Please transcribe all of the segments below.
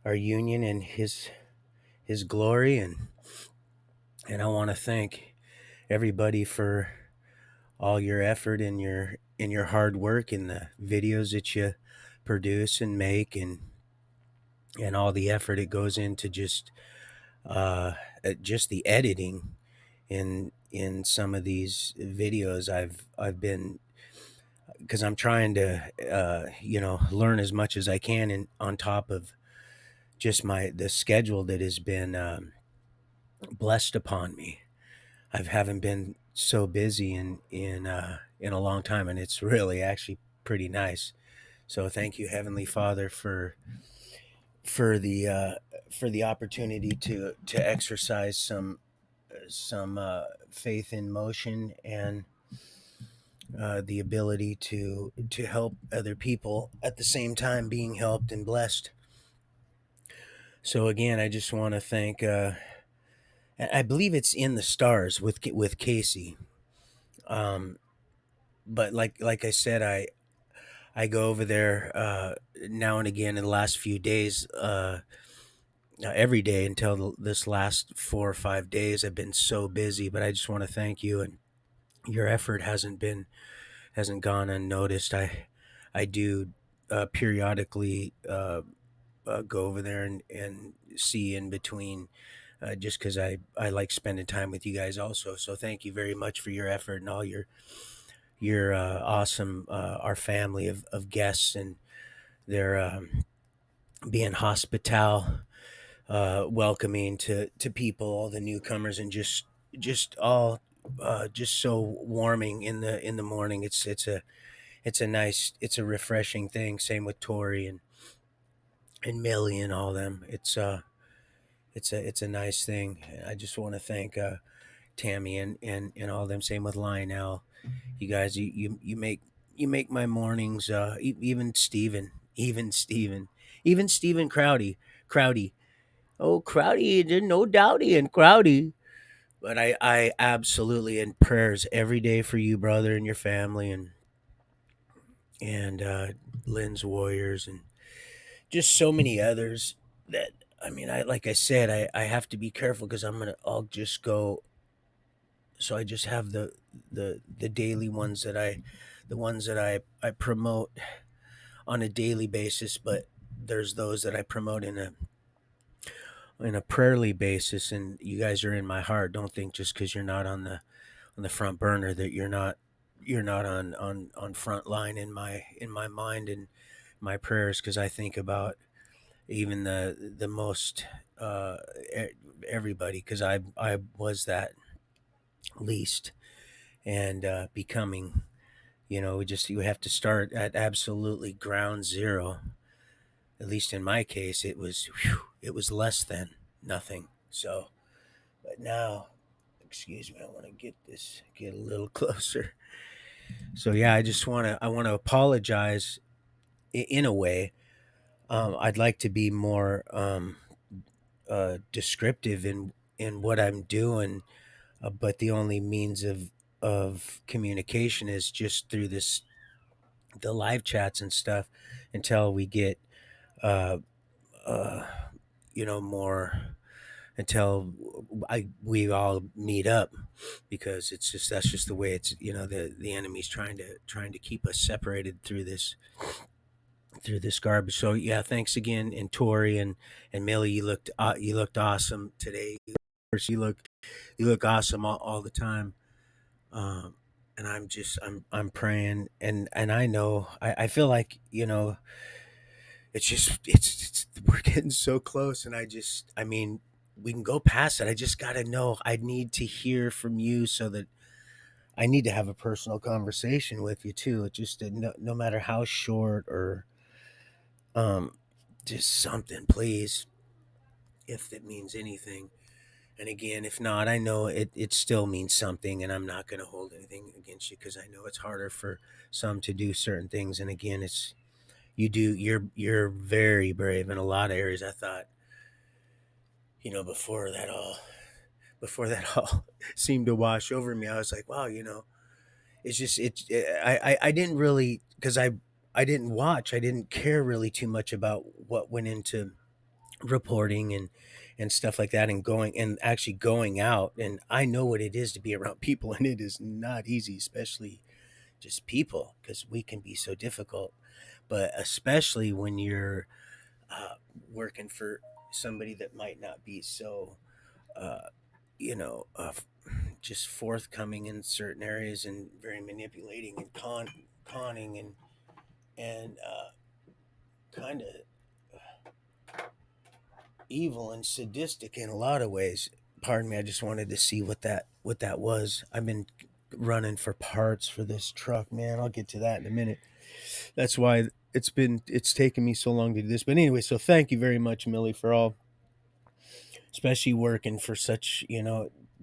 our union in his glory, and I want to thank everybody for all your effort and your hard work and the videos that you produce and make, and all the effort it goes into uh just the editing in some of these videos. I've been, because I'm trying to learn as much as I can, and on top of just my the schedule that has been blessed upon me. I haven't been so busy in a long time, and it's really actually pretty nice. So thank you, Heavenly Father, for the uh, for the opportunity to exercise some faith in motion, and the ability to help other people at the same time being helped and blessed. So again, I just want to thank. I believe it's in the stars with Casey. Um, but like I said, I go over there now and again in the last few days. Every day until this last 4 or 5 days, I've been so busy. But I just want to thank you, and your effort hasn't gone unnoticed. I do periodically go over there and see in between, just because I like spending time with you guys also. So thank you very much for your effort and all your awesome our family of guests, and their being hospital, welcoming to people, all the newcomers, and just all just so warming in the morning. It's a nice, it's a refreshing thing. Same with Tori and Millie and all them. It's a nice thing. I just want to thank Tammy and all them. Same with Lionel. You guys, you make my mornings. Even Steven, even Steven Crowdy. Oh, Crowdy, there's no doubty in Crowdy. But I absolutely in prayers every day for you, brother, and your family, and Lynn's Warriors, and just so many others that, I mean, I like I said, I have to be careful because I'll just go. So I just have the daily ones the ones that I promote on a daily basis, but there's those that I promote in a prayerly basis, and you guys are in my heart. Don't think just because you're not on the front burner that you're not on front line in my mind and my prayers, because I think about even the most uh e- everybody, because I was that least, and becoming, you have to start at absolutely ground zero. At least in my case, it was less than nothing. So, but now, excuse me, I want to get a little closer. So yeah, I want to apologize in a way. I'd like to be more descriptive in what I'm doing, but the only means of communication is just through the live chats and stuff, until we get uh uh more, until we all meet up, because that's just the way it's, the enemy's trying to keep us separated through this garbage. So yeah, thanks again. And Tori and Millie, you looked awesome today. Of course, you look awesome all the time. Um, and I'm praying, and I know, I feel like, it's we're getting so close, and I mean, we can go past it. I just got to know. I need to hear from you, so that I need to have a personal conversation with you too. It just, no matter how short, or um just something, please, if it means anything. And again, if not, I know it still means something, and I'm not going to hold anything against you, because I know it's harder for some to do certain things. And again, you're very brave in a lot of areas. I thought, before that all seemed to wash over me, I was like, wow, it's just I didn't really, because I didn't care really too much about what went into reporting and stuff like that, and going and actually going out. And I know what it is to be around people, and it is not easy, especially just people, because we can be so difficult. But especially when you're uh, working for somebody that might not be so uh, you know uh, just forthcoming in certain areas, and very manipulating and conning and kind of evil and sadistic in a lot of ways. Pardon me, I just wanted to see what that was. I've been running for parts for this truck, man. I'll get to that in a minute. That's why it's taken me so long to do this. But anyway, so thank you very much, Millie, for all, especially working for such,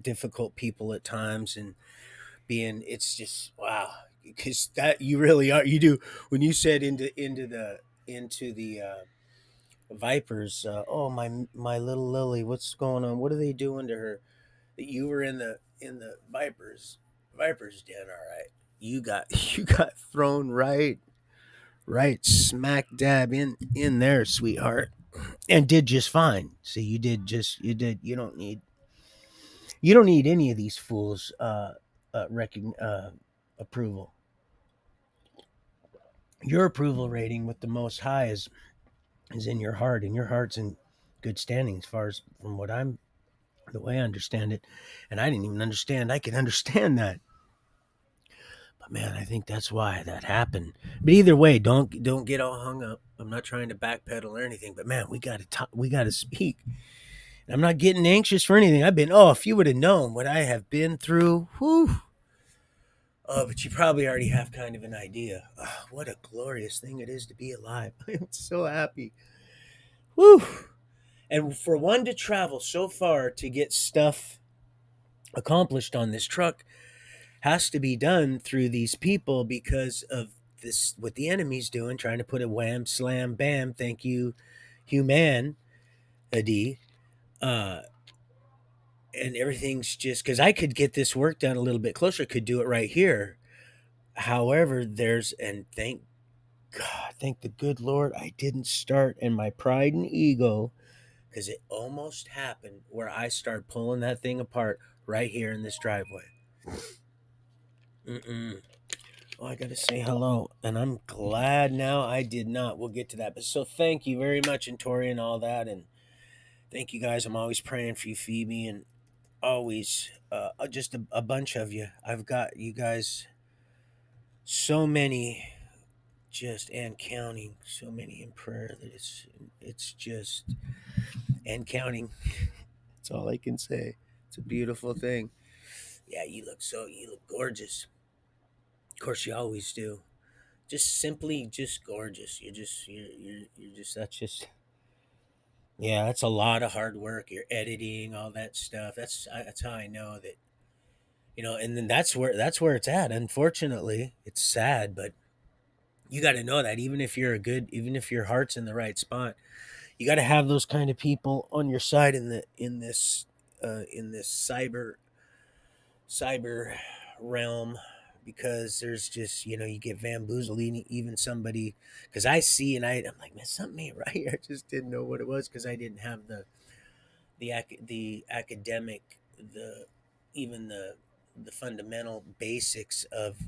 difficult people at times, and being, it's just wow, because that you really are, you do. When you said into the Vipers, oh my little Lily, what's going on? What are they doing to her? You were in the Vipers den, all right. You got you got thrown right smack dab in there, sweetheart, and did just fine. See, you don't need any of these fools approval. Your approval rating with the most high is in your heart, and your heart's in good standing, as far as from what I'm the way I understand it. And I didn't even understand I could understand that. But man, I think that's why that happened. But either way, don't get all hung up. I'm not trying to backpedal or anything, but man, we got to talk, we got to speak. And I'm not getting anxious for anything. If you would have known what I have been through, whew. Oh, but you probably already have kind of an idea. Oh, what a glorious thing it is to be alive. I'm so happy. Whew. And for one to travel so far to get stuff accomplished on this truck has to be done through these people, because of this, what the enemy's doing, trying to put a wham slam bam thank you human adi uh and everything's just because I could get this work done a little bit closer, could do it right here. However, there's, and thank God, thank the good Lord I didn't start in my pride and ego, because it almost happened where I started pulling that thing apart right here in this driveway. Mm-mm. Oh, I gotta say hello, and I'm glad now I did not. We'll get to that, but so thank you very much, and Tori, and all that, and thank you guys. I'm always praying for you, Phoebe, and always just a bunch of you. I've got you guys so many, just and counting, so many in prayer that it's just and counting. That's all I can say. It's a beautiful thing. Yeah, you look gorgeous. Of course, you always do. Just simply just gorgeous. You're just, that's just, yeah, that's a lot of hard work. You're editing all that stuff. That's how I know that, and then that's where it's at. Unfortunately, it's sad, but you got to know that even if your heart's in the right spot, you got to have those kind of people on your side in this cyber realm, because there's just, you get bamboozled. Even somebody, because I see, and I'm like, man, something ain't right here. I just didn't know what it was, because I didn't have the academic, the even the fundamental basics of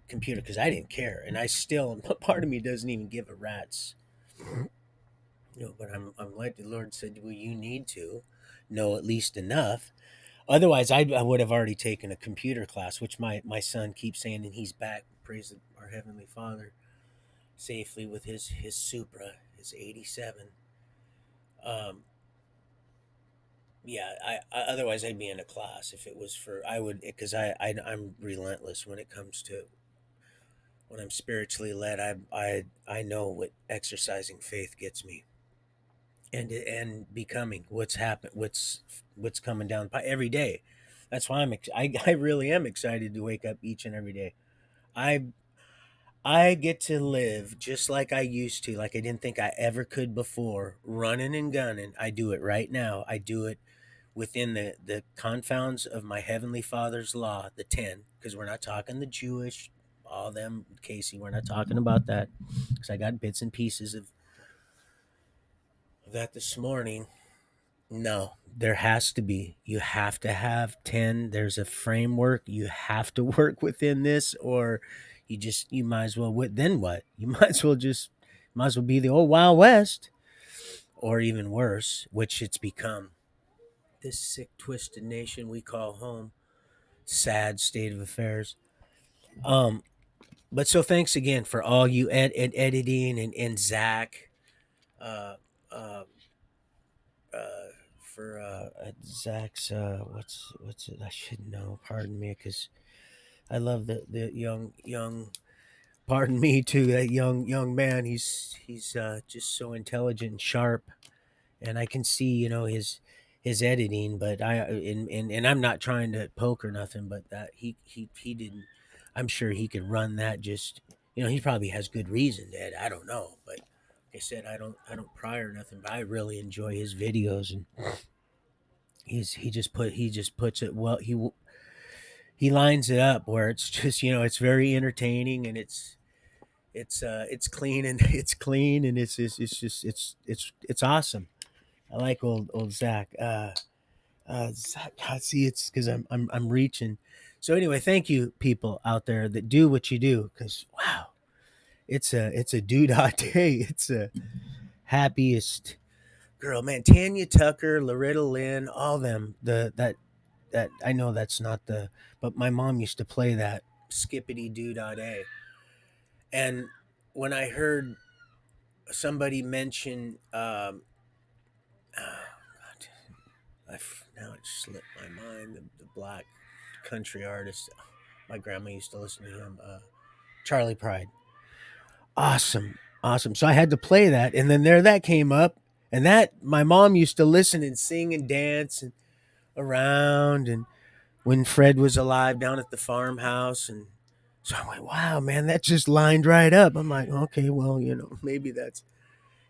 computer, because I didn't care, and I still, part of me doesn't even give a rat's. But I'm like, the Lord said, well, you need to know at least enough. Otherwise, I would have already taken a computer class, which my son keeps saying, and he's back. Praise our Heavenly Father, safely with his Supra, his '87. Um, yeah, otherwise I'd be in a class if it was for, I would, because I'm relentless when it comes to when I'm spiritually led. I know what exercising faith gets me, and becoming what's coming down every day. That's why I really am excited to wake up each and every day. I I get to live just like I used to, like I didn't think I ever could before, running and gunning. I do it right now. I do it within the confounds of my heavenly Father's law, the 10, because we're not talking the Jewish, all them, Casey. We're not talking about that, because I got bits and pieces of that this morning. No, there has to be. You have to have 10. There's a framework. You have to work within this, or you might as well, then what? You might as well be the old Wild West, or even worse, which it's become. This sick, twisted nation we call home. Sad state of affairs. Um, but so thanks again for all you editing and Zach. Uh, uh, for Zach's what's it? I should know. Pardon me, because I love the young. Pardon me too. That young man. He's just so intelligent and sharp, and I can see his editing. But and I'm not trying to poke or nothing, but that he didn't. I'm sure he could run that. Just he probably has good reason to edit. I don't know, but like I said, I don't pry or nothing, but I really enjoy his videos and he just puts it well. He lines it up where it's just it's very entertaining and it's clean and it's clean and it's just it's awesome. I like old Zach. Zach, God, see, it's because I'm reaching. So anyway, thank you people out there that do what you do because wow, it's a doodah day. It's a happiest girl, man. Tanya Tucker, Loretta Lynn, all them. That I know that's not but my mom used to play that skippity doo dah day. And when I heard somebody mention, now it slipped my mind, the black country artist. My grandma used to listen to him, Charlie Pride. Awesome, awesome. So I had to play that, and then there that came up, and that my mom used to listen and sing and dance and around and when Fred was alive down at the farmhouse. And so I'm like, wow, man, that just lined right up. I'm like, okay, well, maybe that's.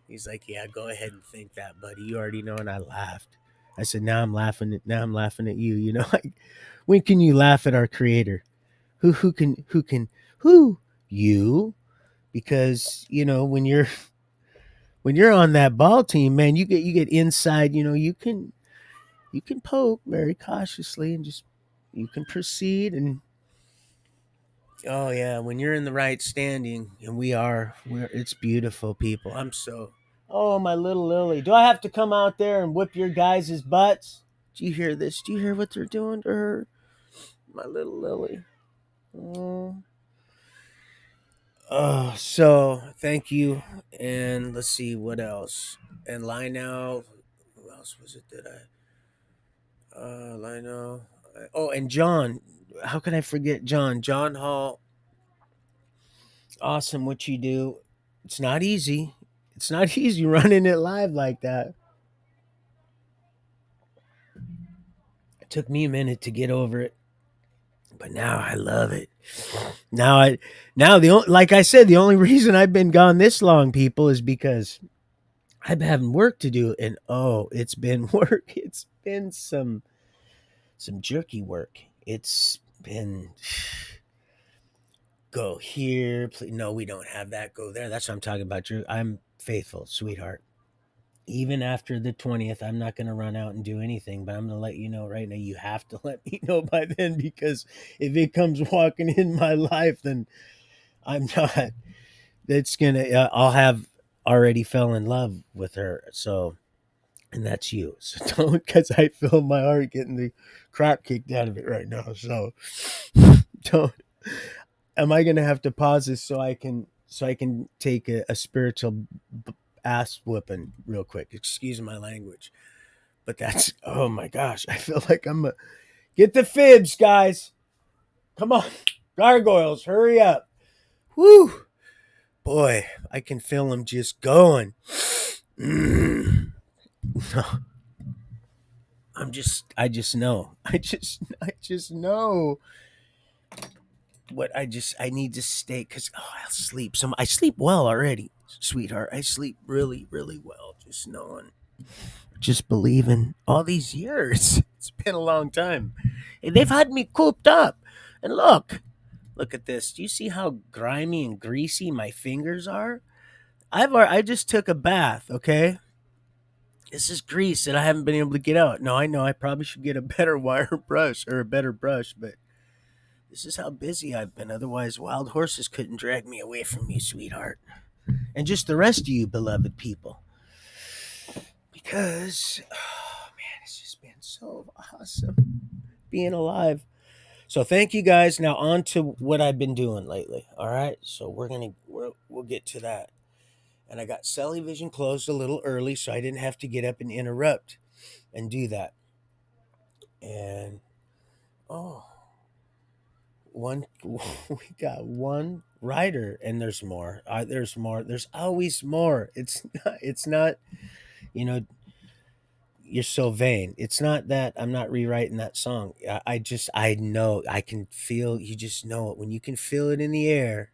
He's like, yeah, go ahead and think that, buddy. You already know. And I laughed. I said, now I'm laughing at you. Like, when can you laugh at our creator? Who you? Because when you're on that ball team, man, you get inside. You can poke very cautiously and just you can proceed. And oh yeah, when you're in the right standing, and it's beautiful, people. Oh, my little Lily. Do I have to come out there and whip your guys' butts? Do you hear this? Do you hear what they're doing to her? My little Lily. Oh. So thank you. And let's see what else. And Lionel, who else was it that Lionel. Oh, and John. How can I forget John? John Hall. Awesome what you do. It's not easy. It's not easy running it live like that. It took me a minute to get over it, but now I love it. Now I now the only, like I said, the only reason I've been gone this long, people, is because I've been having work to do, and oh, it's been work. It's been some jerky work. It's been go here. Please. No, we don't have that. Go there. That's what I'm talking about. Drew. I'm faithful, sweetheart. Even after the 20th, I'm not going to run out and do anything, but I'm going to let you know right now. You have to let me know by then because if it comes walking in my life, then I'm not. It's going to, I'll have already fell in love with her. So, and that's you. So don't, because I feel my heart getting the crap kicked out of it right now. So don't, am I going to have to pause this so I can take a spiritual ass whooping real quick? Excuse my language. But that's oh my gosh, I feel like get the fibs, guys. Come on, gargoyles, hurry up. Woo, boy, I can feel them just going. Mm. I just know. I just know what I need to stay because I'll sleep. I sleep well already, sweetheart. I sleep really, really well. Just knowing, just believing all these years. It's been a long time. They've had me cooped up. And look at this. Do you see how grimy and greasy my fingers are? I just took a bath, okay? This is grease that I haven't been able to get out. No, I know I probably should get a better wire brush or a better brush, but this is how busy I've been. Otherwise, wild horses couldn't drag me away from you, sweetheart. And just the rest of you, beloved people. Because, oh man, it's just been so awesome being alive. So thank you guys. Now on to what I've been doing lately. All right. So we'll get to that. And I got Celly closed a little early, so I didn't have to get up and interrupt and do that. And oh, one we got one writer, and there's more. There's more. There's always more. It's not. You know, you're so vain. It's not that I'm not rewriting that song. I know, I can feel. You just know it when you can feel it in the air.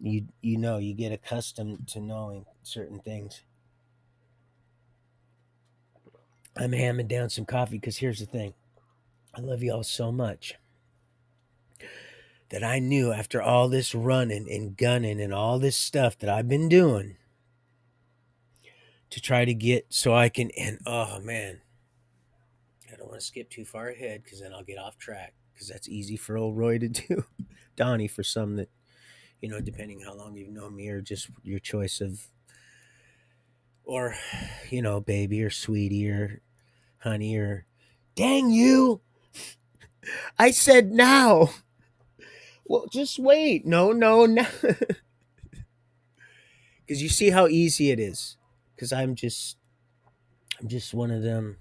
You know, you get accustomed to knowing certain things. I'm hamming down some coffee because here's the thing. I love y'all so much that I knew after all this running and gunning and all this stuff that I've been doing to try to get so I can, and oh man, I don't want to skip too far ahead because then I'll get off track because that's easy for old Roy to do. Donnie, for some that, depending how long you've known me or just your choice of, or, baby or sweetie or honey or dang you. I said now. Well, just wait. No, no, no. Because you see how easy it is. Because I'm just one of them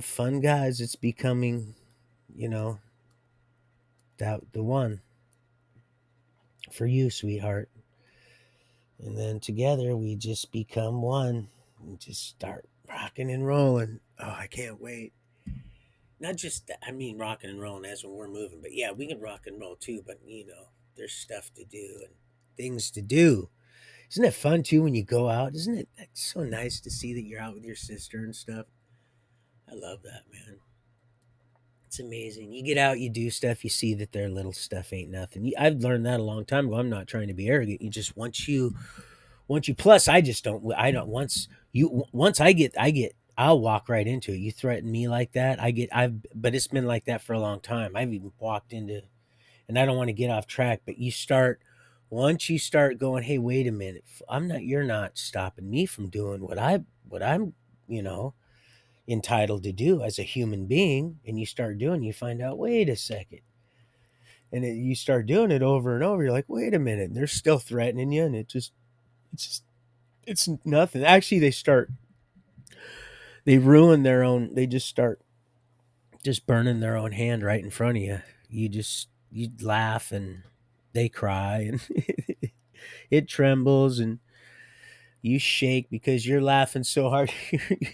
fun guys that's becoming, you know, that the one for you, sweetheart. And then together we just become one and just start rocking and rolling. Oh, I can't wait. Not just that, I mean rocking and rolling as when we're moving, but yeah, we can rock and roll too, but there's stuff to do and things to do. Isn't it fun too when you go out? Isn't it so nice to see that you're out with your sister and stuff? I love that, man. It's amazing. You get out, you do stuff, you see that their little stuff ain't nothing. I've learned that a long time ago. I'm not trying to be arrogant. You just once you plus I don't once I'll walk right into it. You threaten me like that, I've but it's been like that for a long time. I've even walked into, and I don't want to get off track, but once you start going, hey, wait a minute, you're not stopping me from doing what I'm you know entitled to do as a human being. And you start doing, you find out, wait a second, and you start doing it over and over. You're like, wait a minute, they're still threatening you, and it's it's nothing. Actually, they ruin their own. They just start just burning their own hand right in front of you. You laugh and they cry and it trembles and you shake because you're laughing so hard.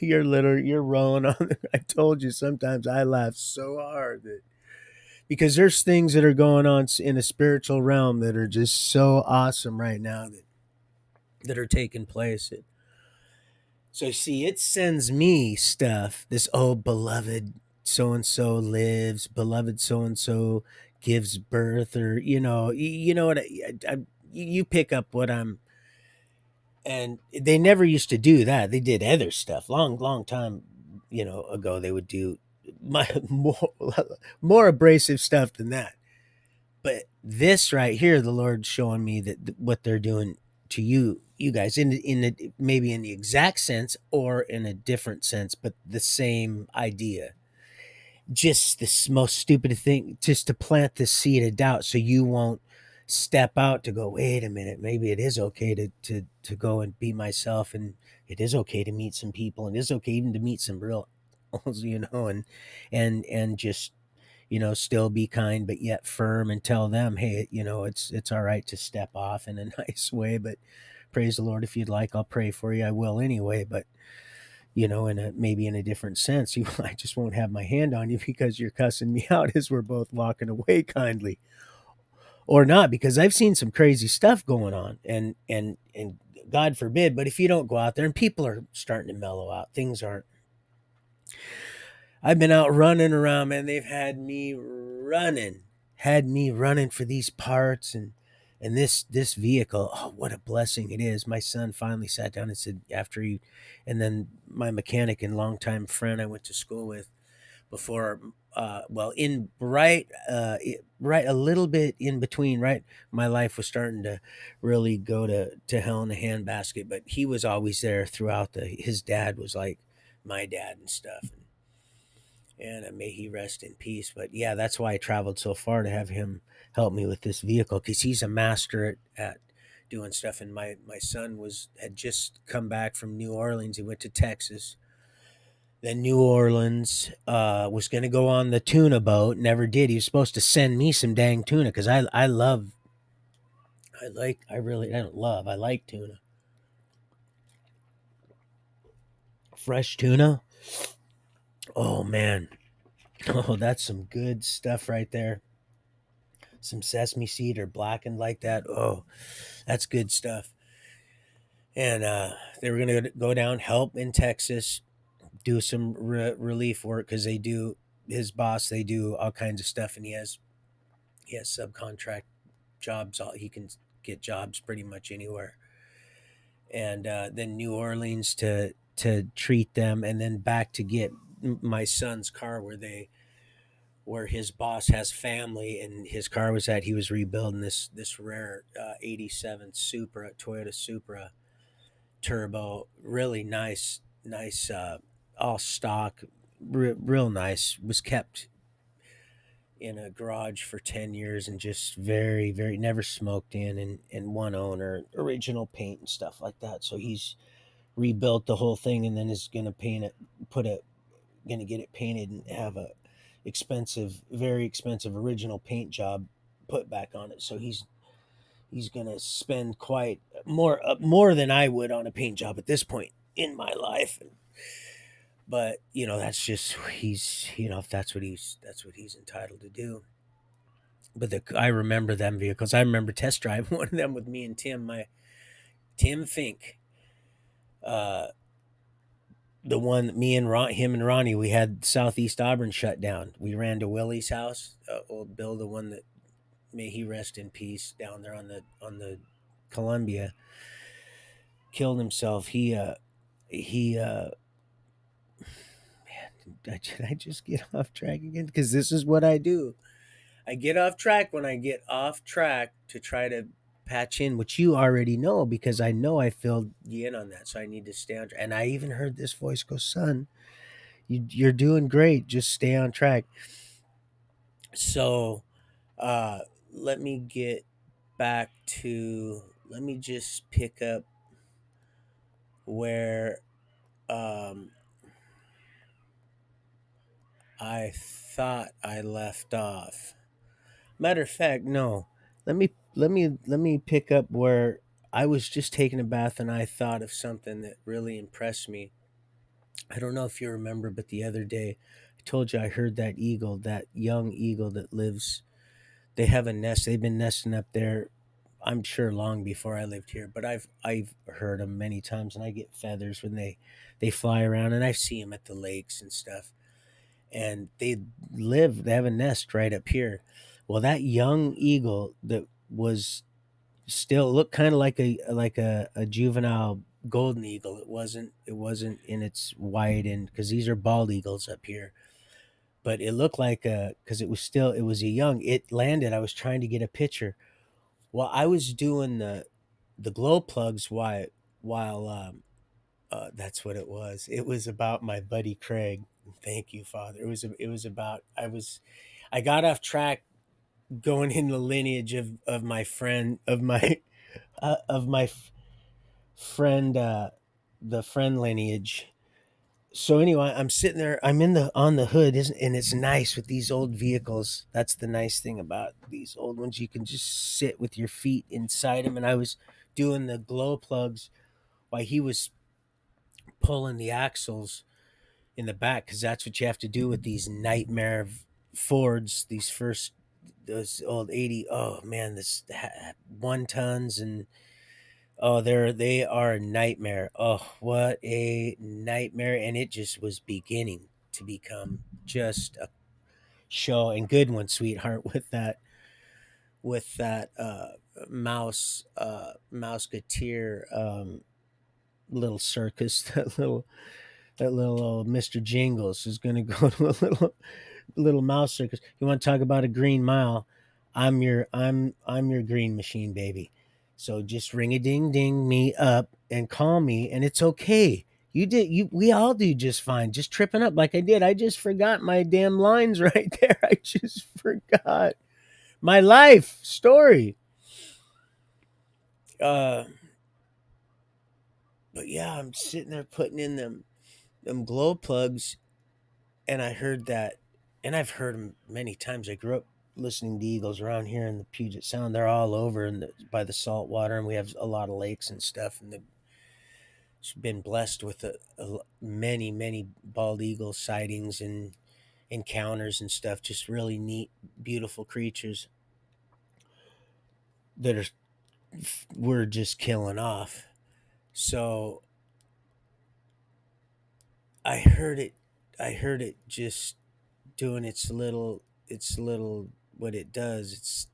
You're rolling on. I told you sometimes I laugh so hard that because there's things that are going on in the spiritual realm that are just so awesome right now that are taking place. So see, it sends me stuff. This beloved so and so lives, beloved so and so gives birth, or you know what you pick up what I'm. And they never used to do that. They did other stuff long, long time, ago. They would do my more abrasive stuff than that. But this right here, the Lord's showing me that what they're doing to you guys maybe in the exact sense or in a different sense, but the same idea. Just this most stupid thing, just to plant the seed of doubt, so you won't step out to go, wait a minute, maybe it is okay to go and be myself, and it is okay to meet some people, and it is okay even to meet some real, and just still be kind but yet firm, and tell them, hey, it's all right to step off in a nice way, but praise the Lord, if you'd like, I'll pray for you. I will anyway, but maybe in a different sense, I just won't have my hand on you because you're cussing me out as we're both walking away kindly, or not, because I've seen some crazy stuff going on, and God forbid, but if you don't go out there and people are starting to mellow out, things aren't. I've been out running around, man. They've had me running for these parts, and And this vehicle, oh, what a blessing it is. My son finally sat down and said, after he, and then my mechanic and longtime friend I went to school with before, well, in right, right a little bit in between, right, my life was starting to really go to hell in a handbasket, but he was always there throughout. His dad was like my dad and stuff, and may he rest in peace. But yeah, that's why I traveled so far, to have him help me with this vehicle, because he's a master at doing stuff. And my son had just come back from New Orleans. He went to Texas, then New Orleans, was going to go on the tuna boat, never did. He was supposed to send me some dang tuna, because I love, I don't love, I like tuna. Fresh tuna. Oh man. Oh, that's some good stuff right there. Some sesame seed or blackened like that. Oh, that's good stuff. And they were going to go down, help in Texas, do some relief work, because they do, his boss, they do all kinds of stuff, and he has subcontract jobs. All he can get jobs pretty much anywhere. And then New Orleans to treat them, and then back to get my son's car, where his boss has family, and his car was at. He was rebuilding this rare '87 Supra, Toyota Supra turbo, really nice, all stock, real nice. Was kept in a garage for 10 years, and just very never smoked in, and one owner, original paint and stuff like that. So he's rebuilt the whole thing, and then is gonna paint it, put a gonna get it painted, and have a very expensive original paint job put back on it. So he's gonna spend quite more than I would on a paint job at this point in my life. But that's just, if that's what he's entitled to do. But I remember them vehicles. I remember test driving one of them with me and Tim Fink. Uh, the one that him and Ronnie, we had Southeast Auburn shut down. We ran to Willie's house, old Bill, the one that, may he rest in peace, down there on the Columbia, killed himself. He man, did I just get off track again? Because this is what I do. I get off track when I get off track, to try to patch in, which you already know, because I know I filled you in on that. So I need to stay on track. And I even heard this voice go, "Son, you're doing great. Just stay on track." So uh, let me get back to, let me just pick up where um, I thought I left off. Matter of fact, no. Let me pick up where I was just taking a bath, and I thought of something that really impressed me. I don't know if you remember, but the other day I told you I heard that eagle, that young eagle that lives. They have a nest. They've been nesting up there, I'm sure, long before I lived here. But I've heard them many times, and I get feathers when they fly around, and I see them at the lakes and stuff. And they have a nest right up here. Well, that young eagle that was still looked kind of like a juvenile golden eagle. It wasn't in its white, and because these are bald eagles up here, but it looked like a, because it was a young, it landed. I was trying to get a picture while I was doing the glow plugs, while that's what it was. It was about my buddy Craig. Thank you, Father. It was about, I got off track, going in the lineage of my friend, of my friend, the friend lineage. So anyway, I'm sitting there. I'm in the on the hood, isn't, and it's nice with these old vehicles. That's the nice thing about these old ones. You can just sit with your feet inside them. And I was doing the glow plugs while he was pulling the axles in the back, because that's what you have to do with these nightmare Fords. Those old 80. Oh man, this 1 tons, and oh, they are a nightmare. Oh, what a nightmare! And it just was beginning to become just a show, and good one, sweetheart, with that Mouseketeer little circus. That little old Mr. Jingles is going to go to a little mouse circus. You want to talk about a green mile? I'm your green machine, baby. So just ring a ding ding me up and call me, and it's okay. We all do just fine. Just tripping up like I did. I just forgot my damn lines right there. I just forgot my life story. Uh, but yeah, I'm sitting there putting in them glow plugs, and I heard that, and I've heard them many times. I grew up listening to eagles around here in the Puget Sound. They're all over by the salt water, and we have a lot of lakes and stuff. And it's been blessed with many bald eagle sightings and encounters and stuff. Just really neat, beautiful creatures that we're just killing off. So I heard it. I heard it just doing its little what it does. It's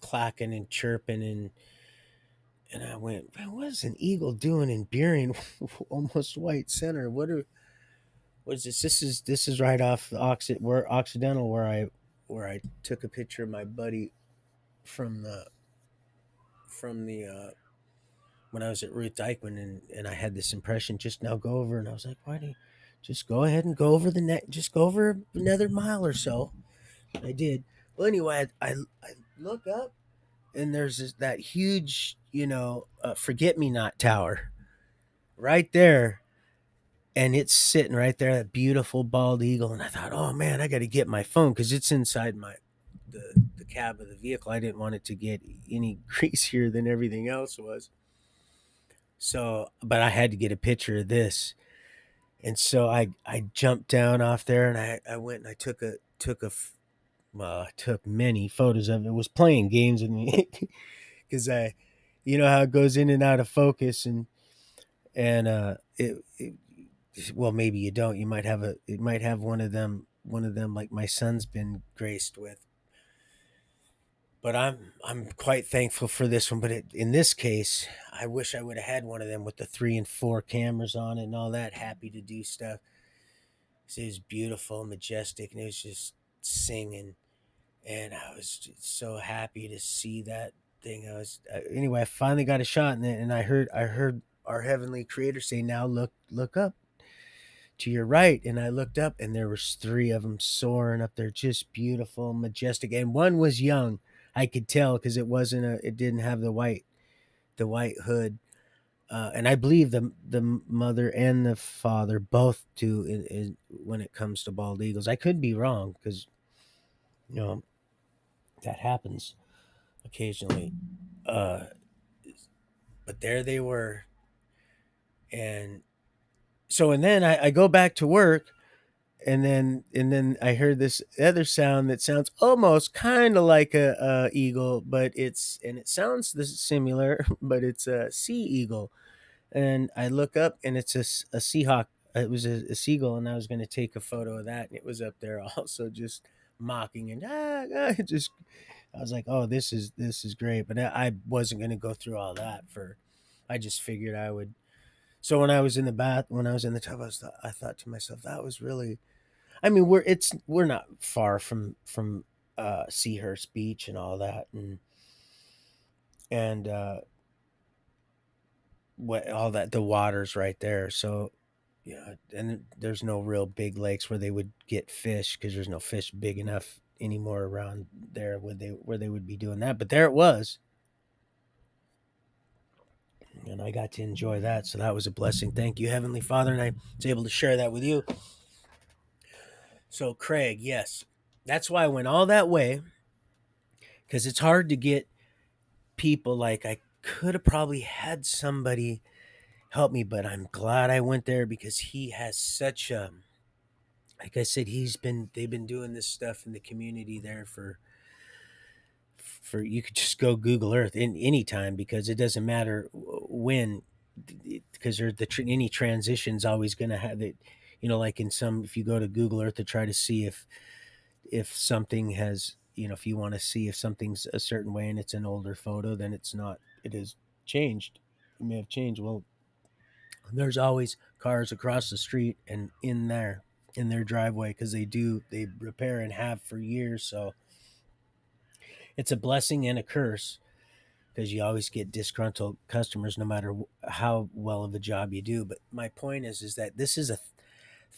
clacking and chirping, and I went, "Man, what is an eagle doing in Burien, almost white center? What is this? This is right off the Occidental where I took a picture of my buddy from the when I was at Ruth Dykeman, and I had this impression just now go over, and I was like, why do you just go ahead and go over the net, just go over another mile or so. I did. Well, anyway, I look up, and there's that huge, forget me not tower right there, and it's sitting right there, that beautiful bald eagle. And I thought, oh man, I got to get my phone because it's inside the cab of the vehicle. I didn't want it to get any greasier than everything else was. So, but I had to get a picture of this, and so I jumped down off there, and I went and I took many photos of it. It was playing games with me because you know how it goes in and out of focus, and well, maybe you don't. It might have one of them like my son's been graced with. But I'm quite thankful for this one. But in this case, I wish I would have had one of them with the 3 and 4 cameras on it and all that. Happy to do stuff. It was beautiful, majestic, and it was just singing, and I was just so happy to see that thing. Anyway. I finally got a shot, and I heard our heavenly Creator say, "Now look up to your right," and I looked up, and there was 3 of them soaring up there, just beautiful, majestic, and one was young. I could tell because it didn't have the white hood, and I believe the mother and the father both do when it comes to bald eagles. I could be wrong because you know that happens occasionally, uh, but there they were, and so and then I go back to work, and then I heard this other sound that sounds almost kind of like a eagle, but it sounds similar, but it's a sea eagle. And I look up, and it's a seahawk. It was a seagull, and I was going to take a photo of that, and it was up there also, just mocking and just. I was like, oh, this is great, but I wasn't going to go through all that for. I just figured I would. So when I was in the tub, I thought to myself, that was really. I mean, we're not far from Seahurst Beach and all that, and what all that, the water's right there. So yeah, and there's no real big lakes where they would get fish because there's no fish big enough anymore around there where they would be doing that. But there it was, and I got to enjoy that. So that was a blessing. Thank you, Heavenly Father, and I was able to share that with you. So Craig, yes, that's why I went all that way, because it's hard to get people. Like, I could have probably had somebody help me, but I'm glad I went there because he has such a, like I said, they've been doing this stuff in the community there for you could just go Google Earth in any time, because it doesn't matter when, because any transition's always going to have it, like in some, if you go to Google Earth to try to see if something has, if you want to see if something's a certain way and it's an older photo, then it's not. It is changed. It may have changed. Well, there's always cars across the street and in their driveway because they repair and have for years. So it's a blessing and a curse because you always get disgruntled customers no matter how well of a job you do. But my point is that this is a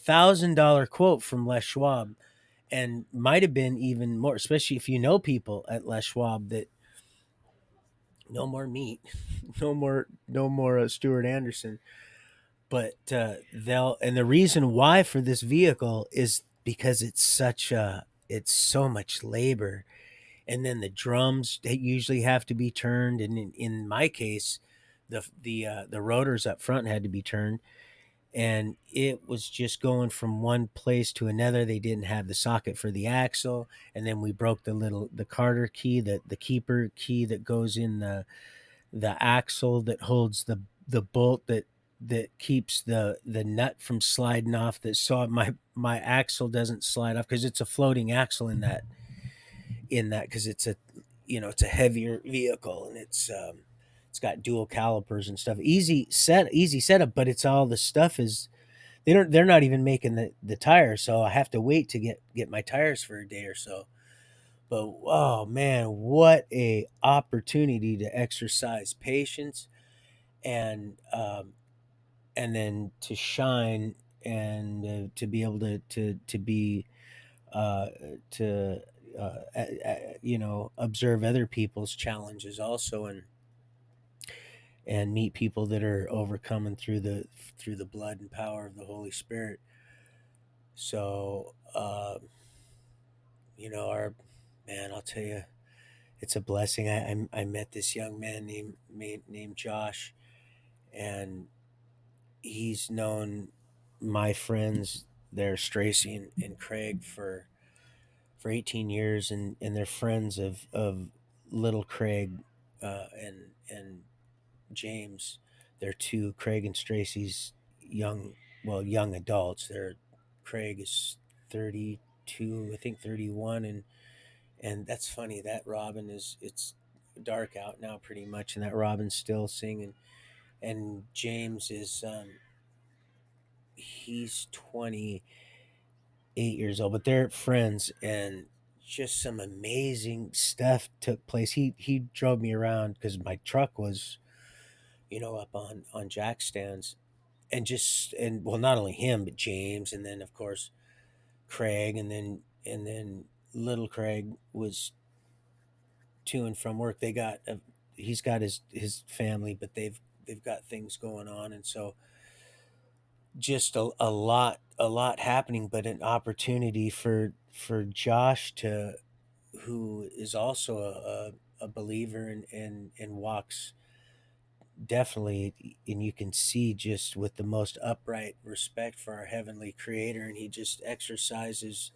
$1,000 quote from Les Schwab, and might have been even more, especially if you know people at Les Schwab that no more meat, no more Stuart Anderson. But they'll, and the reason why for this vehicle is because it's so much labor, and then the drums they usually have to be turned, and in my case, the rotors up front had to be turned, and it was just going from one place to another. They didn't have the socket for the axle, and then we broke the Carter key, the keeper key that goes in the axle that holds the bolt that keeps the nut from sliding off, that so my axle doesn't slide off because it's a floating axle in that because it's a it's a heavier vehicle, and it's got dual calipers and stuff. Easy setup, but it's all the stuff is they're not even making the tires, so I have to wait to get my tires for a day or so. But oh man, what a opportunity to exercise patience and then to shine and to be able to be uh, to observe other people's challenges also, and meet people that are overcoming through the blood and power of the Holy Spirit. So our man, I'll tell you, it's a blessing. I met this young man named Josh, and he's known my friends there, Stracy and Craig, for 18 years, and they're friends of little Craig and James. They're two Craig and Stracy's young adults. Craig is 32, I think 31, and that's funny that Robin it's dark out now pretty much, and that Robin's still singing, and James is he's 28 years old, but they're friends, and just some amazing stuff took place. He drove me around because my truck was up on jack stands, and well, not only him but James, and then of course Craig, and then little Craig was to and from work. He's got his family, but they've got things going on, and so just a lot happening, but an opportunity for Josh to who is also a believer and walks definitely, and you can see just with the most upright respect for our heavenly creator, and he just exercises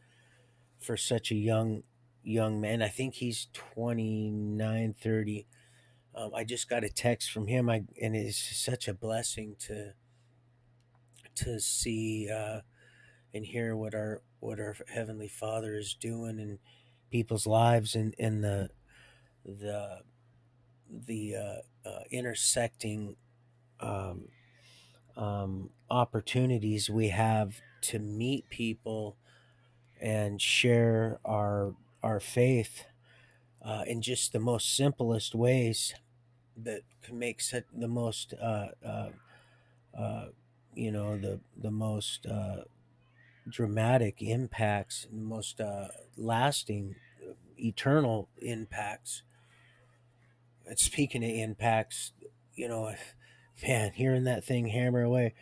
for such a young man. I think he's 29, 30. I just got a text from him, and it's such a blessing to see and hear what our heavenly Father is doing in people's lives, and the intersecting um, opportunities we have to meet people and share our faith in just the most simplest ways that can make the most uh, the most dramatic impacts, the most lasting, eternal impacts. And speaking of impacts, you know, man, hearing that thing hammer away,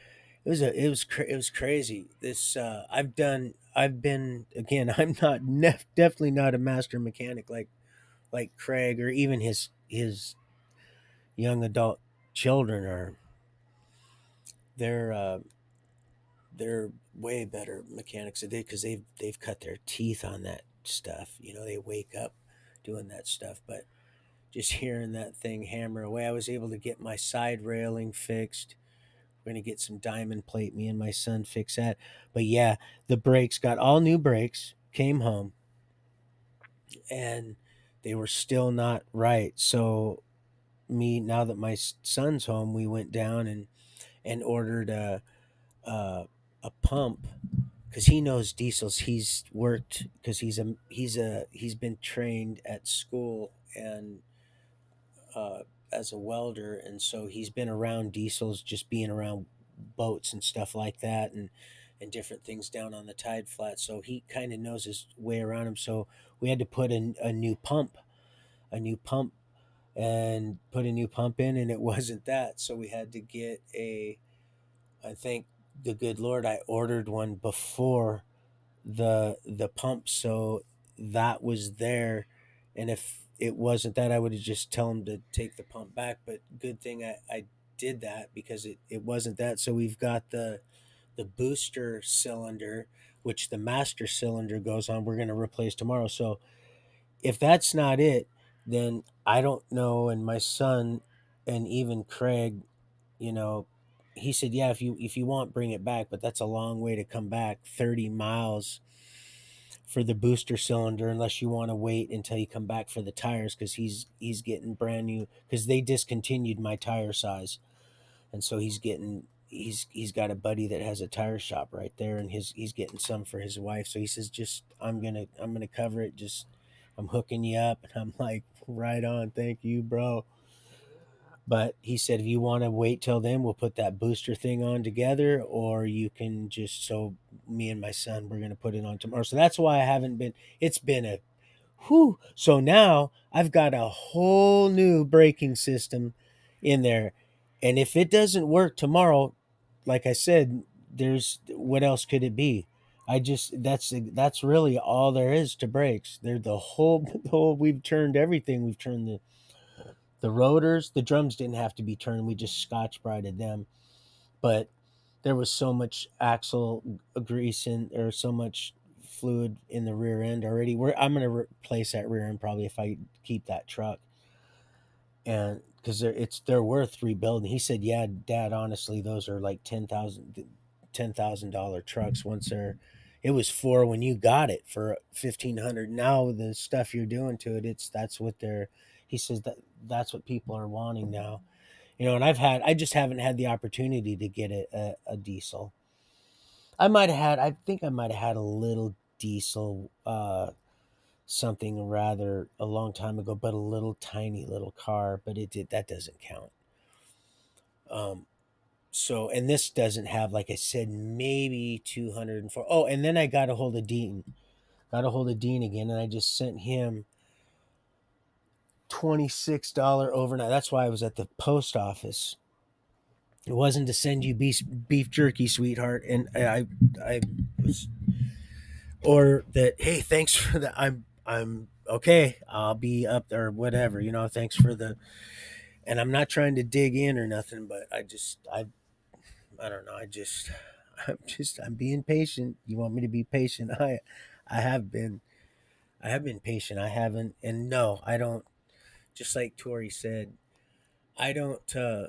it was crazy. This I've been again. I'm not definitely not a master mechanic like Craig, or even his young adult children are. They're uh, they're way better mechanics today because they've cut their teeth on that stuff. They wake up doing that stuff, but just hearing that thing hammer away, I was able to get my side railing fixed. We're gonna get some diamond plate. Me and my son fix that. But yeah, the brakes, got all new brakes. Came home, and they were still not right. So me, now that my son's home, we went down and ordered a, a pump because he knows diesels. He's worked because he's been trained at school and uh, as a welder, and so he's been around diesels, just being around boats and stuff like that, and different things down on the tide flat. So he kind of knows his way around them. So we had to put a new pump, a new pump, and put a new pump in, and it wasn't that. So we had to get a. I thank the good Lord I ordered one before the pump, so that was there. And if it wasn't that, I would have just tell him to take the pump back. But good thing I did that because it wasn't that. So we've got the booster cylinder, which the master cylinder goes on, we're going to replace tomorrow. So if that's not it, then I don't know. And my son and even Craig, you know, he said, yeah, if you want, bring it back, but that's a long way to come back, 30 miles for the booster cylinder, unless you want to wait until you come back for the tires, because he's getting brand new, because they discontinued my tire size. And so he's got a buddy that has a tire shop right there, and he's getting some for his wife. So he says, just I'm gonna cover it, just I'm hooking you up. And I'm like, right on, thank you, bro. But he said, if you want to wait till then, we'll put that booster thing on together, or you can just, so me and my son, we're going to put it on tomorrow. So that's why I haven't been, it's been a whew. So now I've got a whole new braking system in there. And if it doesn't work tomorrow, like I said, there's, what else could it be? I just, that's really all there is to brakes. They're the whole, the whole, we've turned everything. We've turned the rotors, the drums didn't have to be turned. We just scotch brighted them. But there was so much axle grease in, or so much fluid in the rear end already. I'm going to replace that rear end probably if I keep that truck, and because they're worth rebuilding. He said, "Yeah, Dad, honestly, those are like $10,000 trucks once they're." It was four when you got it for 1,500. Now the stuff you're doing to it, that's what they're. He says that's what people are wanting now. And I just haven't had the opportunity to get a diesel. I think I might have had a little diesel, something rather a long time ago, but a little tiny little car, but that doesn't count. Um, so, and this doesn't have, like I said, maybe 204. Oh, and then I got a hold of Dean again, and I just sent him $26 overnight. That's why I was at the post office. It wasn't to send you beef jerky, sweetheart. And I was, or that, hey, thanks for the, I'm okay. I'll be up there, whatever, thanks for the, and I'm not trying to dig in or nothing, but I don't know. I'm being patient. You want me to be patient? I have been, I have been patient. I haven't, and no, I don't, just like Tori said, I don't, I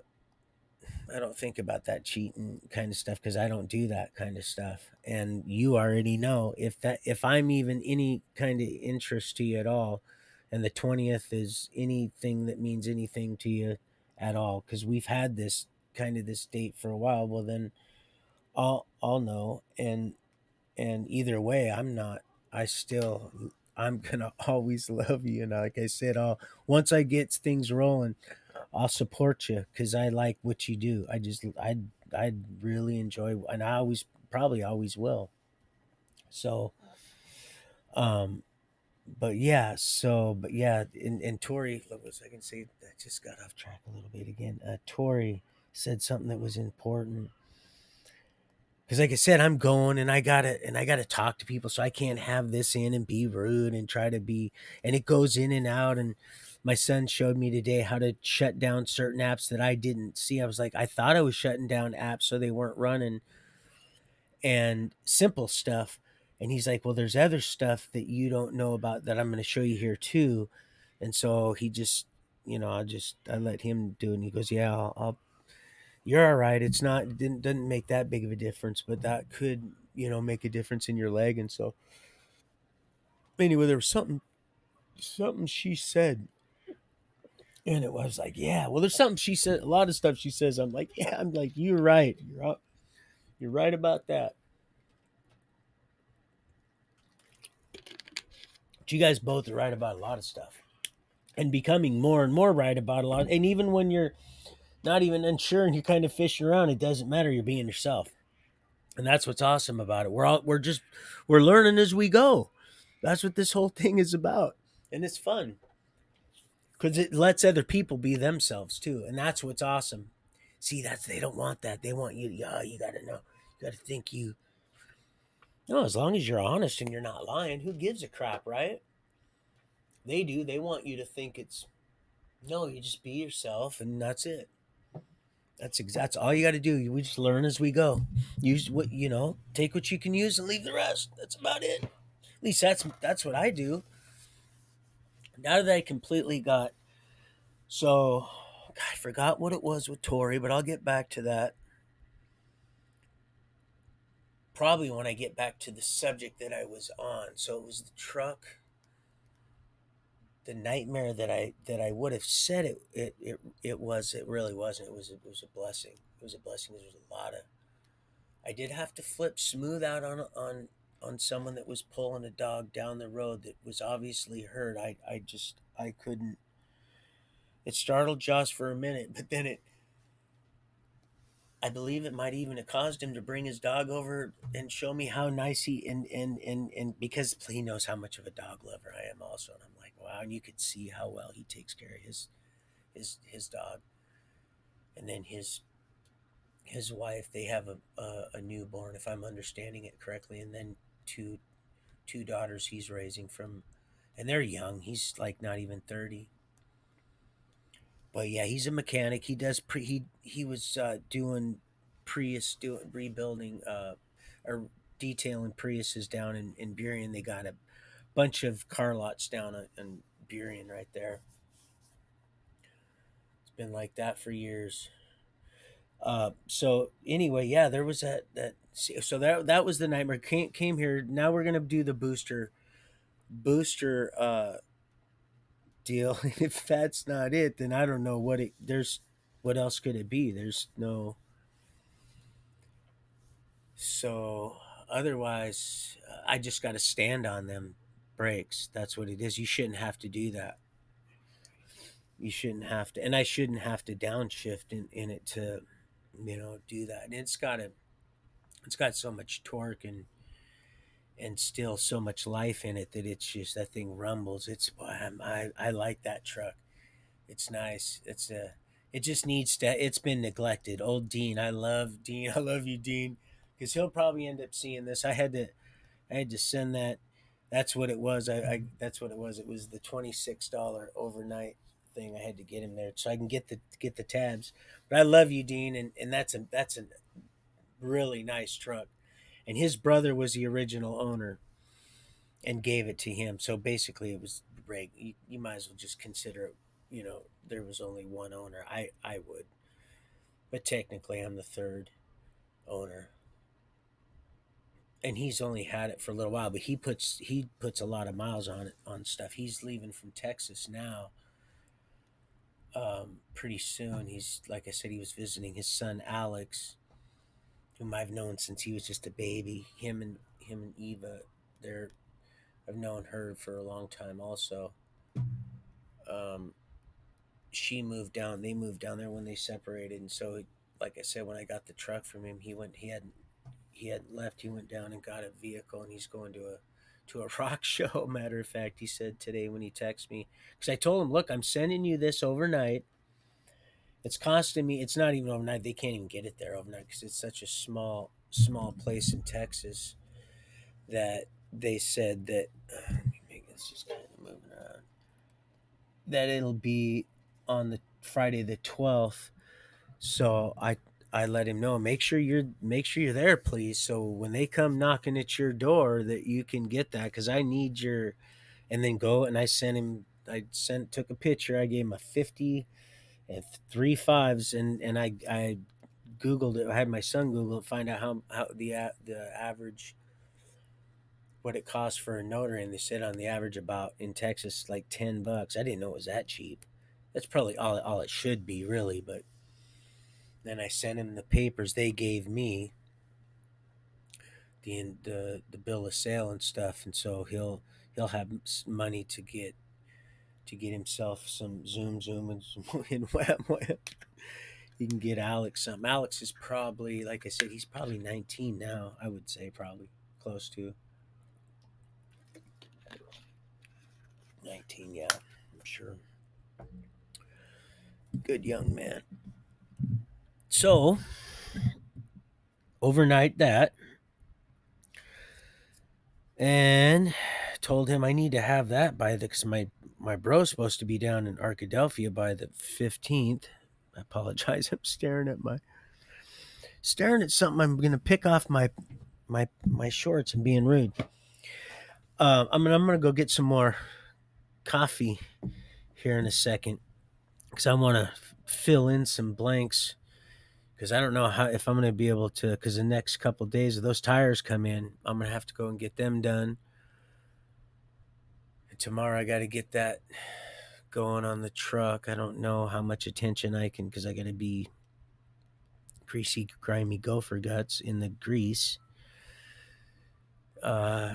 don't think about that cheating kind of stuff because I don't do that kind of stuff. And you already know, if I'm even any kind of interest to you at all, and the 20th is anything that means anything to you at all, because we've had this date for a while, well then I'll know. And either way, I still, I'm gonna always love you. And like I said, once I get things rolling, I'll support you because I like what you do. I really enjoy, and I always, probably always will. So, um, but yeah, and Tori, what was I gonna say? I just got off track a little bit again. Tori said something that was important because, like I said, I'm going, and I gotta talk to people, so I can't have this in and be rude and try to be, and it goes in and out. And my son showed me today how to shut down certain apps that I didn't see. I was like, I thought I was shutting down apps so they weren't running, and simple stuff. And he's like, well, there's other stuff that you don't know about that I'm going to show you here too. And so he just, I let him do it, and he goes, yeah, I'll you're all right. It's not, it doesn't make that big of a difference, but that could, make a difference in your leg. And so anyway, there was something. something she said, and it was like, yeah, well, there's something she said, a lot of stuff she says. I'm like, yeah, I'm like, you're right, you're right about that. But you guys both are right about a lot of stuff, and becoming more and more right about a lot. And even when you're not even unsure and you're kind of fishing around, it doesn't matter. You're being yourself, and that's what's awesome about it. We're learning as we go. That's what this whole thing is about, and it's fun because it lets other people be themselves too, and that's what's awesome. See, that's they don't want that. They want you. Yeah, you got to know. You got to think you. No, as long as you're honest and you're not lying, who gives a crap, right? They do. They want you to think it's no. You just be yourself, and that's it. That's all you got to do. We just learn as we go. Use what you know. Take what you can use and leave the rest. That's about it. At least that's what I do. Now that I completely got so, God, I forgot what it was with Tori, but I'll get back to that probably when I get back to the subject that I was on. So it was the truck, the nightmare that I would have said it was. It really wasn't. It was a blessing. It was a blessing. There was a lot of. I did have to flip smooth out on someone that was pulling a dog down the road that was obviously hurt. I couldn't. It startled Josh for a minute, but then it. I believe it might even have caused him to bring his dog over and show me how nice and because he knows how much of a dog lover I am also, and I'm like, wow, and you could see how well he takes care of his dog, and then his wife, they have a newborn, if I'm understanding it correctly, and then two daughters he's raising from, and they're young. He's like not even 30. But yeah, he's a mechanic. He does he was doing Prius, doing rebuilding or detailing Priuses down in Burien. They got a bunch of car lots down in Burien right there. It's been like that for years. So anyway, yeah, there was so that was the nightmare. Came here. Now we're gonna do the booster deal. If that's not it, then I don't know what else could it be? There's no. So otherwise, I just got to stand on them brakes. That's what it is. You shouldn't have to do that. You shouldn't have to, and I shouldn't have to downshift in it to, do that. And it's got so much torque and still so much life in it that it's just that thing rumbles. I like that truck. It's nice. It just needs to. It's been neglected. Old Dean, I love Dean. I love you, Dean, because he'll probably end up seeing this. I had to send that. That's what it was. That's what it was. It was the $26 overnight thing. I had to get him there so I can get the tabs. But I love you, Dean, and that's a really nice truck. And his brother was the original owner and gave it to him. So basically, it was you might as well just consider it. There was only one owner. I would, but technically, I'm the third owner, and he's only had it for a little while. But he puts a lot of miles on it on stuff. He's leaving from Texas now. Pretty soon, he's like I said, he was visiting his son Alex, whom I've known since he was just a baby. Him and Eva, they're I've known her for a long time also. Um, she moved down. They moved down there when they separated, and so like I said, when I got the truck from him, he hadn't left. He went down and got a vehicle, and he's going to a rock show. Matter of fact, he said today when he texted me, because I told him, look, I'm sending you this overnight. It's costing me. It's not even overnight. They can't even get it there overnight because it's such a small place in Texas that they said that. Let me make this just kind of moving around. That it'll be on the Friday the 12th. So I let him know. Make sure you're there, please. So when they come knocking at your door, that you can get that because I need your. And then go and I sent him. Took a picture. I gave him a 50 and three fives, and I googled it. I had my son Google it, find out how the average what it costs for a notary, and they said on the average about in Texas like $10. I didn't know it was that cheap. That's probably all it should be, really. But then I sent him the papers they gave me, the bill of sale and stuff, and so he'll have money to get himself some zoom and some and wham. He can get Alex something. Alex is probably, like I said, he's probably 19 now. I would say probably close to 19. Yeah, I'm sure. Good young man. So overnight that, and told him I need to have that by the because my bro's supposed to be down in Arkadelphia by the 15th. I apologize. I'm staring at something. I'm gonna pick off my shorts and being rude. I'm gonna go get some more coffee here in a second because I want to fill in some blanks because I don't know how if I'm gonna be able to because the next couple days if those tires come in, I'm gonna have to go and get them done. And tomorrow I got to get that going on the truck. I don't know how much attention I can because I got to be greasy, grimy gopher guts in the grease.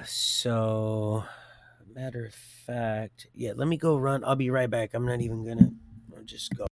So matter of fact, yeah, let me go run. I'll be right back. I'm not even gonna. I'll just go.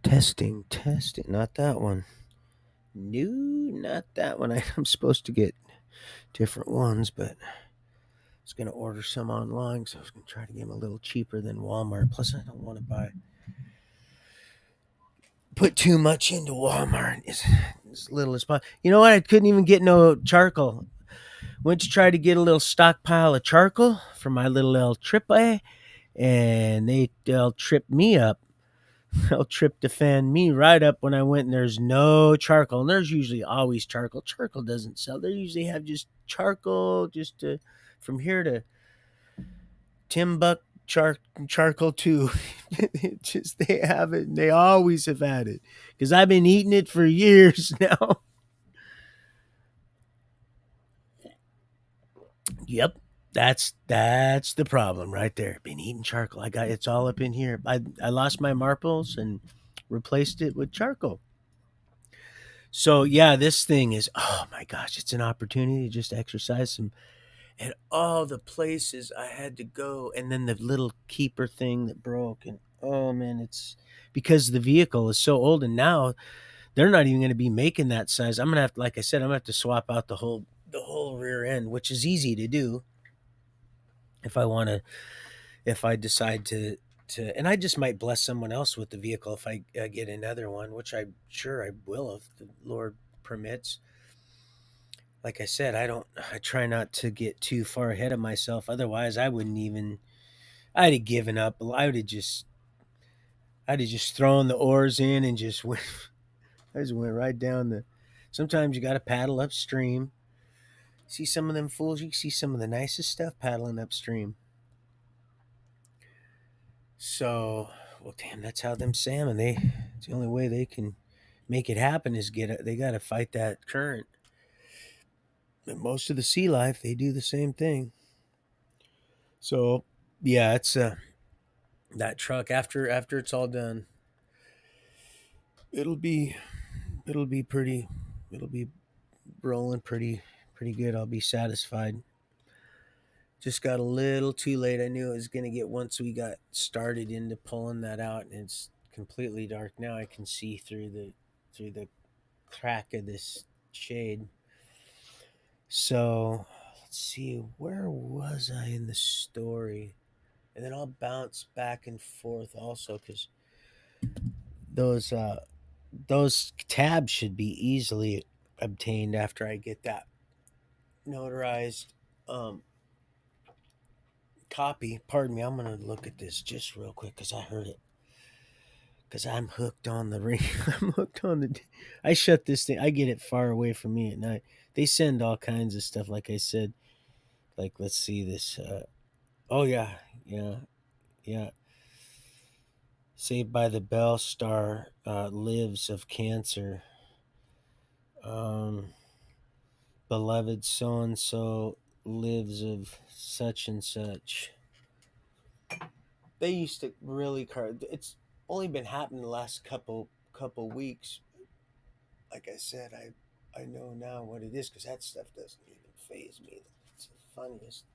Testing. Not that one. No, not that one. I'm supposed to get different ones, but I was gonna order some online, so I was gonna try to get them a little cheaper than Walmart. Plus, I don't want to put too much into Walmart. As little as possible. You know what? I couldn't even get no charcoal. Went to try to get a little stockpile of charcoal for my little El Triple, and they'll trip me up. They'll tryptophan me right up when I went, and there's no charcoal. And there's usually always charcoal. Charcoal doesn't sell. They usually have just charcoal, from here to Timbuk charcoal too. Just they have it. And they always have had it because I've been eating it for years now. Yep. That's the problem right there. Been eating charcoal. I got it's all up in here. I lost my marbles and replaced it with charcoal. So yeah, this thing is oh my gosh, it's an opportunity to just exercise some and all the places I had to go and then the little keeper thing that broke and oh man, it's because the vehicle is so old and now they're not even going to be making that size. I'm going to have to, like I said, I'm going to have to swap out the whole rear end, which is easy to do if I want to if I decide to and I just might bless someone else with the vehicle if I get another one, which I'm sure I will if the Lord permits. Like I said, I try not to get too far ahead of myself. Otherwise, I'd have given up. I'd have just thrown the oars in and just went, I just went right down the, sometimes you got to paddle upstream. See some of them fools, you can see some of the nicest stuff paddling upstream. So, well, damn, that's how them salmon, it's the only way they can make it happen is they got to fight that current. And most of the sea life, they do the same thing. So, yeah, it's that truck after it's all done, it'll be it'll be pretty it'll be rolling pretty good. I'll be satisfied. Just got a little too late. I knew it was gonna get once we got started into pulling that out, and it's completely dark now. I can see through the crack of this shade. So let's see, where was I in the story? And then I'll bounce back and forth also because those those tabs should be easily obtained after I get that notarized um, copy. Pardon me, I'm gonna look at this just real quick because I heard it. Because I'm hooked on the ring. I'm hooked on the. I shut this thing. I get it far away from me at night. They send all kinds of stuff. Like I said, like let's see this. Oh yeah, yeah, yeah. Saved by the Bell star lives of cancer. Um, beloved so and so lives of such and such. They used to really card. It's only been happening the last couple weeks. Like I said, I know now what it is because that stuff doesn't even phase me. It's the funniest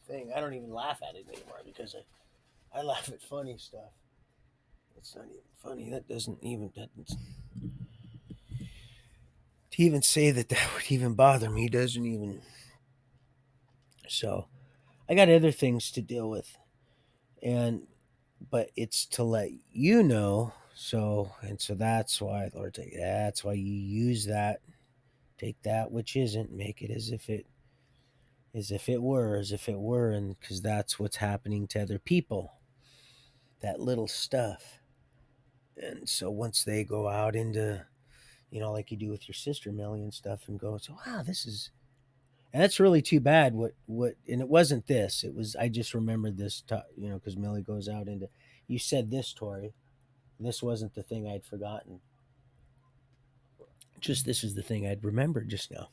thing. I don't even laugh at it anymore because I laugh at funny stuff. It's not even funny. That doesn't even to even say that that would even bother me doesn't even. So I got other things to deal with, and but it's to let you know. So and so that's why Lord, that's why you use that. Take that which isn't, make it as if it were, and because that's what's happening to other people, that little stuff. And so once they go out into, like you do with your sister Millie and stuff, and go, so wow, this is, and that's really too bad. And it wasn't this. It was I just remembered this, because Millie goes out into. You said this, Tori. This wasn't the thing I'd forgotten. Just this is the thing I'd remembered just now.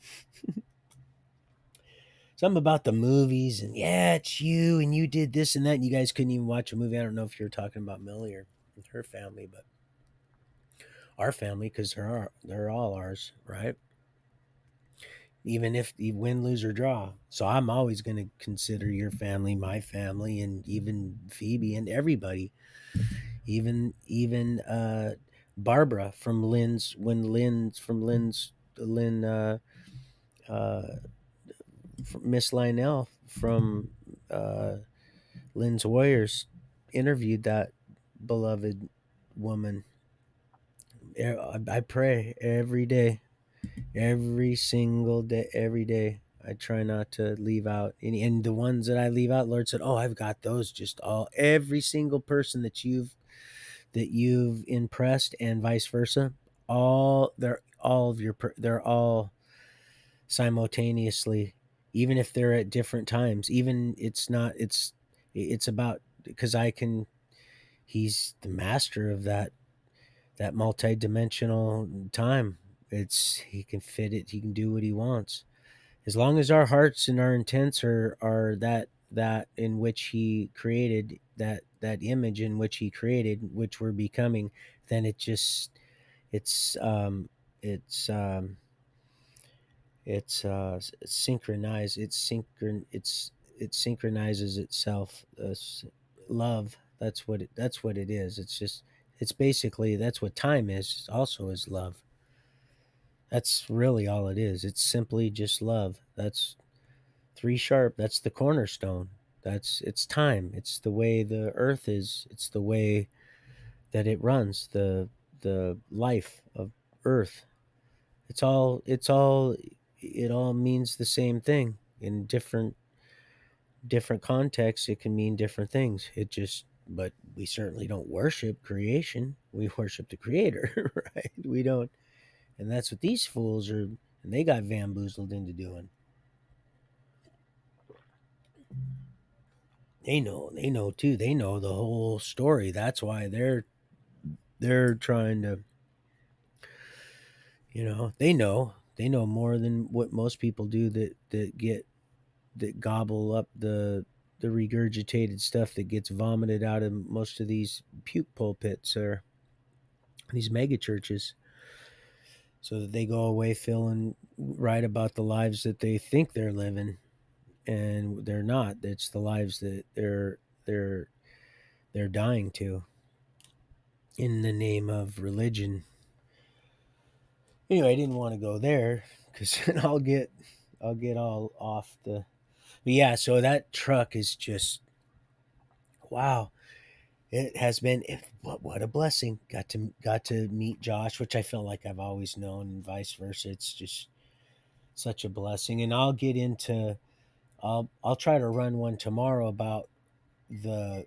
Something about the movies and yeah, it's you and you did this and that and you guys couldn't even watch a movie. I don't know if you're talking about Millie or her family, but our family because they're all ours, right? Even if you win, lose or draw. So I'm always going to consider your family my family, and even Phoebe and everybody, even Barbara from Lynn's when Lynn's from Lynn's Lynn uh, Miss Lionel from uh, Lynn's Warriors interviewed that beloved woman. I pray every day, every single day, every day. I try not to leave out any, and the ones that I leave out, Lord said, "Oh, I've got those. Just every single person that you've impressed, and vice versa. They're all simultaneously, even if they're at different times. Even it's about because I can. He's the master of that multi-dimensional time. It's he can fit it. He can do what he wants as long as our hearts and our intents are that in which he created that image in which he created, which we're becoming. Then it's um it's um synchronized. It synchronizes itself. Love. That's what it is. It's basically that's what time is. Also is love. That's really all it is. It's simply just love. That's three sharp. That's the cornerstone. It's time. It's the way the earth is. It's the way that it runs. The life of earth. It all means the same thing in different contexts. It can mean different things. But we certainly don't worship creation. We worship the creator, right? We don't, and that's what these fools are, and they got bamboozled into doing. They know too. They know the whole story. That's why they're trying to, they know more than what most people do that gobble up the regurgitated stuff that gets vomited out of most of these puke pulpits or these mega churches, so that they go away feeling right about the lives that they think they're living, and they're not. It's the lives that they're dying to in the name of religion. Anyway, I didn't want to go there because I'll get all off the. But yeah, so that truck is just wow. It has been what a blessing. Got to meet Josh, which I feel like I've always known, and vice versa. It's just such a blessing. And I'll get into I'll try to run one tomorrow about the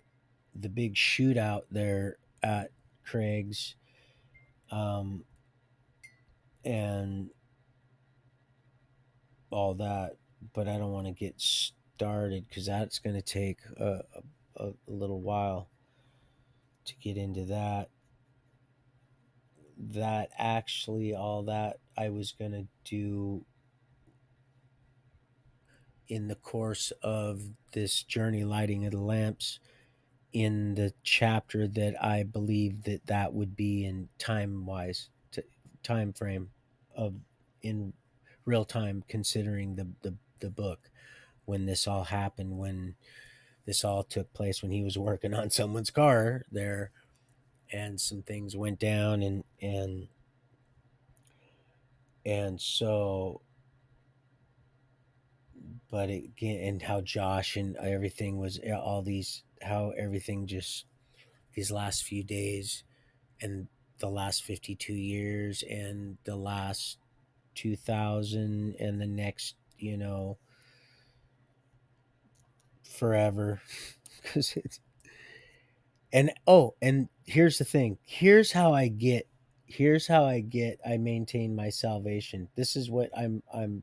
the big shootout there at Craig's, um, and all that. But I don't want to get started because that's going to take a little while to get into that. That actually, all that I was going to do in the course of this journey lighting of the lamps in the chapter that I believe that that would be in time wise, time frame of in real time, considering the book, when this all happened, when this all took place, when he was working on someone's car there, and some things went down, and so, but again, and how Josh and everything was, all these, how everything just, these last few days, and the last 52 years, and the last 2000, and the next, forever. Because it's, and oh, and here's the thing, I maintain my salvation. This is what I'm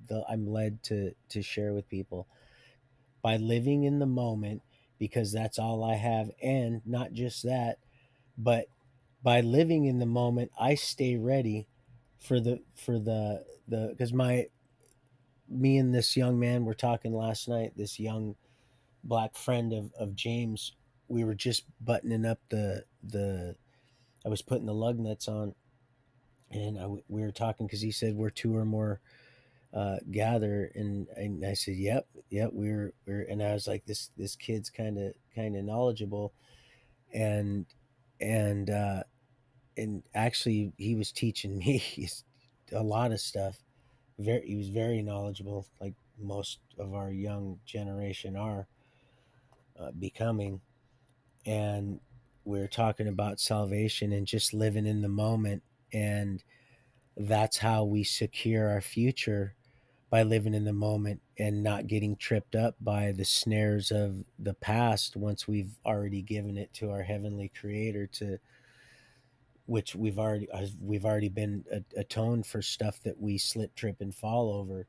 led to share with people, by living in the moment, because that's all I have. And not just that, but by living in the moment, I stay ready for the because my me and this young man were talking last night, this young black friend of James. We were just buttoning up the I was putting the lug nuts on, and we were talking because he said we're two or more gather, and I said yep, we're and I was like, this kid's kind of knowledgeable, and and uh and actually he was teaching me a lot of stuff. He was very knowledgeable, like most of our young generation are becoming. And we're talking about salvation and just living in the moment, and that's how we secure our future, by living in the moment and not getting tripped up by the snares of the past, once we've already given it to our heavenly creator, to which we've already been atoned for stuff that we slip, trip, and fall over,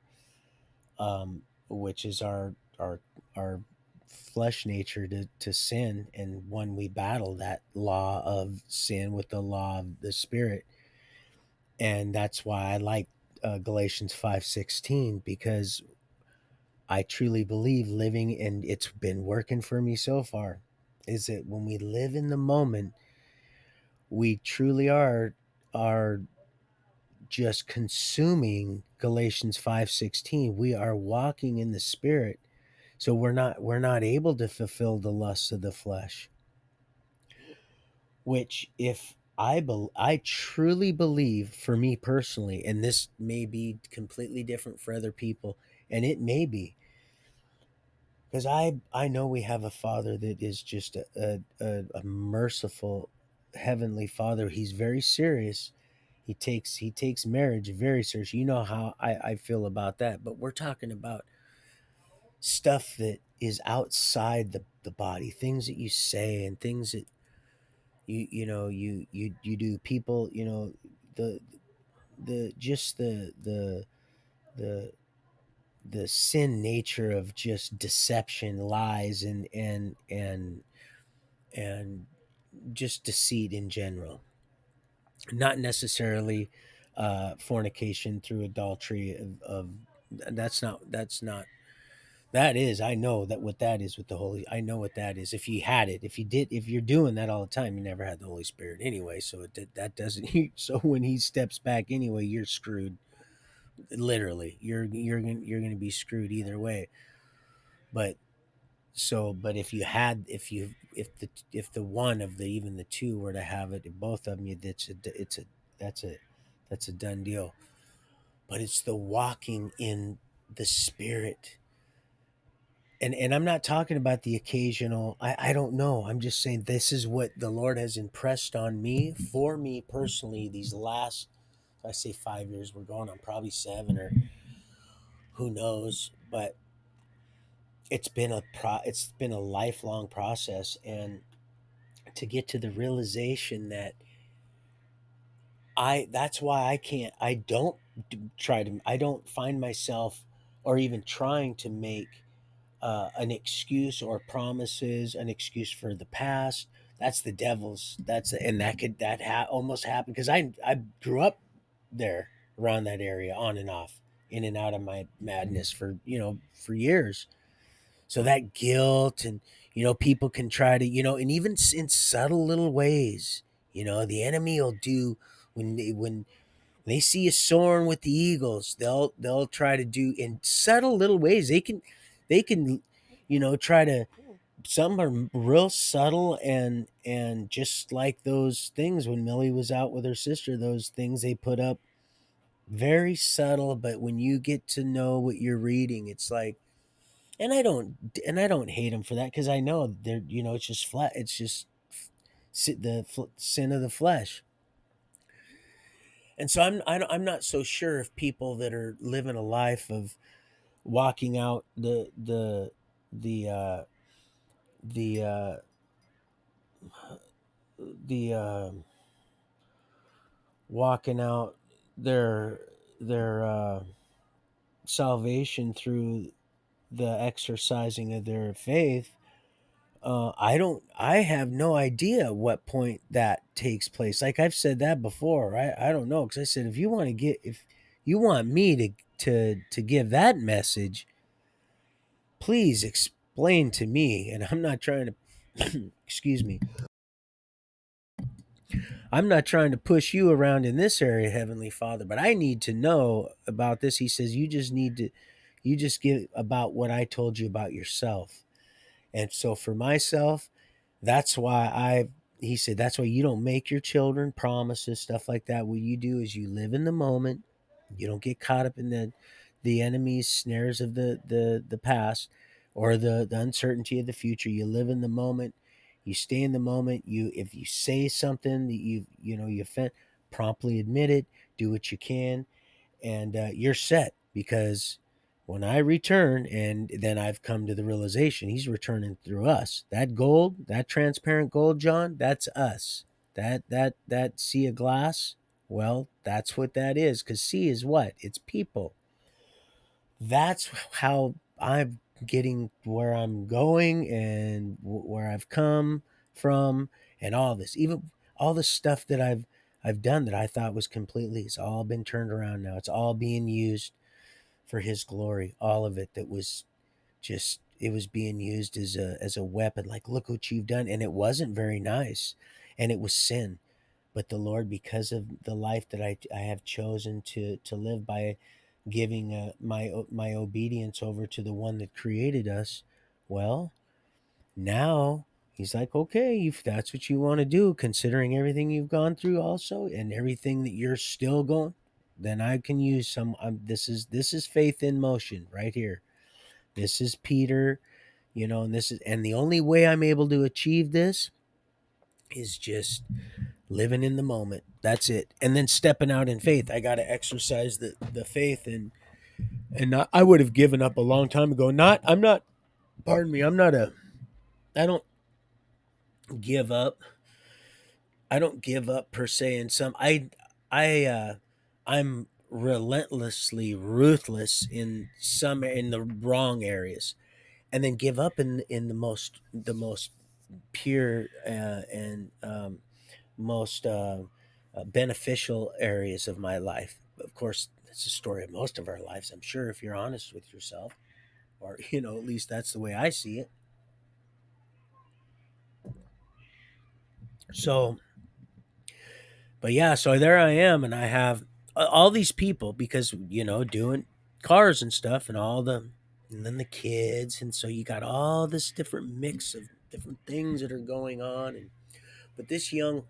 which is our flesh nature to sin. And when we battle that law of sin with the law of the spirit, and that's why I like Galatians 5:16, because I truly believe, living, and it's been working for me so far, is that when we live in the moment, we truly are just consuming Galatians 5:16. We are walking in the spirit. So we're not able to fulfill the lusts of the flesh, which, if I truly believe, for me personally, and this may be completely different for other people, and it may be, because I know we have a father that is just a merciful heavenly father. He's very serious. He takes marriage very serious. You know how I feel about that. But we're talking about stuff that is outside the body, things that you say, and things that you do. People, the just the the sin nature of just deception, lies, and just deceit in general. Not necessarily fornication through adultery of that's not that is, I know that what that is with the Holy, I know what that is. If you had it, if you're doing that all the time, you never had the Holy Spirit anyway. So that doesn't. So when he steps back anyway, you're screwed. Literally, you're gonna be screwed either way. But but if you had, if the one of the, even the two, were to have it, if both of them, that's a that's a done deal. But it's the walking in the spirit, and I'm not talking about the occasional, I don't know. I'm just saying this is what the Lord has impressed on me, for me personally, these last, I say 5 years, we're going on probably 7, or who knows, but it's been a lifelong process. And to get to the realization that that's why I don't I don't find myself, or even trying to make an excuse or promises, an excuse for the past. That's the devil's. And that could almost happen, because I grew up there, around that area, on and off, in and out of my madness for, for years. So that guilt, and people can try to, and even in subtle little ways, the enemy will do, when they see you soaring with the eagles, they'll try to do in subtle little ways. They can try to, some are real subtle, and just like those things when Millie was out with her sister, those things they put up, very subtle, but when you get to know what you're reading, it's like, and I don't hate them for that, because I know they're, it's just flat, it's just sin of the flesh. And so I'm not so sure if people that are living a life of walking out the the the walking out their their salvation through the exercising of their faith. I have no idea what point that takes place. Like I've said that before. I don't know, because I said, if you want me to give that message, please explain to me. And I'm not trying to excuse me, I'm not trying to push you around in this area, Heavenly Father, but I need to know about this. He says, you just give about what I told you about yourself. And so for myself, that's why he said, that's why you don't make your children promises, stuff like that. What you do is you live in the moment. You don't get caught up in the enemy's snares of the past, or the uncertainty of the future. You live in the moment. You stay in the moment. If you say something that you offend, promptly admit it. Do what you can, and you're set, because when I return, and then I've come to the realization he's returning through us. That gold, that transparent gold, John, that's us. That sea of glass, well, that's what that is, because sea is what? It's people. That's how I'm getting where I'm going, and where I've come from, and all this, even all the stuff that I've done that I thought was completely, it's all been turned around now. It's all being used for his glory. All of it, that was just, it was being used as a weapon. Like, look what you've done. And it wasn't very nice, and it was sin. But the Lord, because of the life that I have chosen to live by, giving my obedience over to the one that created us, well, now he's like, okay, if that's what you want to do, considering everything you've gone through also, and everything that you're still going, then I can use some. This is faith in motion right here. This is Peter, and the only way I'm able to achieve this is just living in the moment. That's it. And then stepping out in faith. I got to exercise the faith, and not, I would have given up a long time ago. I'm not. Pardon me. I don't give up. I don't give up per se. In some, I'm relentlessly ruthless in the wrong areas, and then give up in the most pure, and most beneficial areas of my life. Of course, it's the story of most of our lives, I'm sure, if you're honest with yourself, or at least that's the way I see it. So, but yeah, so there I am, and I have all these people, because doing cars and stuff, and then the kids, and so you got all this different mix of different things that are going on. And but this young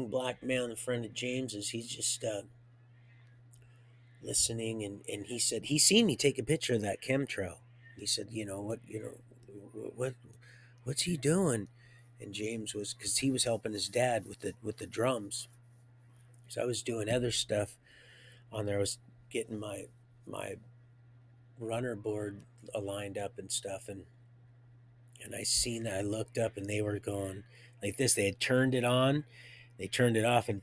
black man, a friend of James's, he's just listening, and he said he seen me take a picture of that chemtrail. He said, you know what, what, what's he doing? And James was, because he was helping his dad with the drums. So I was doing other stuff on there. I was getting my runner board aligned up and stuff, and I seen that. I looked up and they were going like this. They had turned it on, they turned it off, and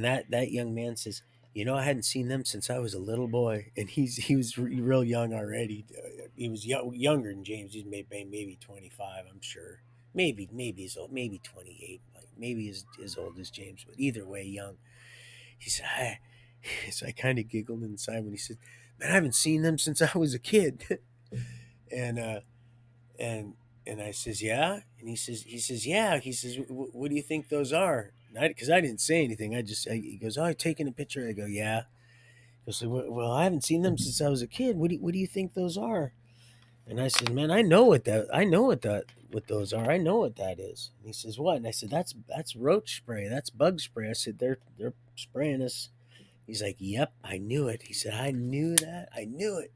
that young man says, I hadn't seen them since I was a little boy, and he was real young already. He was younger than James. He's maybe 25, I'm sure. Maybe he's old, maybe 28, like maybe as old as James, but either way, young. He said, so I kind of giggled inside when he said, "Man, I haven't seen them since I was a kid," and and and I says, "Yeah," and he says, "Yeah." He says, "What do you think those are?" Because I didn't say anything. He goes, "Oh, taking a picture." I go, "Yeah." He goes, "Well, I haven't seen them since I was a kid. What do you think those are?" And I said, "Man, I know what those are. I know what that is." And he says, "What?" And I said, "That's roach spray. That's bug spray." I said, "They're spraying us." He's like, "Yep, I knew it." He said, "I knew that. I knew it."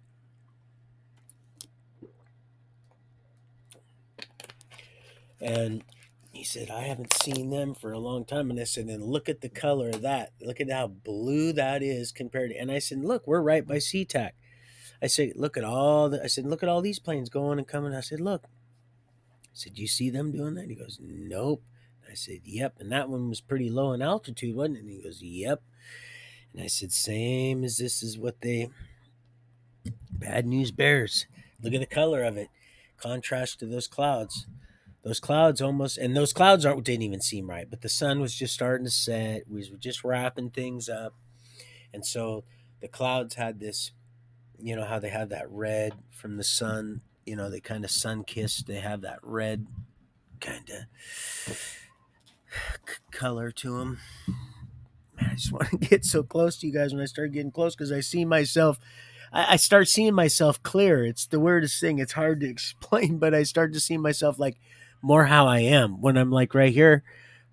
And he said, "I haven't seen them for a long time." And I said, "And look at the color of that. Look at how blue that is compared to." And I said, "Look, we're right by SeaTac." I said, I said, "Look at all these planes going and coming." I said, "Look." I said, "Do you see them doing that?" He goes, "Nope." I said, "Yep." And that one was pretty low in altitude, wasn't it? And he goes, "Yep." And I said, "Same as this is what they bad news bears. Look at the color of it. Contrast to those clouds. Those clouds almost, and those clouds didn't even seem right, but the sun was just starting to set. We were just wrapping things up. And so the clouds had this, how they have that red from the sun, they kind of sun kissed. They have that red kind of color to them. Man, I just want to get so close to you guys when I start getting close because I see myself. I start seeing myself clear. It's the weirdest thing. It's hard to explain, but I start to see myself like more how I am when I'm like right here.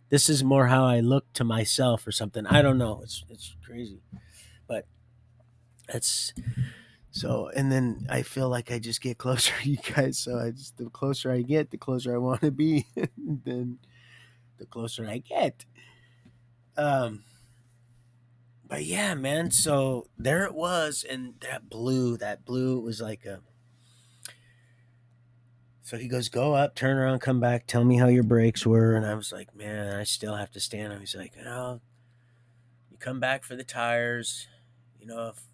This is more how I look to myself or something. I don't know. It's crazy, but that's so. And then I feel like I just get closer to you guys. So the closer I get, the closer I want to be. Then the closer I get. Um, but yeah, man. So there it was, and that blue was like a. So he goes, "Go up, turn around, come back, tell me how your brakes were." And I was like, "Man, I still have to stand." And he's like, "Oh, you come back for the tires, you know, if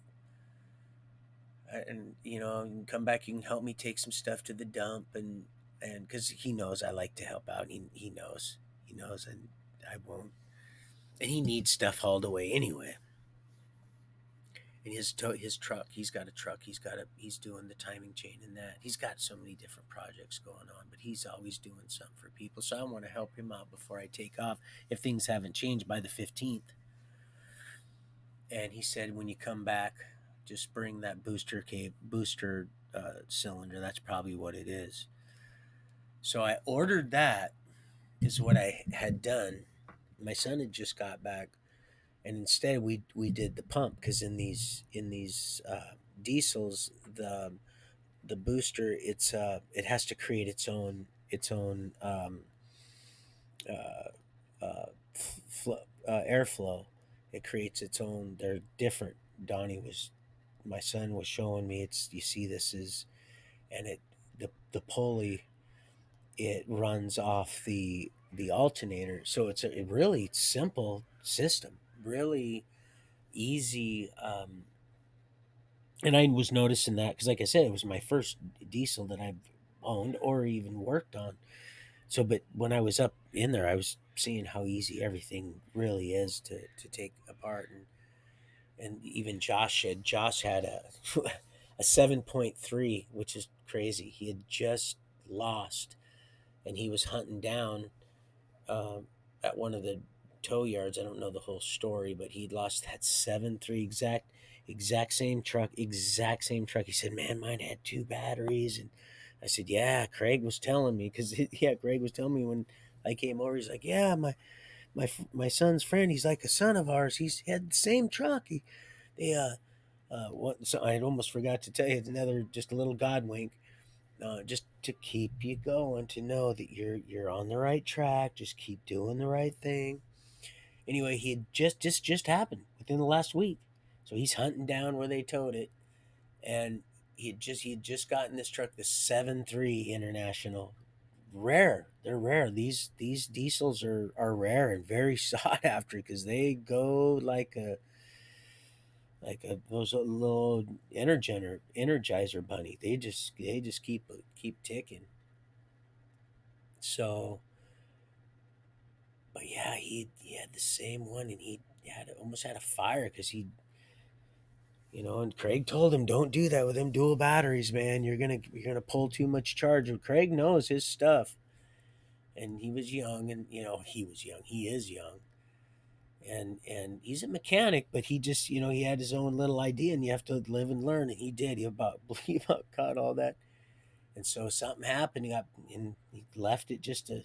and you can come back, you can help me take some stuff to the dump." And because he knows I like to help out. He knows and I won't, and he needs stuff hauled away anyway. And his truck, he's got a truck, he's doing the timing chain and that. He's got so many different projects going on, but he's always doing something for people, so I want to help him out before I take off if things haven't changed by the 15th. And he said, when you come back, just bring that booster cylinder. That's probably what it is. So I ordered that, is what I had done. My son had just got back, and instead we did the pump, because in these diesels, the booster, it has to create its own airflow. It creates its own. They're different. My son was showing me. It's you see this is, and the pulley, it runs off the alternator. So it's a really simple system, really easy. And I was noticing that because, like I said, it was my first diesel that I've owned or even worked on. So, but when I was up in there, I was seeing how easy everything really is to take apart. And even Josh had a 7.3, which is crazy. He had just lost, and he was hunting down um, at one of the tow yards. I don't know the whole story, but he'd lost that 7.3, exact same truck. He said, "Man, mine had two batteries." And I said, "Yeah, Craig was telling me," because yeah, Craig was telling me when I came over. He's like, "Yeah, my son's friend. He's like a son of ours. He had the same truck. They what? So I almost forgot to tell you, it's another just a little God wink. just to keep you going, to know that you're on the right track. Just keep doing the right thing. Anyway, he had just happened within the last week, so he's hunting down where they towed it, and he had just gotten this truck, the 7.3 International. Rare, they're rare. These diesels are rare and very sought after because they go like a those little energizer bunny. They just keep ticking. So, but yeah, he had the same one, and he had almost had a fire because and Craig told him, don't do that with them dual batteries, man. You're gonna pull too much charge. And Craig knows his stuff, and he was young, and he was young. He is young, and he's a mechanic, but he just he had his own little idea, and you have to live and learn. And he did. He about caught all that. And so something happened. He left it just to.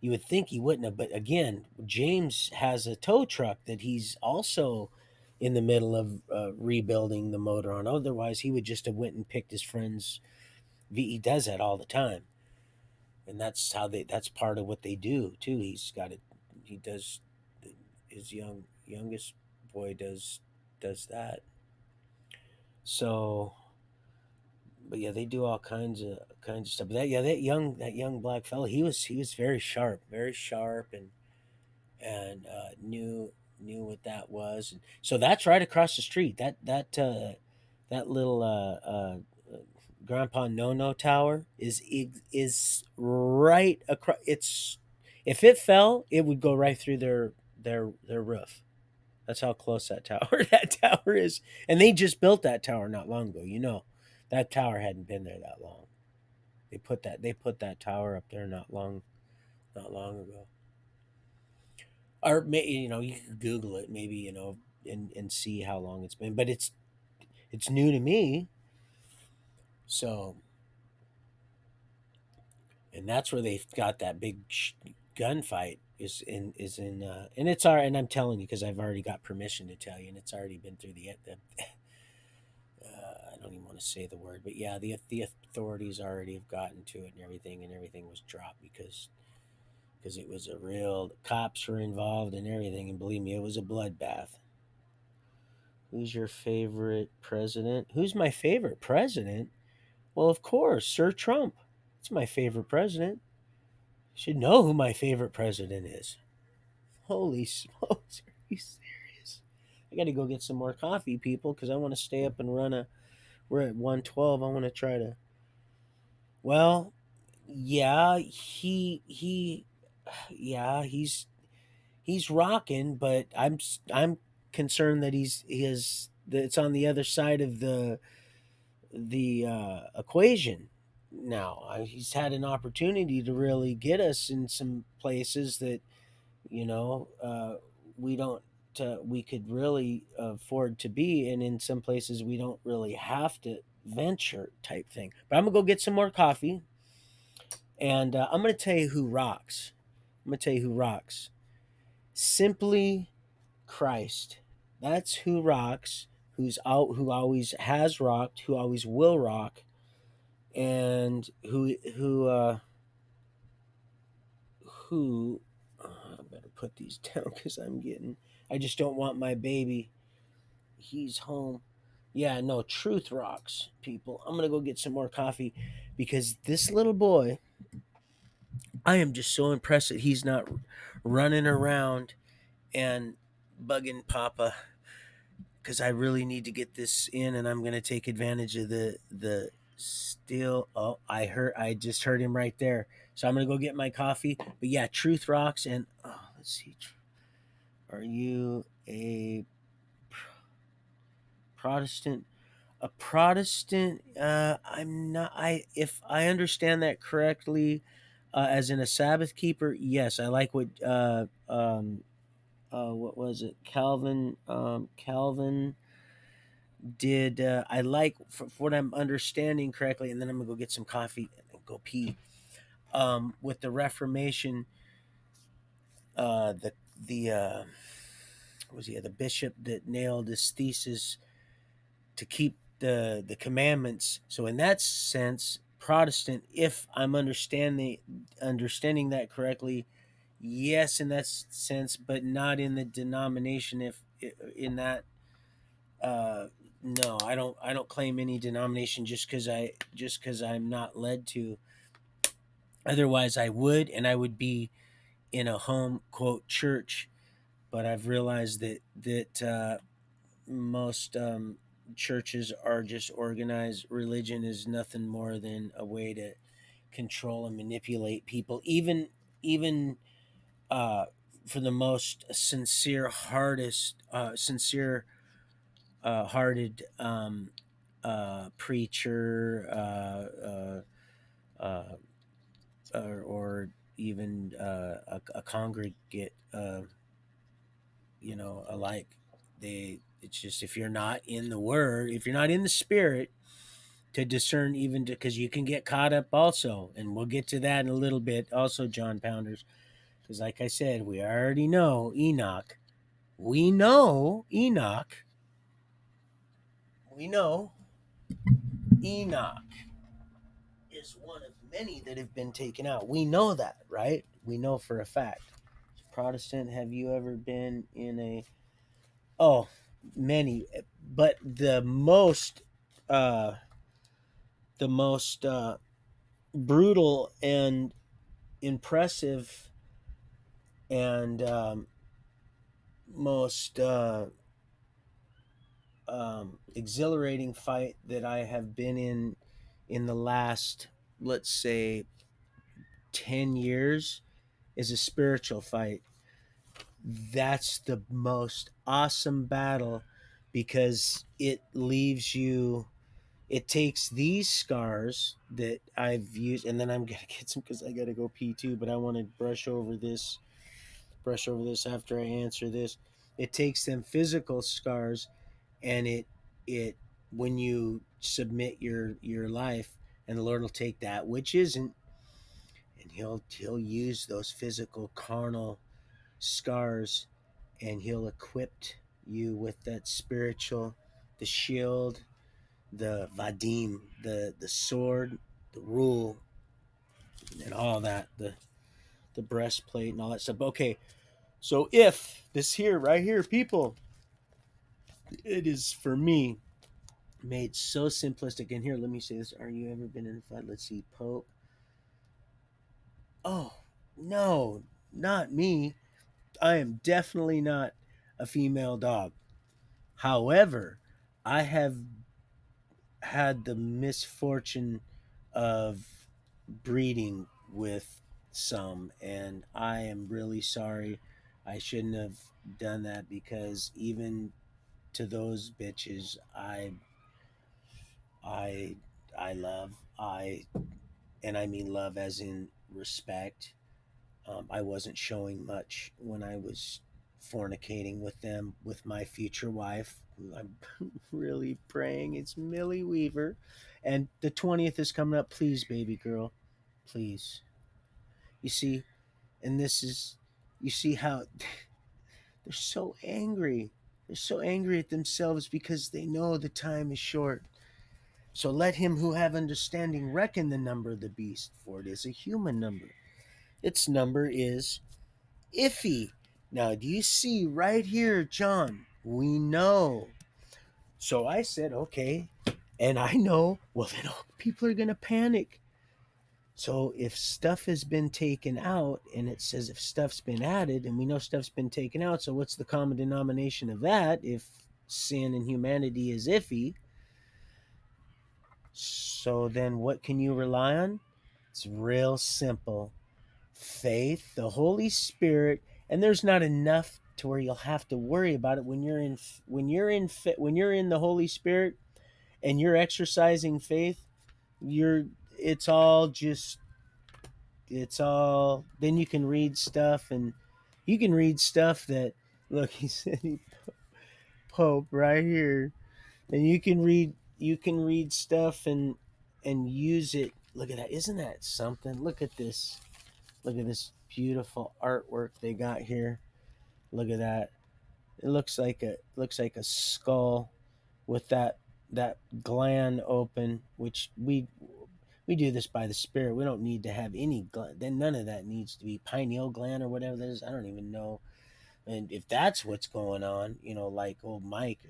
You would think he wouldn't have, but again, James has a tow truck that he's also in the middle of rebuilding the motor on. Otherwise, he would just have went and picked his friend's. He does that all the time, and that's part of what they do too. He's got it. He does. His youngest boy does that. So, but yeah, they do all kinds of stuff. But that young black fella, he was very sharp, and knew what that was. And so that's right across the street. That little Grandpa No Tower is right across. It's If it fell, it would go right through their roof. That's how close that tower that tower is. And they just built that tower not long ago. That tower hadn't been there that long. They put that tower up there not long ago. Or you can Google it, maybe, and see how long it's been. But it's new to me. So, and that's where they've got that big gunfight and it's all right. And I'm telling you because I've already got permission to tell you, and it's already been through the I don't even want to say the word, but yeah, the authorities already have gotten to it, and everything was dropped because it was a real. Cops were involved and everything, and believe me, it was a bloodbath. Who's your favorite president? Who's my favorite president? Well, of course, Sir Trump. It's my favorite president. Should know who my favorite president is. Holy smokes, are you serious? I got to go get some more coffee, people, because I want to stay up and run a. We're at 112. I want to try to. Well, yeah, yeah, he's rocking, but I'm concerned that that it's on the other side of the equation now. He's had an opportunity to really get us in some places that you know uh, we don't we could really afford to be, and in some places we don't really have to venture type thing. But I'm gonna go get some more coffee, and I'm gonna tell you who rocks. I'm gonna tell you who rocks. Simply Christ. That's who rocks. Who always has rocked, who always will rock, and who I better put these down because I just don't want my baby. He's home. Yeah, no, truth rocks, people. I'm gonna go get some more coffee because this little boy, I am just so impressed that he's not running around and bugging Papa, because I really need to get this in, and I'm gonna take advantage of the still. Oh, I just heard him right there. So I'm gonna go get my coffee. But yeah, truth rocks, and let's see. Are you a Protestant? A Protestant? I'm not. If I understand that correctly, as in a Sabbath keeper, yes, I like what was it? Calvin did. I like for what I'm understanding correctly, and then I'm gonna go get some coffee and go pee. With the Reformation, the was he the bishop that nailed his thesis to keep the commandments. So in that sense, Protestant, if I'm understanding that correctly. Yes, in that sense, but not in the denomination. If in that, uh, no, I don't claim any denomination just because I'm not led to. Otherwise, I would, and I would be in a home quote church. But I've realized that most churches are just organized. Religion is nothing more than a way to control and manipulate people. Even uh, for the most sincere hearted preacher, uh, or even a congregate, alike. It's just, if you're not in the word, if you're not in the spirit to discern, even because you can get caught up also, and we'll get to that in a little bit also, John Pounders, because like I said, we already know Enoch. We know Enoch. We know Enoch is one of many that have been taken out. We know that, right? We know for a fact. Protestant, have you ever been in a, oh, many, but uh the most brutal and impressive and most exhilarating fight that I have been in the last, let's say, 10 years is a spiritual fight. That's the most awesome battle, because it takes these scars that I've used, and then I'm gonna get some because I gotta go pee too, but I want to brush over this after I answer this. It takes them physical scars, and it when you submit your life, and the Lord will take that which isn't, and he'll use those physical carnal scars, and he'll equip you with that spiritual, the shield, the vadim, the sword, the rule, and all that, the breastplate and all that stuff. Okay, so if this here, right here, people, it is for me made so simplistic. And here, let me say this: are you ever been in a fight? Let's see, Pope. Oh no, not me. I am definitely not a female dog. However, I have had the misfortune of breeding with some, and I am really sorry. I shouldn't have done that, because even to those bitches, I I love, and I mean love as in respect. I wasn't showing much when I was fornicating with them, with my future wife, who I'm really praying it's Millie Weaver. And the 20th is coming up. Please, baby girl, please. You see, and this is, you see how they're so angry. They're so angry at themselves because they know the time is short. So let him who have understanding reckon the number of the beast, for it is a human number. Its number is iffy. Now, do you see right here, John? We know. So I said, okay. And I know, well, then people are going to panic. So if stuff has been taken out, and it says if stuff's been added, and we know stuff's been taken out, so what's the common denomination of that if sin and humanity is iffy? So then what can you rely on? It's real simple. Faith, the Holy Spirit, and there's not enough to where you'll have to worry about it when you're in the Holy Spirit and you're exercising faith. You're it's all just it's all Then you can read stuff, and you can read stuff that, look, he said Pope right here, and you can read stuff and use it. Look at that. Isn't that something? Look at this beautiful artwork they got here. Look at that. It looks like a skull with that gland open, which we We do this by the Spirit. We don't need to have any. Then none of that needs to be pineal gland or whatever that is. I don't even know. And if that's what's going on, like old Mike,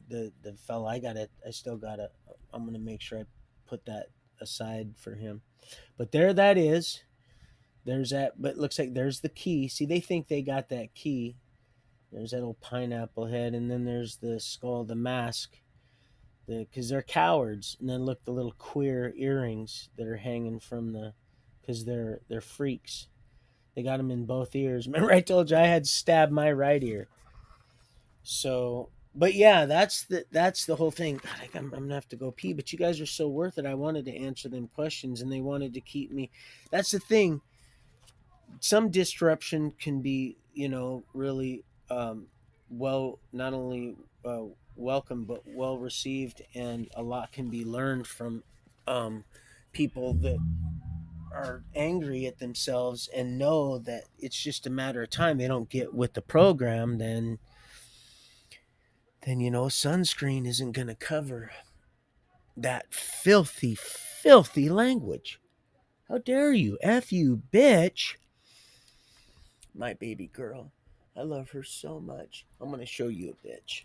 the fella, I still gotta. I'm gonna make sure I put that aside for him. But there, that is. There's that. But it looks like there's the key. See, they think they got that key. There's that old pineapple head, and then there's the skull, the mask, because they're cowards. And then look, the little queer earrings that are hanging from the, because they're freaks. They got them in both ears. Remember, I told you I had stabbed my right ear. So, but yeah, that's the whole thing. God, I'm gonna have to go pee. But you guys are so worth it. I wanted to answer them questions, and they wanted to keep me. That's the thing. Some disruption can be, really not only welcome but well received, and a lot can be learned from people that are angry at themselves and know that it's just a matter of time. They don't get with the program, then sunscreen isn't going to cover that filthy, filthy language. How dare you? F you, bitch. My baby girl. I love her so much. I'm going to show you a bitch.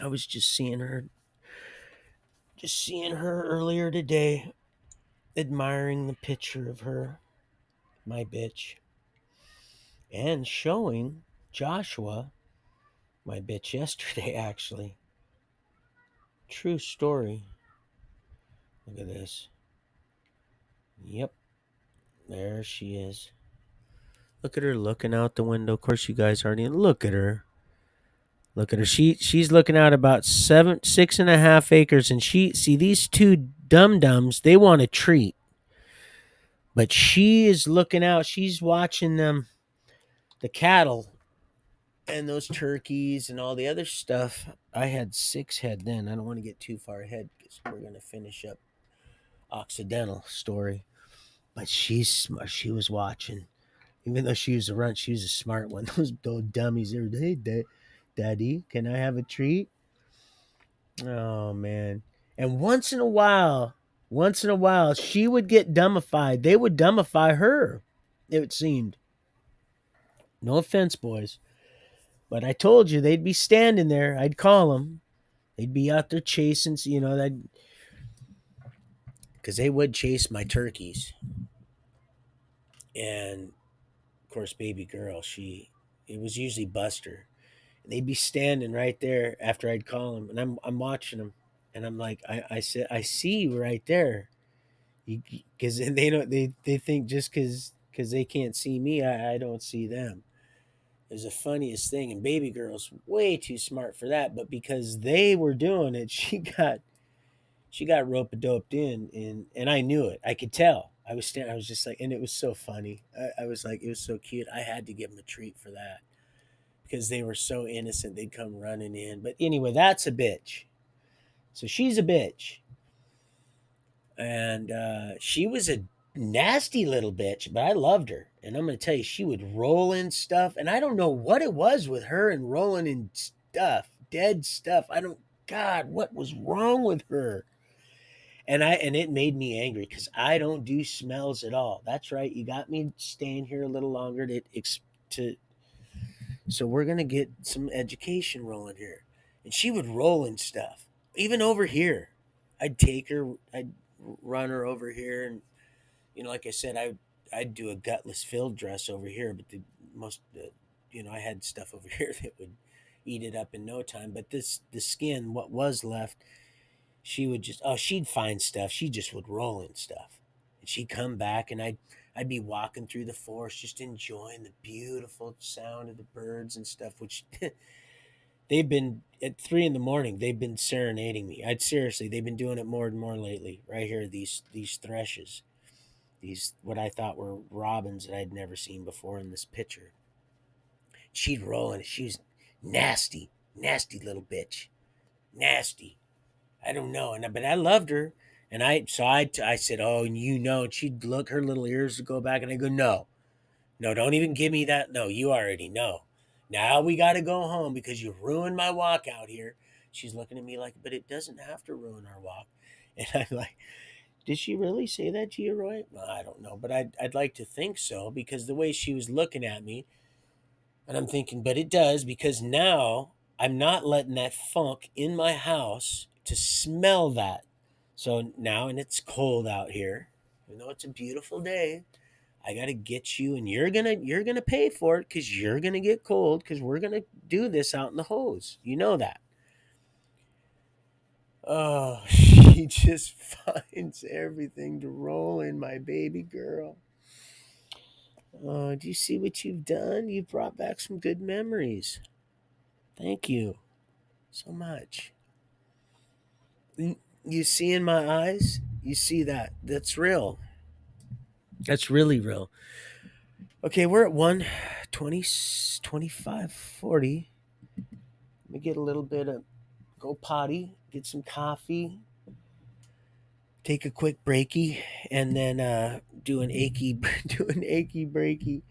I was just seeing her earlier today, admiring the picture of her, my bitch, and showing Joshua, my bitch, yesterday, actually. True story. Look at this. Yep, there she is. Look at her looking out the window. Of course, you guys aren't even. Look at her. Look at her. She's looking out about 6.5 acres, and see these two dum dums. They want a treat, but she is looking out. She's watching them, the cattle, and those turkeys, and all the other stuff. I had 6 head then. I don't want to get too far ahead because we're gonna finish up Occidental story. But she's smart. She was watching. Even though she was a runt, she was a smart one. Those dummies every day. Hey, Daddy, can I have a treat? Oh man. And once in a while, she would get dummified. They would dumbify her, it seemed. No offense, boys. But I told you they'd be standing there. I'd call them. They'd be out there chasing, that because they would chase my turkeys. And of course, baby girl, it was usually Buster. They'd be standing right there after I'd call them, and I'm watching them, and I'm like, I said, I see you right there, because they don't they think just because they can't see me, I don't see them. It's the funniest thing, and baby girl's way too smart for that, but because they were doing it, she got rope doped in, and I knew it. I could tell. I was just like, and it was so funny. I was like, it was so cute. I had to give them a treat for that because they were so innocent. They'd come running in. But anyway, that's a bitch. So she's a bitch. And she was a nasty little bitch, but I loved her. And I'm going to tell you, she would roll in stuff. And I don't know what it was with her and rolling in stuff, dead stuff. God, what was wrong with her? And it made me angry because I don't do smells at all. That's right. You got me staying here a little longer to so we're gonna get some education rolling here. And she would roll in stuff, even over here. I'd take her, I'd run her over here, and like I said, I'd do a gutless field dress over here, but I had stuff over here that would eat it up in no time. But the skin, what was left, she would she'd find stuff. She just would roll in stuff, and she'd come back, and I'd be walking through the forest, just enjoying the beautiful sound of the birds and stuff. Which they've been at 3 in the morning. They've been serenading me. They've been doing it more and more lately. Right here, these thrushes, these what I thought were robins that I'd never seen before in this picture. She'd roll, and she was nasty, nasty little bitch, nasty. I don't know, but I loved her, and I said, "Oh, and and she'd look, her little ears would go back, and I go, "No, no, don't even give me that. No, you already know. Now we got to go home because you ruined my walk out here." She's looking at me like, "But it doesn't have to ruin our walk," and I'm like, Did she really say that to you, Roy? Well, I don't know, but I'd like to think so because the way she was looking at me, and I'm thinking, but it does because now I'm not letting that funk in my house to smell that. So now, and it's cold out here, even though it's a beautiful day, I got to get you, and you're gonna pay for it because you're gonna get cold because we're gonna do this out in the hose. You know that. Oh, she just finds everything to roll in, my baby girl. Oh, do you see what you've done? You've brought back some good memories. Thank you so much. You see in my eyes? You see that? That's real. That's really real. Okay, we're at 1:20, 25:40. Let me get a little bit of go potty, get some coffee, take a quick breaky, and then do an achy do an achy breaky.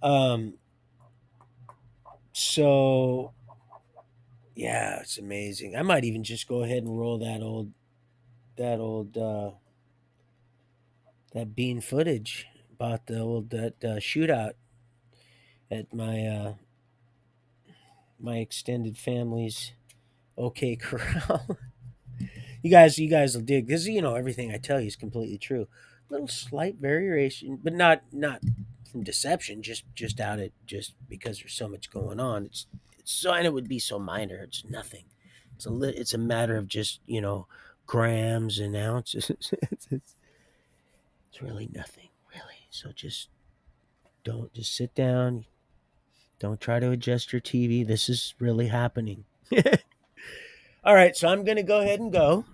Um so yeah, it's amazing. I might even just go ahead and roll that old that bean footage about the old that shootout at my extended family's OK Corral. You guys will dig this. Everything I tell you is completely true. Little slight variation, but not from deception. Just out it just because there's so much going on. It's so and it would be so minor. It's nothing. It's a matter of just grams and ounces. It's really nothing really. So just sit down. Don't try to adjust your TV. This is really happening. All right, so I'm going to go ahead and go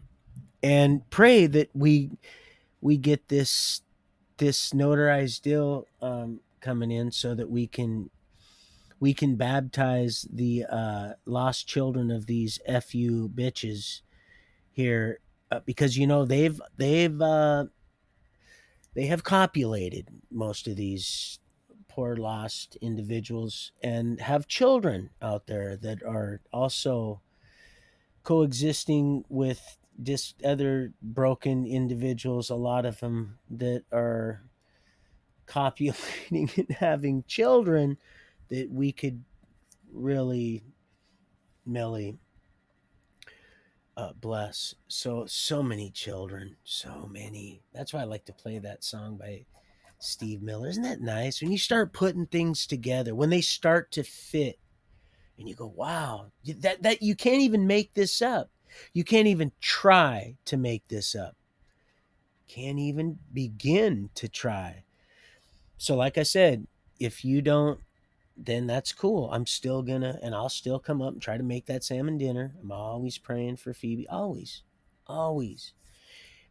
and pray that we get this notarized deal coming in so that we can baptize the lost children of these fu bitches here because they have copulated most of these poor lost individuals and have children out there that are also coexisting with other broken individuals, a lot of them that are copulating and having children that we could really, Millie, bless. So many children, so many. That's why I like to play that song by Steve Miller. Isn't that nice? When you start putting things together, when they start to fit, and you go, "Wow, that you can't even make this up. You can't even try to make this up. Can't even begin to try." So, like I said, if you don't, then that's cool. And I'll still come up and try to make that salmon dinner. I'm always praying for Phoebe. Always, always.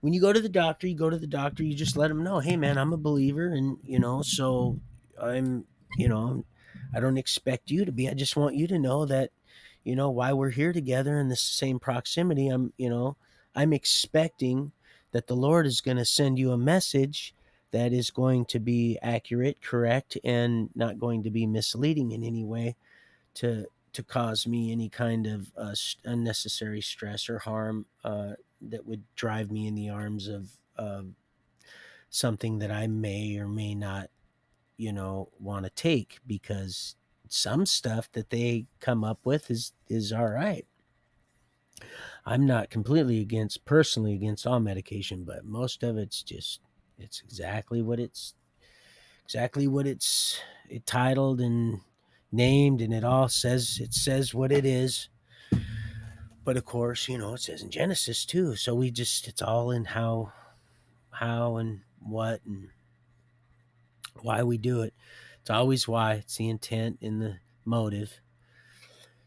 When you go to the doctor, you just let them know, hey man, I'm a believer, and so I'm, you know, I don't expect you to be. I just want you to know that, why we're here together in the same proximity. I'm expecting that the Lord is going to send you a message that is going to be accurate, correct, and not going to be misleading in any way to cause me any kind of unnecessary stress or harm that would drive me in the arms of something that I may or may not, want to take because some stuff that they come up with is all right. I'm not completely personally against all medication, but most of it's exactly what it's titled and named, and it says what it is. But of course, it says in Genesis too. So it's all in how and what and why we do it. It's always why. It's the intent and the motive.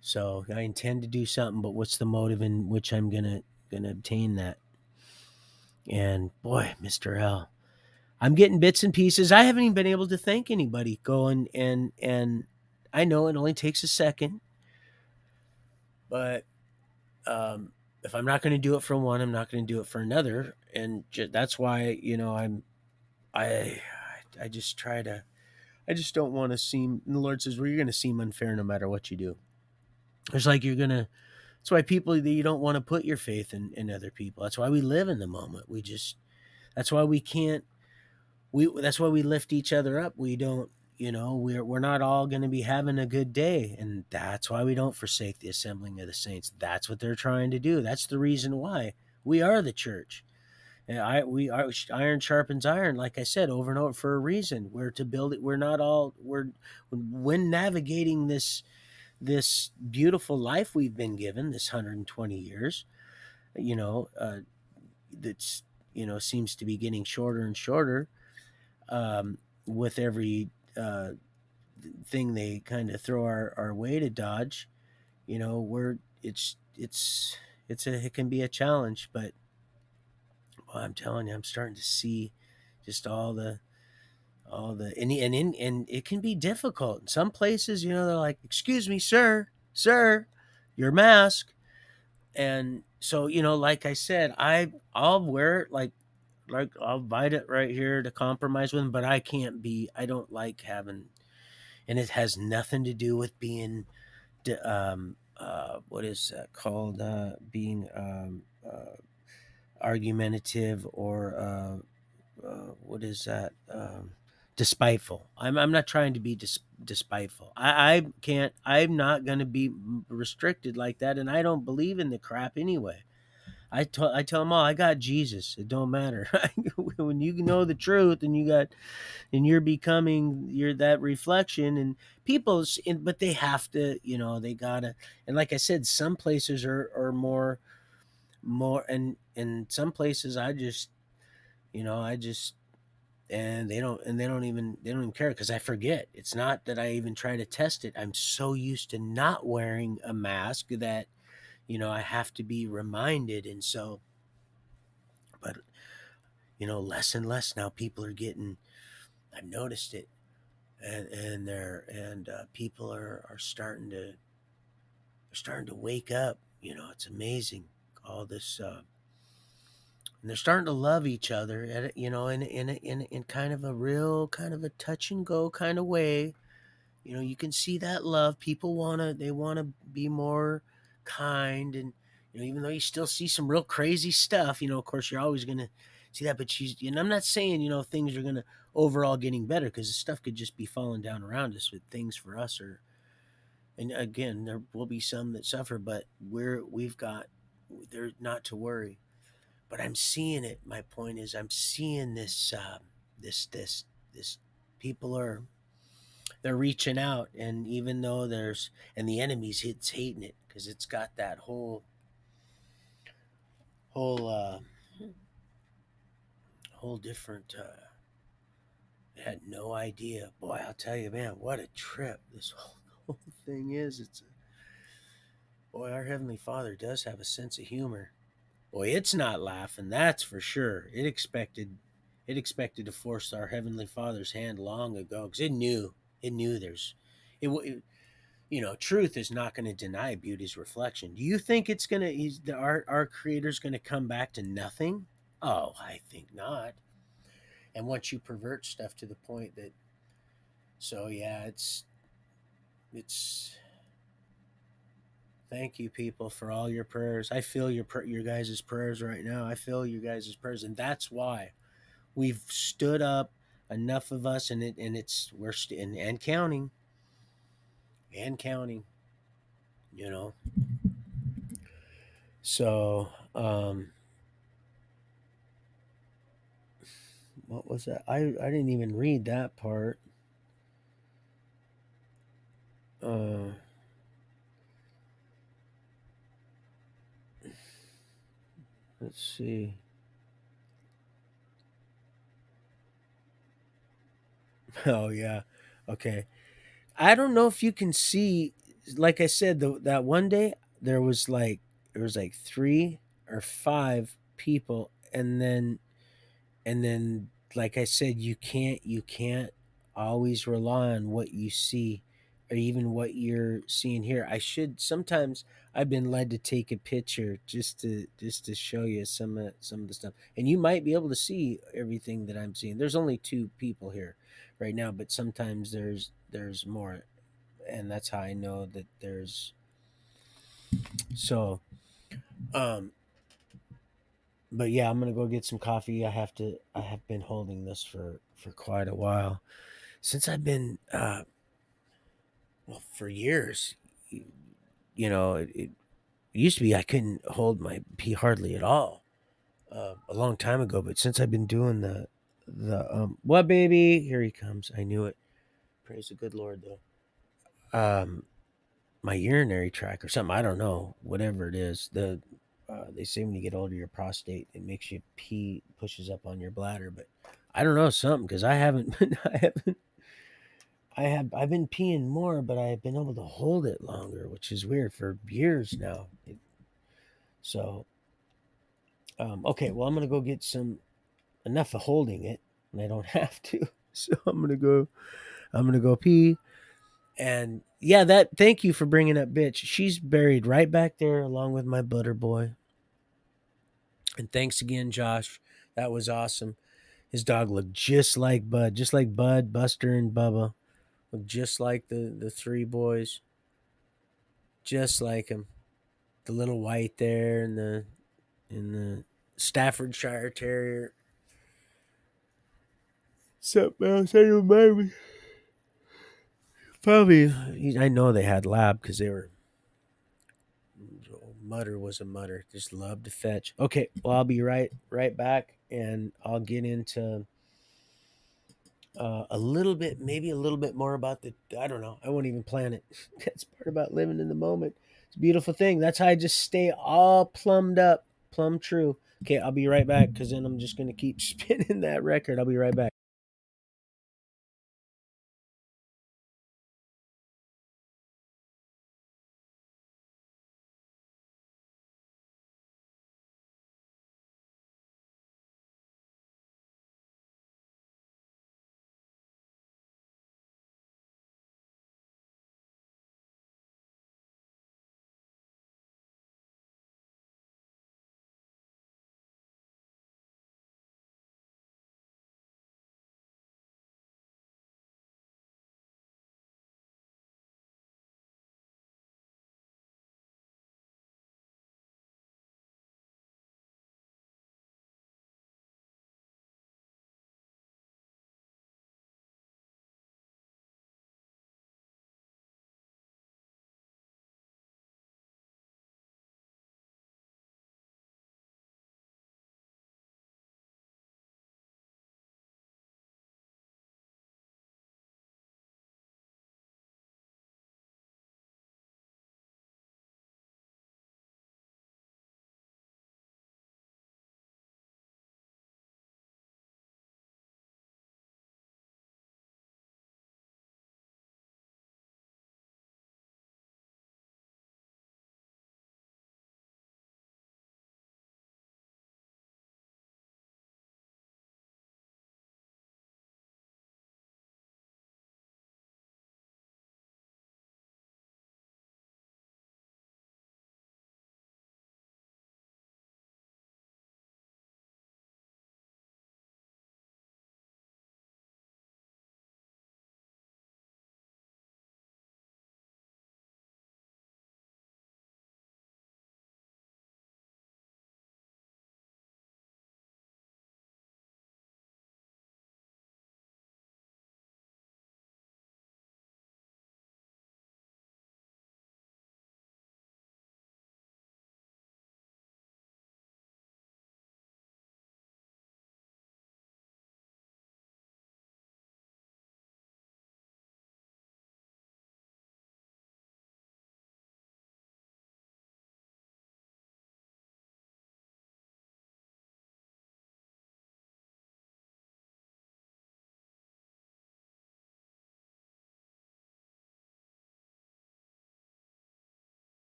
So I intend to do something, but what's the motive in which I'm gonna obtain that? And boy, Mr. L, I'm getting bits and pieces. I haven't even been able to thank anybody. Going and I know it only takes a second, but if I'm not going to do it for one, I'm not going to do it for another, and that's why I I just try to. I just don't want to seem. And the Lord says, "Well, you're going to seem unfair no matter what you do." It's like you're gonna That's why people, you don't want to put your faith in other people. That's why we live in the moment. That's why we can't, that's why we lift each other up. We don't, we're not all going to be having a good day. And that's why we don't forsake the assembling of the saints. That's what they're trying to do. That's the reason why we are the church. And we are, iron sharpens iron, like I said, over and over for a reason. We're to build it. We're not all, we're, when navigating this beautiful life we've been given, this 120 years, you know, that's, seems to be getting shorter and shorter, with every uh, thing they kind of throw our way to dodge. We're it can be a challenge, but well, I'm telling you, I'm starting to see just all the and it can be difficult in some places. They're like, "Excuse me, sir, your mask." And so, like I said, I'll wear it, like I'll bite it right here to compromise with them, but I don't like having, and it has nothing to do with being what is that called, being argumentative, or what is that, despiteful. I'm not trying to be despiteful. I can't, I'm not going to be restricted like that, and I don't believe in the crap anyway. I tell them all, I got Jesus. It don't matter. When you know the truth, and you're that reflection, and but they have to, they gotta. And like I said, some places are more, and some places I just, and they don't even care, because I forget. It's not that I even try to test it. I'm so used to not wearing a mask that I have to be reminded. And so, but less and less now, people are getting, I've noticed it, and people are starting to wake up. It's amazing, all this, and they're starting to love each other, in kind of a real, kind of a touch and go kind of way. You can see that love. People they want to be more kind. And even though you still see some real crazy stuff, of course you're always going to see that. But and I'm not saying things are going to overall getting better, because the stuff could just be falling down around us. But things for us are, and again, there will be some that suffer, but we've got, they're not to worry. But I'm seeing it. My point is, I'm seeing this, this people are, they're reaching out. And even though and the enemy's, it's hating it, because it's got that whole whole different, had no idea. Boy, I'll tell you, man, what a trip this whole thing is. Boy, our heavenly Father does have a sense of humor. Boy, it's not laughing, that's for sure. It expected to force our heavenly Father's hand long ago, because it knew truth is not going to deny beauty's reflection. Do you think it's going to, our creator's going to come back to nothing? Oh, I think not. And once you pervert stuff to the point that, so yeah, it's thank you, people, for all your prayers. I feel your guys' prayers right now. I feel you guys' prayers, and that's why we've stood up, enough of us, and it's and counting, and counting. You know, so what was that? I didn't even read that part. Uh, let's see. Oh yeah, okay. I don't know if you can see. Like I said, that one day there was like 3 or 5 people, and then like I said, you can't always rely on what you see, or even what you're seeing here. Sometimes I've been led to take a picture, just to show you some of the stuff, and you might be able to see everything that I'm seeing. There's only 2 people here right now, but sometimes there's more, and that's how I know that So, um, but yeah, I'm gonna go get some coffee. I have been holding this for quite a while since I've been well, for years. You know, it used to be I couldn't hold my pee hardly at all a long time ago, but since I've been doing the what baby, here he comes. I knew it. Praise the good Lord though. My urinary tract or something. I don't know. Whatever it is, they say when you get older, your prostate it makes you pee pushes up on your bladder, but I don't know something because I haven't been I've been peeing more, but I've been able to hold it longer, which is weird for years now. So okay, well I'm gonna go get some enough of holding it, and I don't have to. So I'm gonna go pee. And yeah, that thank you for bringing up bitch. She's buried right back there along with my butter boy. And thanks again, Josh. That was awesome. His dog looked just like Bud, Buster, and Bubba. Looked just like the three boys, just like him. The little white there, and the Staffordshire Terrier. Sup, man? Say you baby. Probably, I know they had lab because they were. Mutter was a mutter. Just loved to fetch. Okay, well I'll be right back, and I'll get into a little bit, maybe a little bit more about the. I don't know. I won't even plan it. That's part about living in the moment. It's a beautiful thing. That's how I just stay all plumbed up, plumb true. Okay, I'll be right back because then I'm just gonna keep spinning that record. I'll be right back.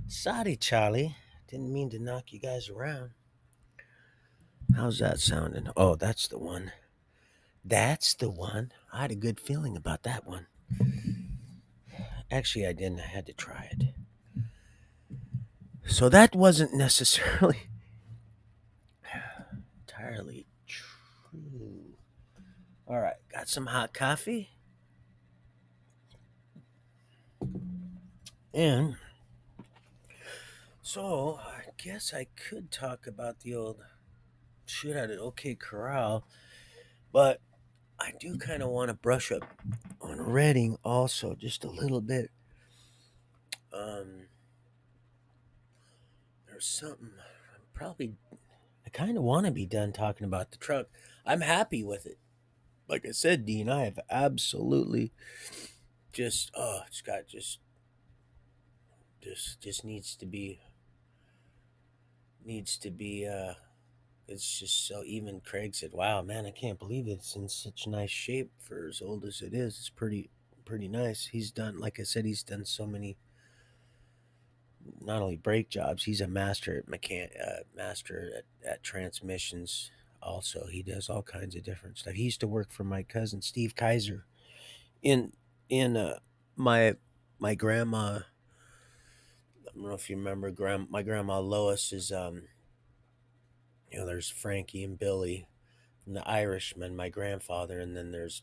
Sorry, Charlie. Didn't mean to knock you guys around. How's that sounding? Oh, that's the one. That's the one. I had a good feeling about that one. Actually, I didn't. I had to try it. So that wasn't necessarily entirely true. All right, got some hot coffee. And so I guess I could talk about the old shit out of OK Corral, but I do kind of want to brush up on Reading also just a little bit. Um, there's something probably I kind of want to be done talking about the truck. I'm happy with it. Like I said, Dean, I have absolutely it's got just needs to be it's just so even Craig said, "Wow, man, I can't believe it's in such nice shape for as old as it is. It's pretty nice." He's done like I said, he's done so many not only brake jobs, he's a master at transmissions. Also, he does all kinds of different stuff. He used to work for my cousin Steve Kaiser in in my my grandma. I don't know if you remember, my grandma Lois is there's Frankie and Billy from the Irishman, my grandfather, and then there's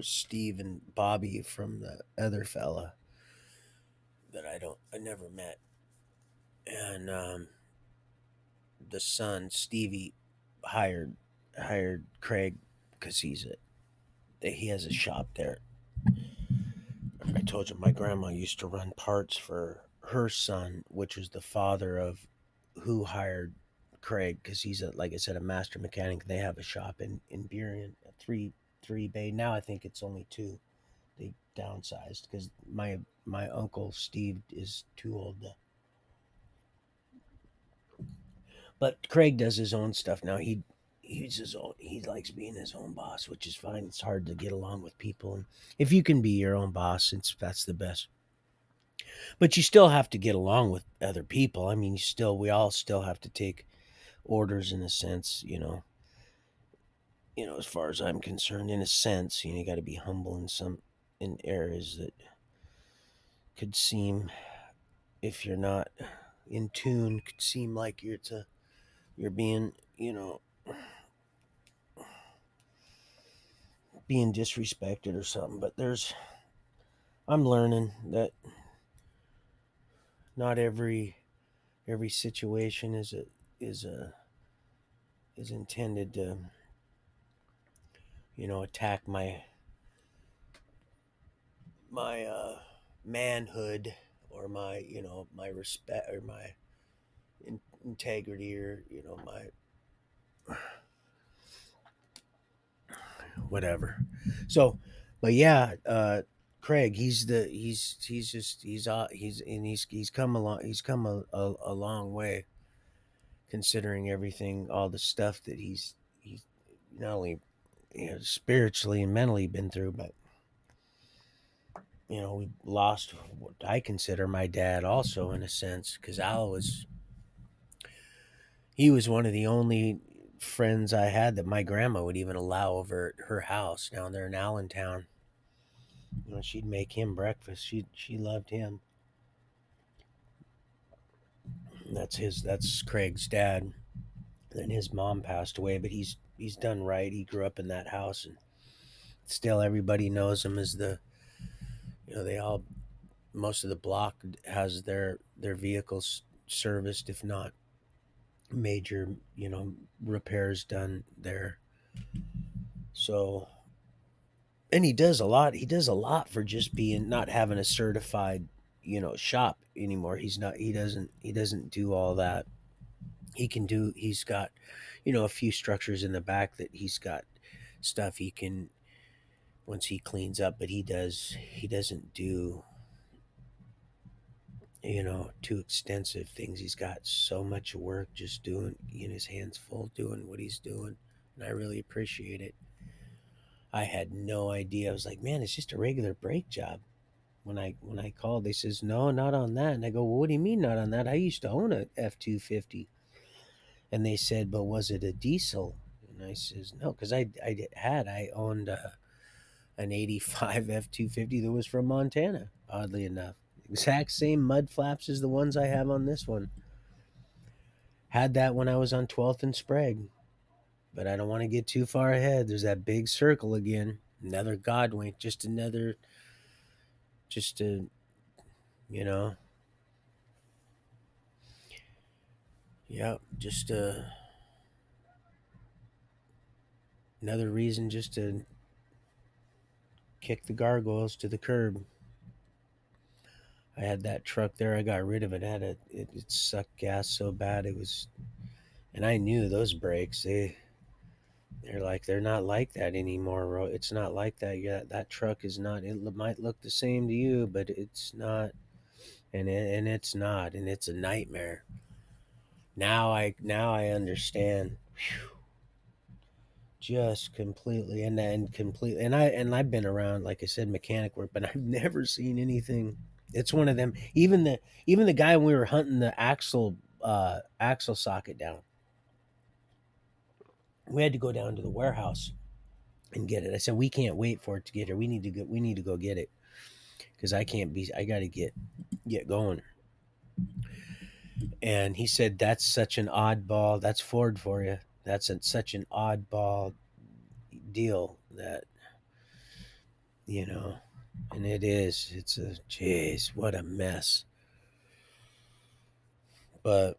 Steve and Bobby from the other fella that I never met, and the son Stevie hired Craig because he has a shop there. I told you my grandma used to run parts for her son, which was the father of who hired Craig because he's like I said, a master mechanic. They have a shop in Burien, a three bay. Now I think it's only two. They downsized because my uncle Steve is too old to. But Craig does his own stuff now. He's his own. He likes being his own boss, which is fine. It's hard to get along with people, and if you can be your own boss, that's the best. But you still have to get along with other people. I mean, we all still have to take orders in a sense. As far as I'm concerned, in a sense, you got to be humble in areas that could seem, if you're not in tune, could seem like you're being being disrespected or something. But I'm learning that not every situation is a is intended to attack my manhood or my respect or my integrity or my whatever. So, but yeah, Craig, he's come along. He's come a long way considering everything, all the stuff that he's not only spiritually and mentally been through, but we lost what I consider my dad also in a sense because he was one of the only friends I had that my grandma would even allow over at her house down there in Allentown. She'd make him breakfast. She loved him. That's Craig's dad. Then his mom passed away, but he's done right. He grew up in that house, and still everybody knows him as they all most of the block has their vehicles serviced, if not major repairs done there. So, and he does a lot for just being not having a certified shop anymore. He doesn't do all that. He's got a few structures in the back that he's got stuff he can once he cleans up, but he doesn't do too extensive things. He's got so much work just doing his hands full doing what he's doing, and I really appreciate it. I had no idea. I was like, man, it's just a regular brake job. when I called, they says no, not on that. And I go, well, what do you mean not on that? I used to own a F-250. And they said, but was it a diesel? And I says no, because I owned an '85 F-250 that was from Montana. Oddly enough, exact same mud flaps as the ones I have on this one. Had that when I was on 12th and Sprague, but I don't want to get too far ahead. There's that big circle again. Another Godwink, just a, you know, yeah, just another reason just to kick the gargoyles to the curb. I had that truck there. I got rid of it. It sucked gas so bad it was, and I knew those brakes. They're not like that anymore. It's not like that yet. That truck is not. Might look the same to you, but it's not. And it's not. And it's a nightmare. Now I understand. Just completely and completely. And I've been around, like I said, mechanic work, but I've never seen anything. It's one of them. Even the guy when we were hunting the axle socket down, we had to go down to the warehouse and get it. I said we can't wait for it to get here. We need to go get it because I got to get going. And he said that's such an oddball. That's Ford for you. Such an oddball deal that you know, and it is. It's a jeez, what a mess. But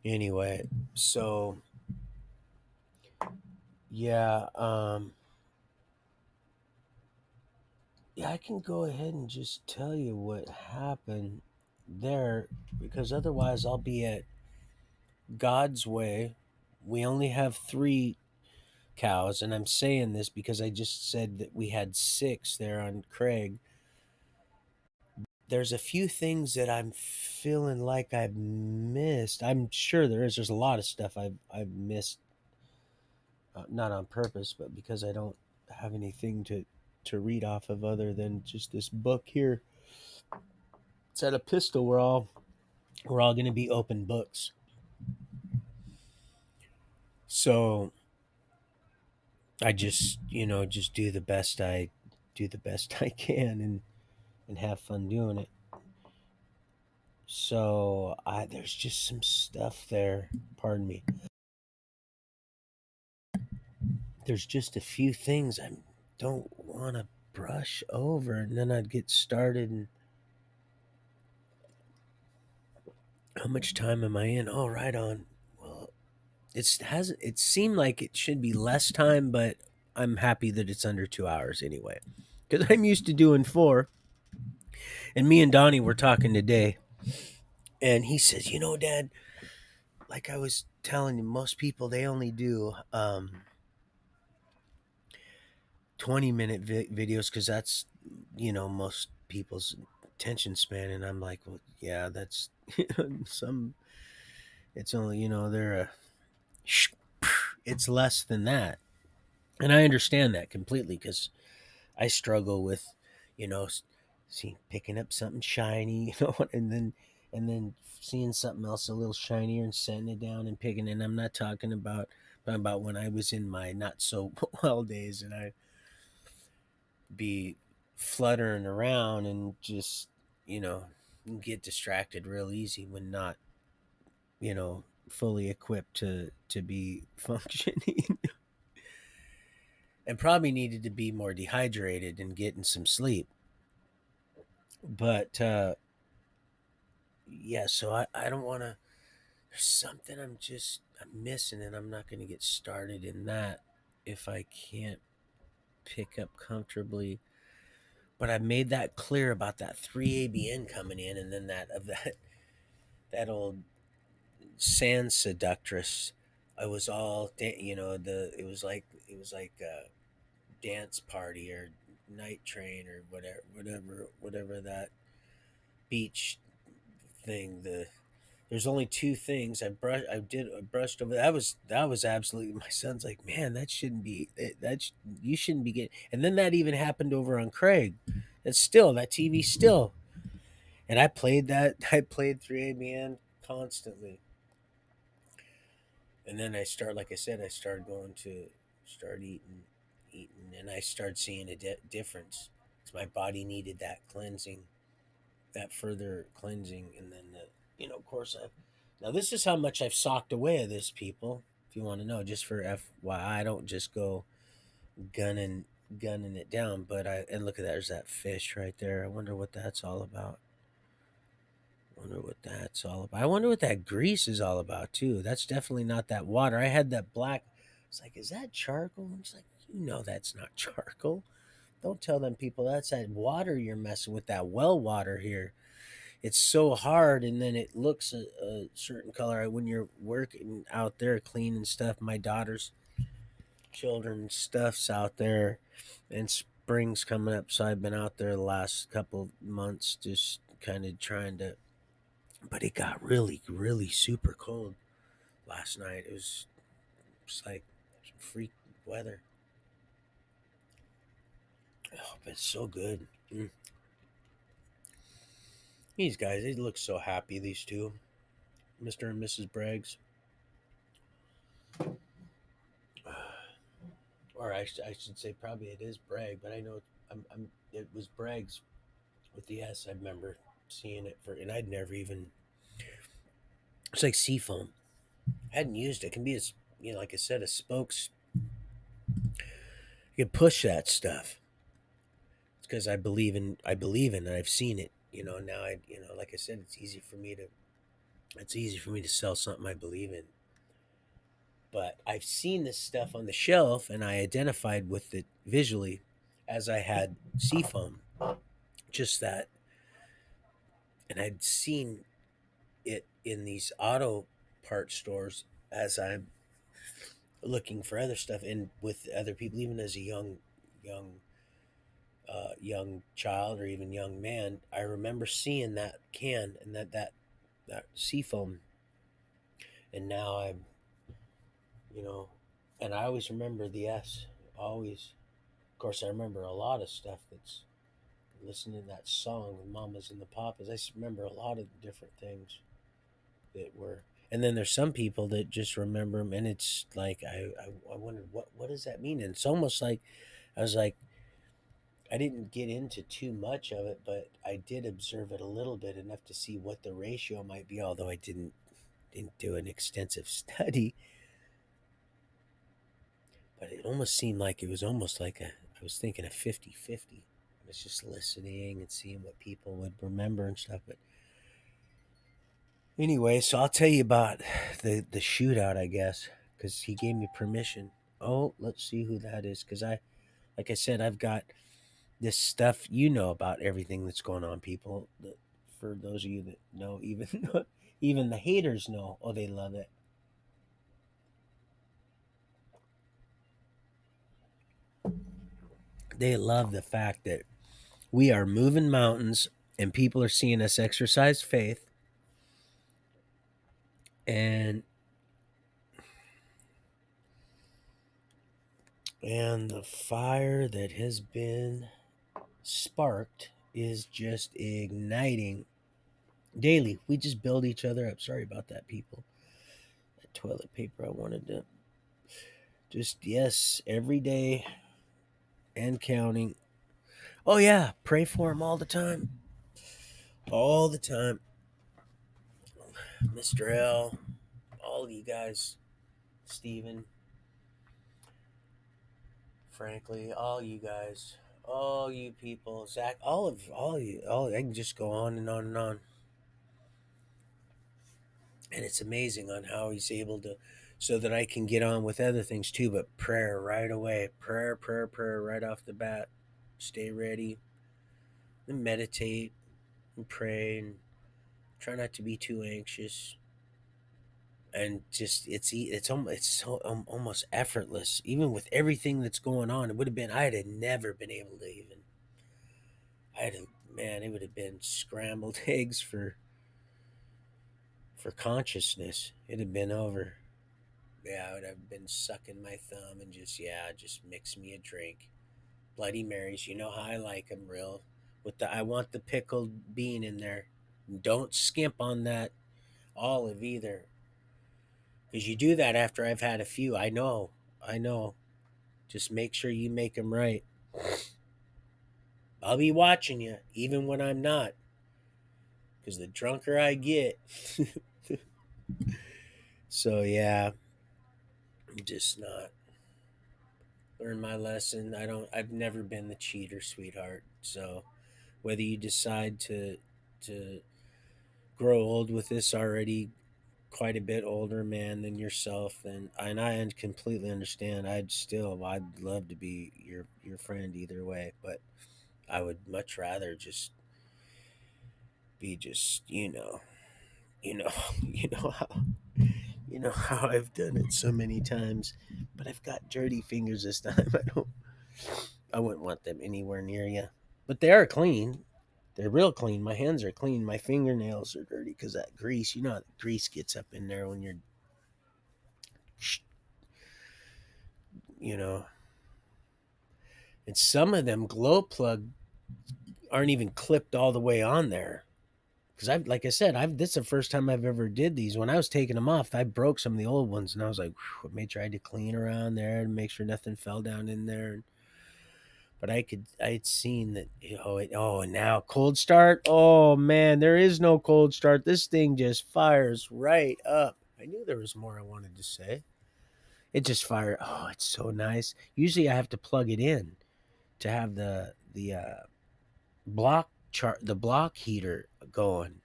anyway, so yeah, yeah, I can go ahead and just tell you what happened there because otherwise I'll be at God's way. We only have 3 cows, and I'm saying this because I just said that we had 6 there on Craig. There's a few things that I'm feeling like I've missed. I'm sure there is. There's a lot of stuff I've missed, not on purpose, but because I don't have anything to read off of other than just this book here. It's at a pistol. We're all going to be open books. So I just just do the best I can and have fun doing it. So I there's just some stuff there. Pardon me. There's just a few things I don't want to brush over, and then I'd get started. And how much time am I in? Oh, right on. Well, it seemed like it should be less time, but I'm happy that it's under 2 hours anyway, because I'm used to doing 4. And me and Donnie were talking today, and he says, Dad, like I was telling you, most people they only do 20-minute videos because that's most people's attention span. And I'm like, well, yeah, that's some. It's only they're it's less than that, and I understand that completely because I struggle with you know see picking up something shiny, and then seeing something else a little shinier and setting it down and picking it. And I'm not talking about when I was in my not so well days, and I be fluttering around and just you know get distracted real easy when not fully equipped to be functioning, and probably needed to be more dehydrated and getting some sleep. But yeah, so I don't want to. There's something I'm missing, and I'm not going to get started in that if I can't pick up comfortably. But I made that clear about that 3 ABN coming in, and then that old sand seductress. I was all the it was like a dance party or night train or whatever that beach thing. There's only 2 things I brushed over. That was absolutely. My son's like, man, that shouldn't be you shouldn't be getting. And then that even happened over on Craig, It's still that TV still. And I played that. I played 3ABN constantly. And then I start, like I said, I started going to start eating, and I started seeing a difference. 'Cause my body needed that cleansing, that further cleansing, and then of course I. Now this is how much I've socked away of this, people. If you want to know, just for FYI, I don't just go gunning gunning it down, but I and look at that. There's that fish right there. I wonder what that's all about. Wonder what that's all about. I wonder what that grease is all about too. That's definitely not that water. I had that black. It's like, is that charcoal? It's like, that's not charcoal. Don't tell them people that's that water you're messing with. That well water here. It's so hard, and then it looks a certain color when you're working out there cleaning stuff. My daughter's children's stuff's out there, and spring's coming up, so I've been out there the last couple of months, just kind of trying to. But it got really, really super cold last night. It was like freak weather. Oh, but it's so good. These guys, they look so happy. These two, Mr. and Mrs. Braggs, or I should say probably it is Bragg, but I know it was Bragg's with the S. I remember seeing it and I'd never even. It's like seafoam. I hadn't used it. It can be as like I said, a spokes. You can push that stuff. It's because I believe in and I've seen it. Now like I said, it's easy for me to sell something I believe in. But I've seen this stuff on the shelf and I identified with it visually as I had seafoam. Just that, and I'd seen it in these auto part stores as I'm looking for other stuff and with other people, even as a young child or even young man. I remember seeing that can and that seafoam, and now you know, and I always remember the S. Always, of course, I remember a lot of stuff that's listening to that song, the Mamas and the Papas. I just remember a lot of different things that were. And then there's some people that just remember them, and it's like I wondered what does that mean? And it's almost like I was like I didn't get into too much of it, but I did observe it a little bit enough to see what the ratio might be. Although I didn't do an extensive study, but it almost seemed like it was almost like I was thinking a 50-50. I was just listening and seeing what people would remember and stuff. But anyway, so I'll tell you about the shootout, I guess, because he gave me permission. Oh, let's see who that is, because like I said, I've got this stuff. About everything that's going on, people. For those of you that know, even even the haters know. Oh, they love it. They love the fact that we are moving mountains and people are seeing us exercise faith, and the fire that has been sparked is just igniting daily. We just build each other up. Sorry about that, people. That toilet paper, I wanted to just, yes, every day and counting. Oh yeah, pray for him all the time. All the time. Mr. L, all you guys, Steven, frankly, all you guys, all you people, Zach, all you, all I can just go on and on and on. And it's amazing on how he's able to, so that I can get on with other things too. But prayer right away, prayer right off the bat. Stay ready and meditate and pray and try not to be too anxious. And just it's so almost effortless, even with everything that's going on. It would have been I'd have never been able to even. I'd have man, it would have been scrambled eggs for consciousness. It'd have been over. Yeah, I would have been sucking my thumb and just mix me a drink. Bloody Marys, you know how I like them, real. with the I want the pickled bean in there. Don't skimp on that olive either, because you do that after I've had a few. I know. Just make sure you make them right. I'll be watching you, even when I'm not, because the drunker I get. So yeah, I'm just not learn my lesson. I've never been the cheater, sweetheart. So whether you decide to grow old with this already quite a bit older man than yourself, and I completely understand. I'd love to be your friend either way, but I would much rather just be just you know you know how you know how I've done it so many times, but I've got dirty fingers this time. I wouldn't want them anywhere near you, but they are clean. They're real clean. My hands are clean. My fingernails are dirty because that grease. You know how the grease gets up in there when you're, you know. And some of them glow plug aren't even clipped all the way on there. Because like I said, this is the first time I've ever did these. When I was taking them off, I broke some of the old ones, and I was like, whew, I made sure I had to clean around there and make sure nothing fell down in there. But I'd seen that. And now cold start. Oh man, there is no cold start. This thing just fires right up. I knew there was more I wanted to say. It just fired. Oh, it's so nice. Usually I have to plug it in to have the block heater going,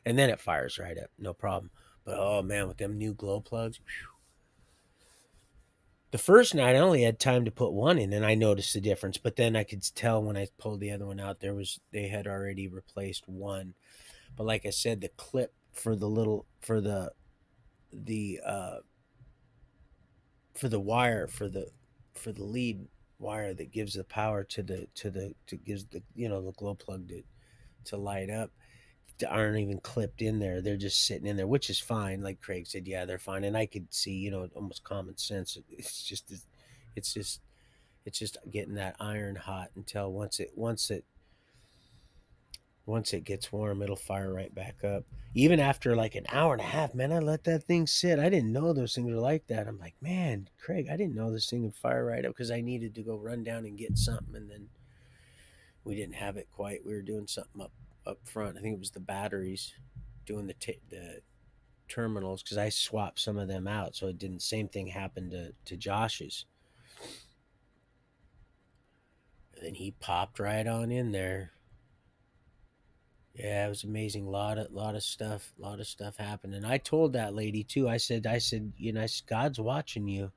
and then it fires right up, no problem. But oh man, with them new glow plugs, the first night I only had time to put one in, and I noticed the difference. But then I could tell when I pulled the other one out, they had already replaced one. But like I said, the clip for the little the for the wire for the lead wire that gives the power to gives the the glow plug to light up aren't even clipped in there. They're just sitting in there, which is fine. Like Craig said, yeah, they're fine. And I could see, almost common sense. It's just, it's just getting that iron hot until once it gets warm, it'll fire right back up. Even after like an hour and a half, man, I let that thing sit. I didn't know those things were like that. I'm like, man, Craig, I didn't know this thing would fire right up because I needed to go run down and get something, and then we didn't have it quite. We were doing something up front. I think it was the batteries, doing the terminals because I swapped some of them out, so it didn't. Same thing happened to Josh's, and then he popped right on in there. Yeah, it was amazing. Lot of stuff happened. And I told that lady too. I said, God's watching you.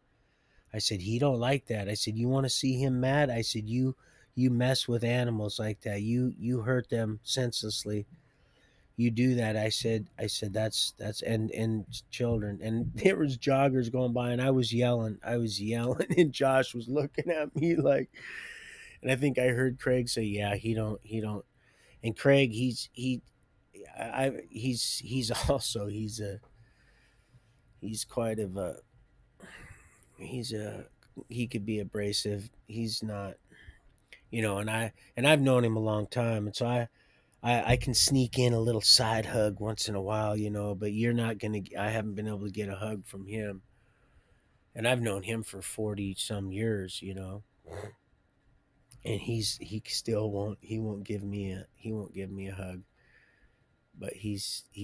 I said, he don't like that. I said, you want to see him mad? I said, you mess with animals like that. You hurt them senselessly. You do that. I said that's and children. And there was joggers going by, and I was yelling, and Josh was looking at me like, and I think I heard Craig say, yeah, he don't. And Craig, he's also he's quite of a he's a he could be abrasive. He's not, and I've known him a long time, and so I can sneak in a little side hug once in a while, but you're not gonna. I haven't been able to get a hug from him, and I've known him for 40 some years, and he still won't give me a hug. But he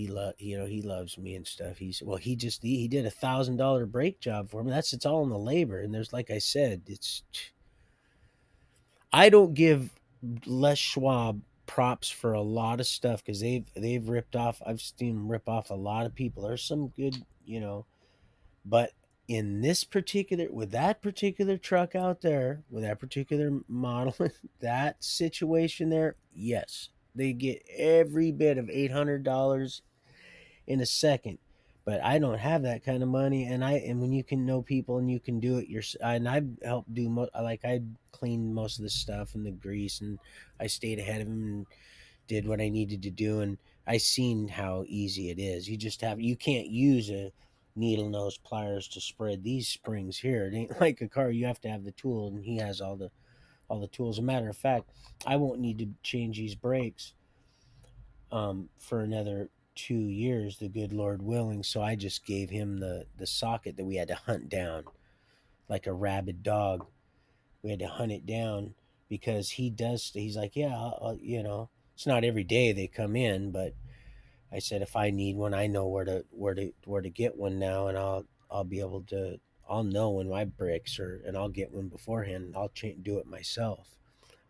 loves me and stuff. He did $1,000 brake job for me. It's all in the labor, and there's, like I said, I don't give Les Schwab props for a lot of stuff because they've ripped off. I've seen them rip off a lot of people. There's some good, but in this particular with that particular truck out there with that particular model, that situation there, yes, they get every bit of $800 in a second. But I don't have that kind of money, and when you can know people and you can do it and I've helped like I cleaned most of the stuff and the grease, and I stayed ahead of him and did what I needed to do, and I seen how easy it is. You can't use a needle nose pliers to spread these springs here. It ain't like a car. You have to have the tool, and he has all all the tools. As a matter of fact, I won't need to change these brakes for another 2 years, the good Lord willing. So I just gave him the socket that we had to hunt down like a rabid dog. We had to hunt it down because he's like, yeah, it's not every day they come in, but I said if I need one, I know where to get one now, and I'll be able to. I'll know when my breaks are, and I'll get one beforehand. And I'll do it myself.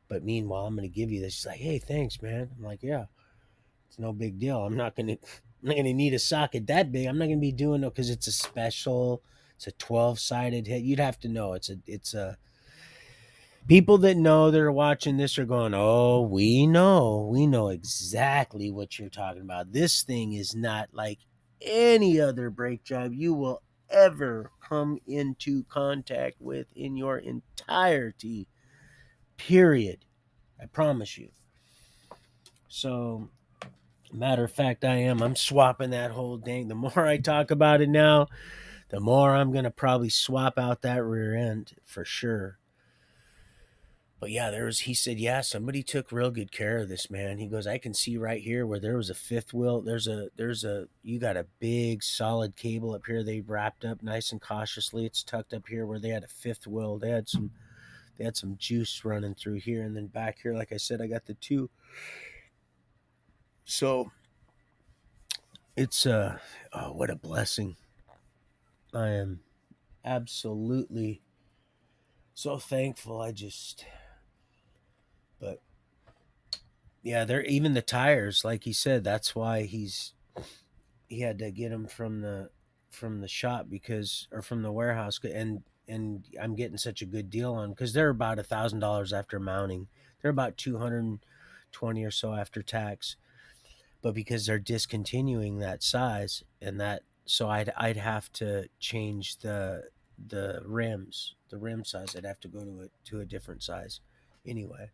But meanwhile, I'm going to give you this. He's like, hey, thanks, man. I'm like, yeah, it's no big deal. I'm not gonna need a socket that big. I'm not gonna be doing it because it's a special. It's a 12-sided hit. You'd have to know. It's a people that know that are watching this are going, oh, we know exactly what you're talking about. This thing is not like any other brake job you will ever come into contact with in your entirety. Period. I promise you. So, matter of fact, I'm swapping that whole thing. The more I talk about it now, the more I'm gonna probably swap out that rear end for sure. But yeah, he said, yeah, somebody took real good care of this, man. He goes, I can see right here where there was a fifth wheel. You got a big solid cable up here. They wrapped up nice and cautiously. It's tucked up here where they had a fifth wheel. They had some juice running through here. And then back here, like I said, I got the two. So it's, oh, what a blessing. I am absolutely so thankful. But yeah, they're even the tires, like he said. That's why he had to get them from the shop because or from the warehouse, and I'm getting such a good deal on because they're about $1,000 after mounting. They're about 220 or so after tax, but because they're discontinuing that size and that, so I'd have to change the rim size. I'd have to go to a different size anyway.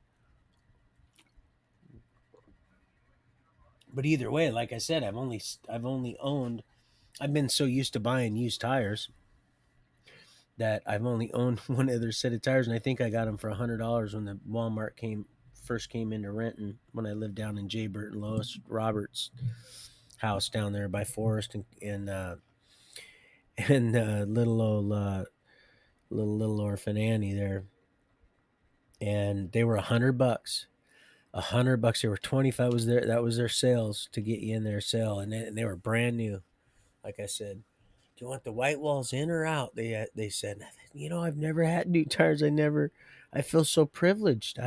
But either way, like I said, I've been so used to buying used tires that I've only owned one other set of tires, and I think I got them for $100 when the Walmart first came into Renton when I lived down in Jay Burt and Lois Roberts' house down there by Forest and little old little orphan Annie there, and they were $100. $100. They were 25. Was their That was their sales to get you in their sale, and they were brand new. Like I said, do you want the white walls in or out? They said, I've never had new tires. I feel so privileged.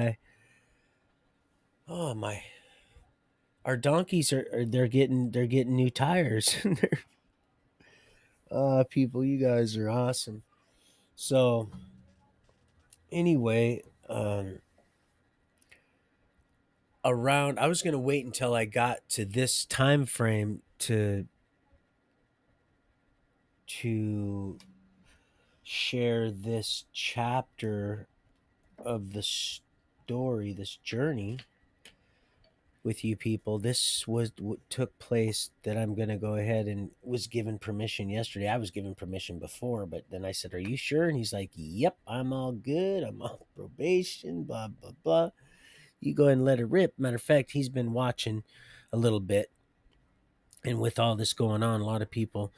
Oh my, our donkeys are they're getting new tires. People, you guys are awesome. So anyway, I was gonna wait until I got to this time frame to share this chapter of the story, this journey with you people. This was what took place that I'm going to go ahead and was given permission yesterday. I was given permission before, but then I said, "Are you sure?" And he's like, "Yep, I'm all good. I'm on probation, blah blah blah. You go ahead and let it rip." Matter of fact, he's been watching a little bit, and with all this going on, a lot of people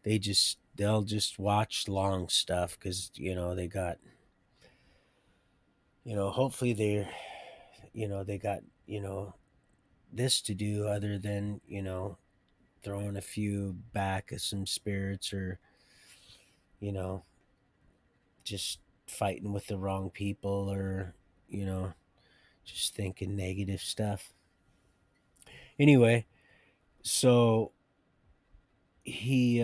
they'll just watch long stuff because they got hopefully they got this to do other than throwing a few back of some spirits or you know just fighting with the wrong people or you know just thinking negative stuff. Anyway, so he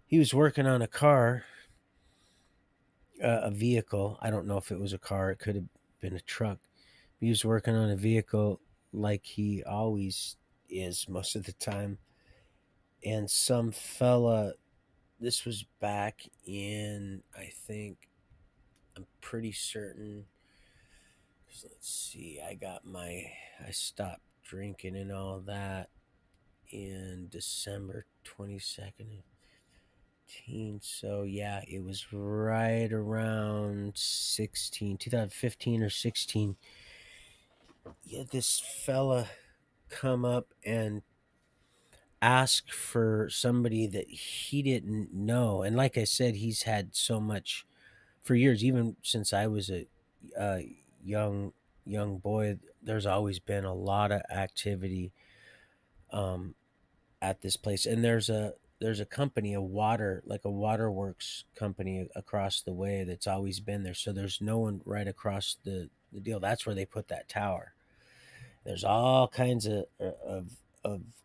he was working on a car, a vehicle. I don't know if it was a car, it could have been a truck. He was working on a vehicle like he always is most of the time, and some fella, this was back in, I think, I'm pretty certain. So let's see. I stopped drinking and all that in December 22nd, So yeah, it was right around 2015 or 16. Yeah, this fella come up and ask for somebody that he didn't know. And like I said, he's had so much for years, even since I was a young young boy. There's always been a lot of activity um, at this place, and there's a company, a water like a waterworks company across the way that's always been there. So there's no one right across the deal. That's where they put that tower. There's all kinds of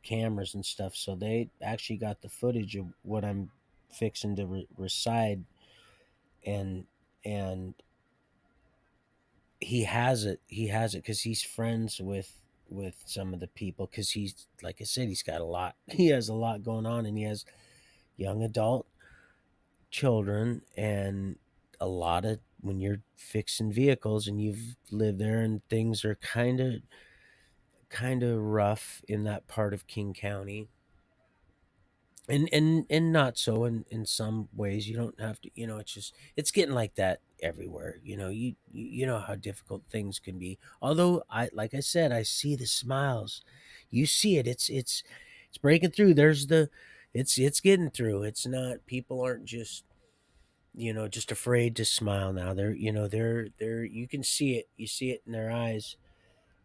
cameras and stuff. So they actually got the footage of what I'm fixing to recite, and and he has it because he's friends with some of the people, because he's, like I said, he's got a lot. He has a lot going on, and he has young adult children, and a lot of, when you're fixing vehicles and you've lived there, and things are kind of rough in that part of King County, and not so in some ways. You don't have to, it's just, it's getting like that everywhere. You know how difficult things can be. Although, I like I said, I see the smiles. You see it. It's breaking through. It's getting through. It's not, people aren't just, just afraid to smile now. They're you can see it. You see it in their eyes.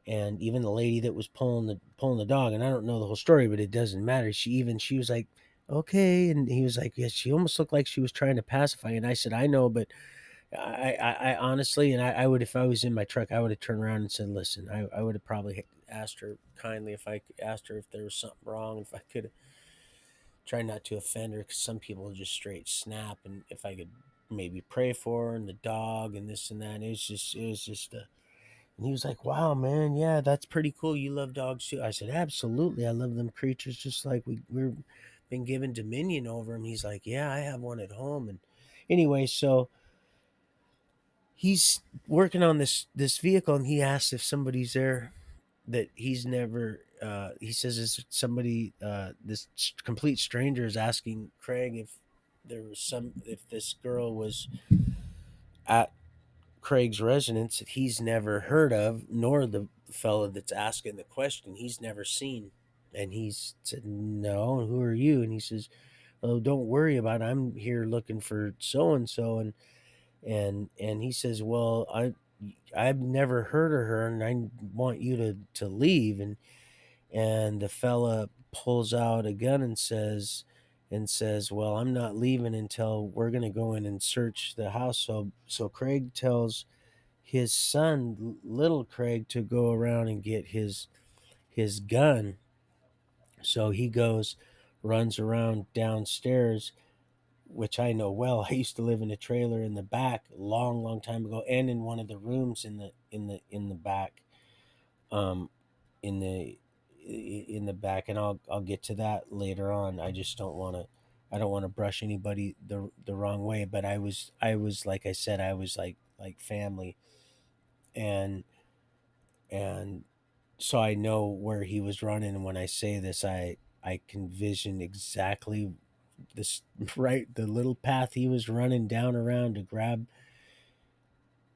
And even the lady that was pulling the dog, and I don't know the whole story, but it doesn't matter. She was like, okay, and he was like, yeah, she almost looked like she was trying to pacify. And I said, I know, but I honestly, and I would, if I was in my truck, I would have turned around and said, listen, I would have probably asked her kindly, if I asked her if there was something wrong, if I could try not to offend her, because some people just straight snap, and if I could maybe pray for her and the dog and this and that. And it was just a, and he was like, wow, man, yeah, that's pretty cool. You love dogs too. I said, absolutely. I love them creatures, just like we're been given dominion over them. He's like, yeah, I have one at home. And anyway, so he's working on this vehicle, and he asks if somebody's there that he's never, he says, is somebody, this complete stranger is asking Craig if this girl was at Craig's residence that he's never heard of, nor the fellow that's asking the question he's never seen. And he's said, no, and who are you? And he says, oh, don't worry about it. I'm here looking for so and so. And he says, well, I've never heard of her, and I want you to leave. And the fella pulls out a gun and says, well, I'm not leaving until we're gonna go in and search the house. So Craig tells his son, little Craig, to go around and get his gun. So he goes, runs around downstairs, which I know well. I used to live in a trailer in the back long, long time ago, and in one of the rooms in the back, um, in the back, and I'll get to that later on. I just don't want to. I don't want to brush anybody the wrong way, but I was like I said, I was like family, and and so I know where he was running. And when I say this, I can vision exactly this, right, the little path he was running down around to grab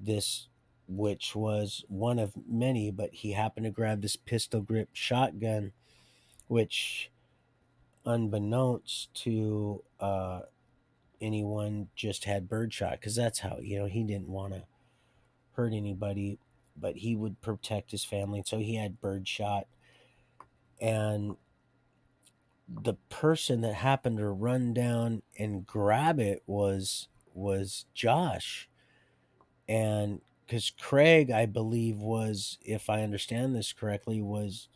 this, which was one of many, but he happened to grab this pistol grip shotgun, which, unbeknownst to anyone, just had birdshot, because that's how, he didn't want to hurt anybody, but he would protect his family. So he had birdshot. And the person that happened to run down and grab it was Josh. And because Craig, I believe, was, if I understand this correctly, was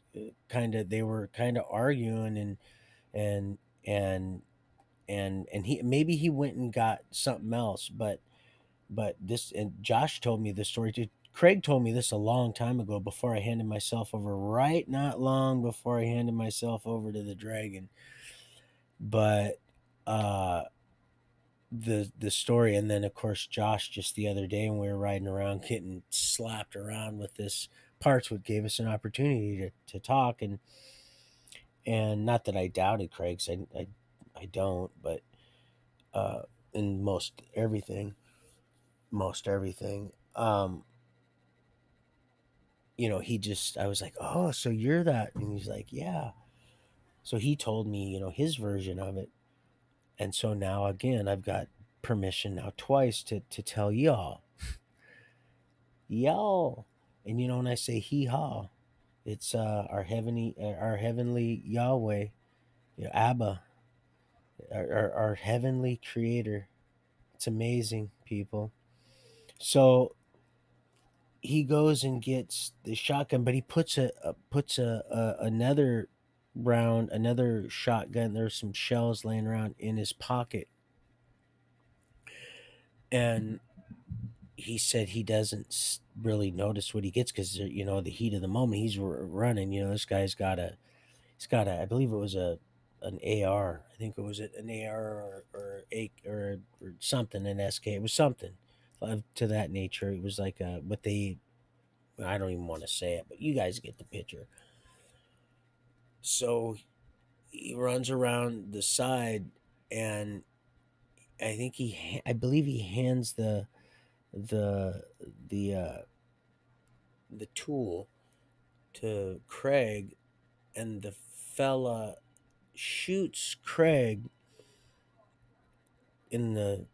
kind of, they were kind of arguing, and and and he, maybe he went and got something else, but this, and Josh told me this story too. Craig told me this a long time ago, before I handed myself over, right, not long before I handed myself over to the dragon. But uh the story, and then of course Josh, just the other day when we were riding around getting slapped around with this parts, what gave us an opportunity to talk. And not that I doubted Craig's, I don't, but uh, in most everything. He just, I was like, oh, so you're that, and he's like, yeah. So he told me, his version of it, and so now again, I've got permission now twice to tell y'all, and when I say hee haw, it's our heavenly Yahweh, Abba, our heavenly Creator. It's amazing, people. So he goes and gets the shotgun, but he puts another round, another shotgun. There's some shells laying around in his pocket, and he said he doesn't really notice what he gets because the heat of the moment he's running. This guy's got a, I believe it was an AR. I think it was an AR or something, an SK. It was something to that nature. It was like what they, I don't even want to say it, but you guys get the picture. So he runs around the side, and I believe he hands the the uh, the tool to Craig, and the fella shoots Craig in the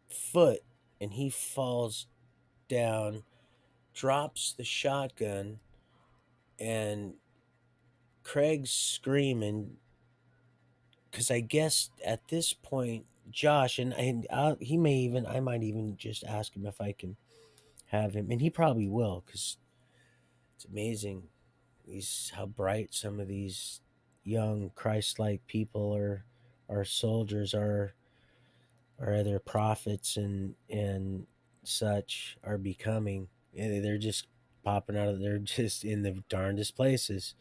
foot, and he falls down, drops the shotgun, and Craig's screaming because I guess at this point, Josh, he may even, I might even just ask him if I can have him, and he probably will, because it's amazing these how bright some of these young Christ-like people are soldiers, are either prophets and such are becoming. They're just popping out of, they're just in the darndest places,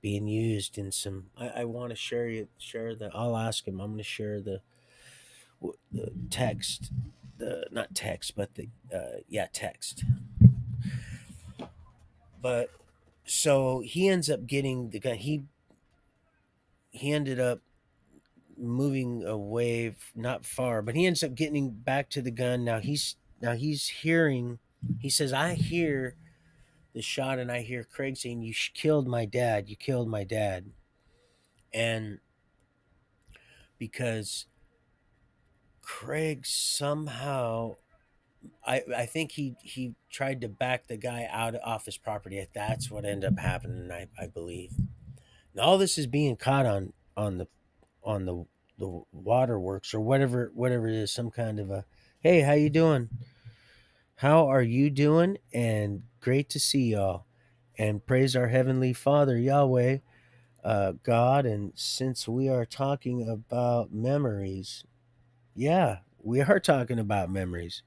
being used in some. I want to share the. I'll ask him. I'm going to share the text, the not text, but the yeah, text. But so he ends up getting the gun. He ended up moving away, not far, but he ends up getting back to the gun. Now he's hearing. He says, "I hear the shot, and I hear Craig saying, you killed my dad. You killed my dad." And because Craig somehow, I think he tried to back the guy out off his property. That's what ended up happening. I believe. And all this is being caught on the waterworks, or whatever it is. Some kind of a, hey, how you doing? How are you doing? And great to see y'all. And praise our heavenly Father Yahweh, God. And since we are talking about memories, yeah, we are talking about memories,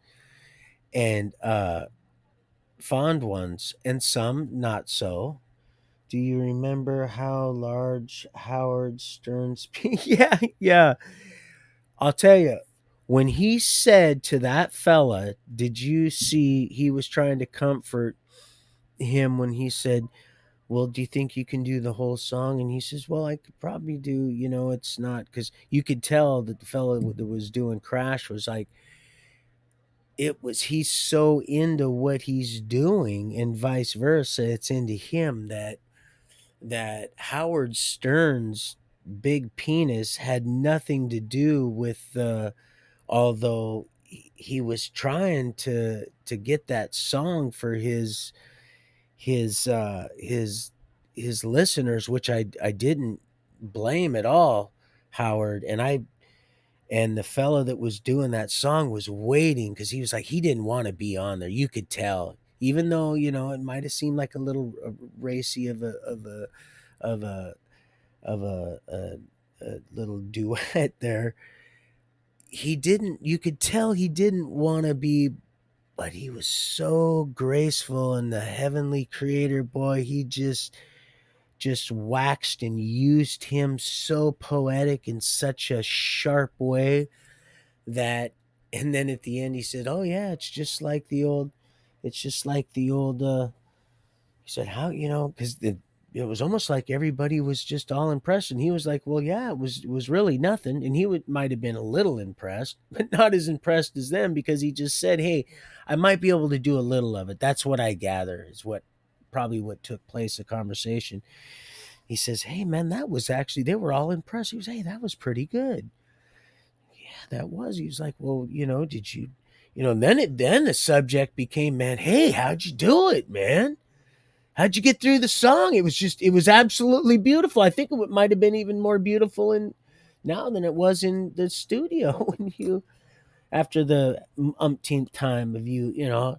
and fond ones, and some not so. Do you remember how large Howard Stern's? Yeah, yeah. I'll tell you. When he said to that fella, did you see he was trying to comfort him when he said, well, do you think you can do the whole song? And he says, well, I could probably do, it's not, because you could tell that the fellow that was doing Crash was like, he's so into what he's doing, and vice versa. It's into him that Howard Stern's big penis had nothing to do with although he was trying to get that song for his listeners, which I didn't blame at all, Howard. And the fellow that was doing that song was waiting, because he was like, he didn't want to be on there. You could tell, even though it might have seemed like a little racy of a a little duet there. He didn't. You could tell he didn't want to be, but he was so graceful, and the heavenly Creator, boy, he just waxed and used him so poetic in such a sharp way that. And then at the end he said, oh yeah, it's just like the old he said, how, because it was almost like everybody was just all impressed, and he was like, well, yeah, it was really nothing, and he might have been a little impressed, but not as impressed as them, because he just said, hey, I might be able to do a little of it. That's what I gather is what probably what took place, the conversation. He says, hey man, that was actually, they were all impressed. He was, hey, that was pretty good. Yeah, that was. He was like, well, did you, and then the subject became, man, hey, how'd you do it, man? How'd you get through the song? It was absolutely beautiful. I think it might have been even more beautiful in now than it was in the studio when you, after the umpteenth time of the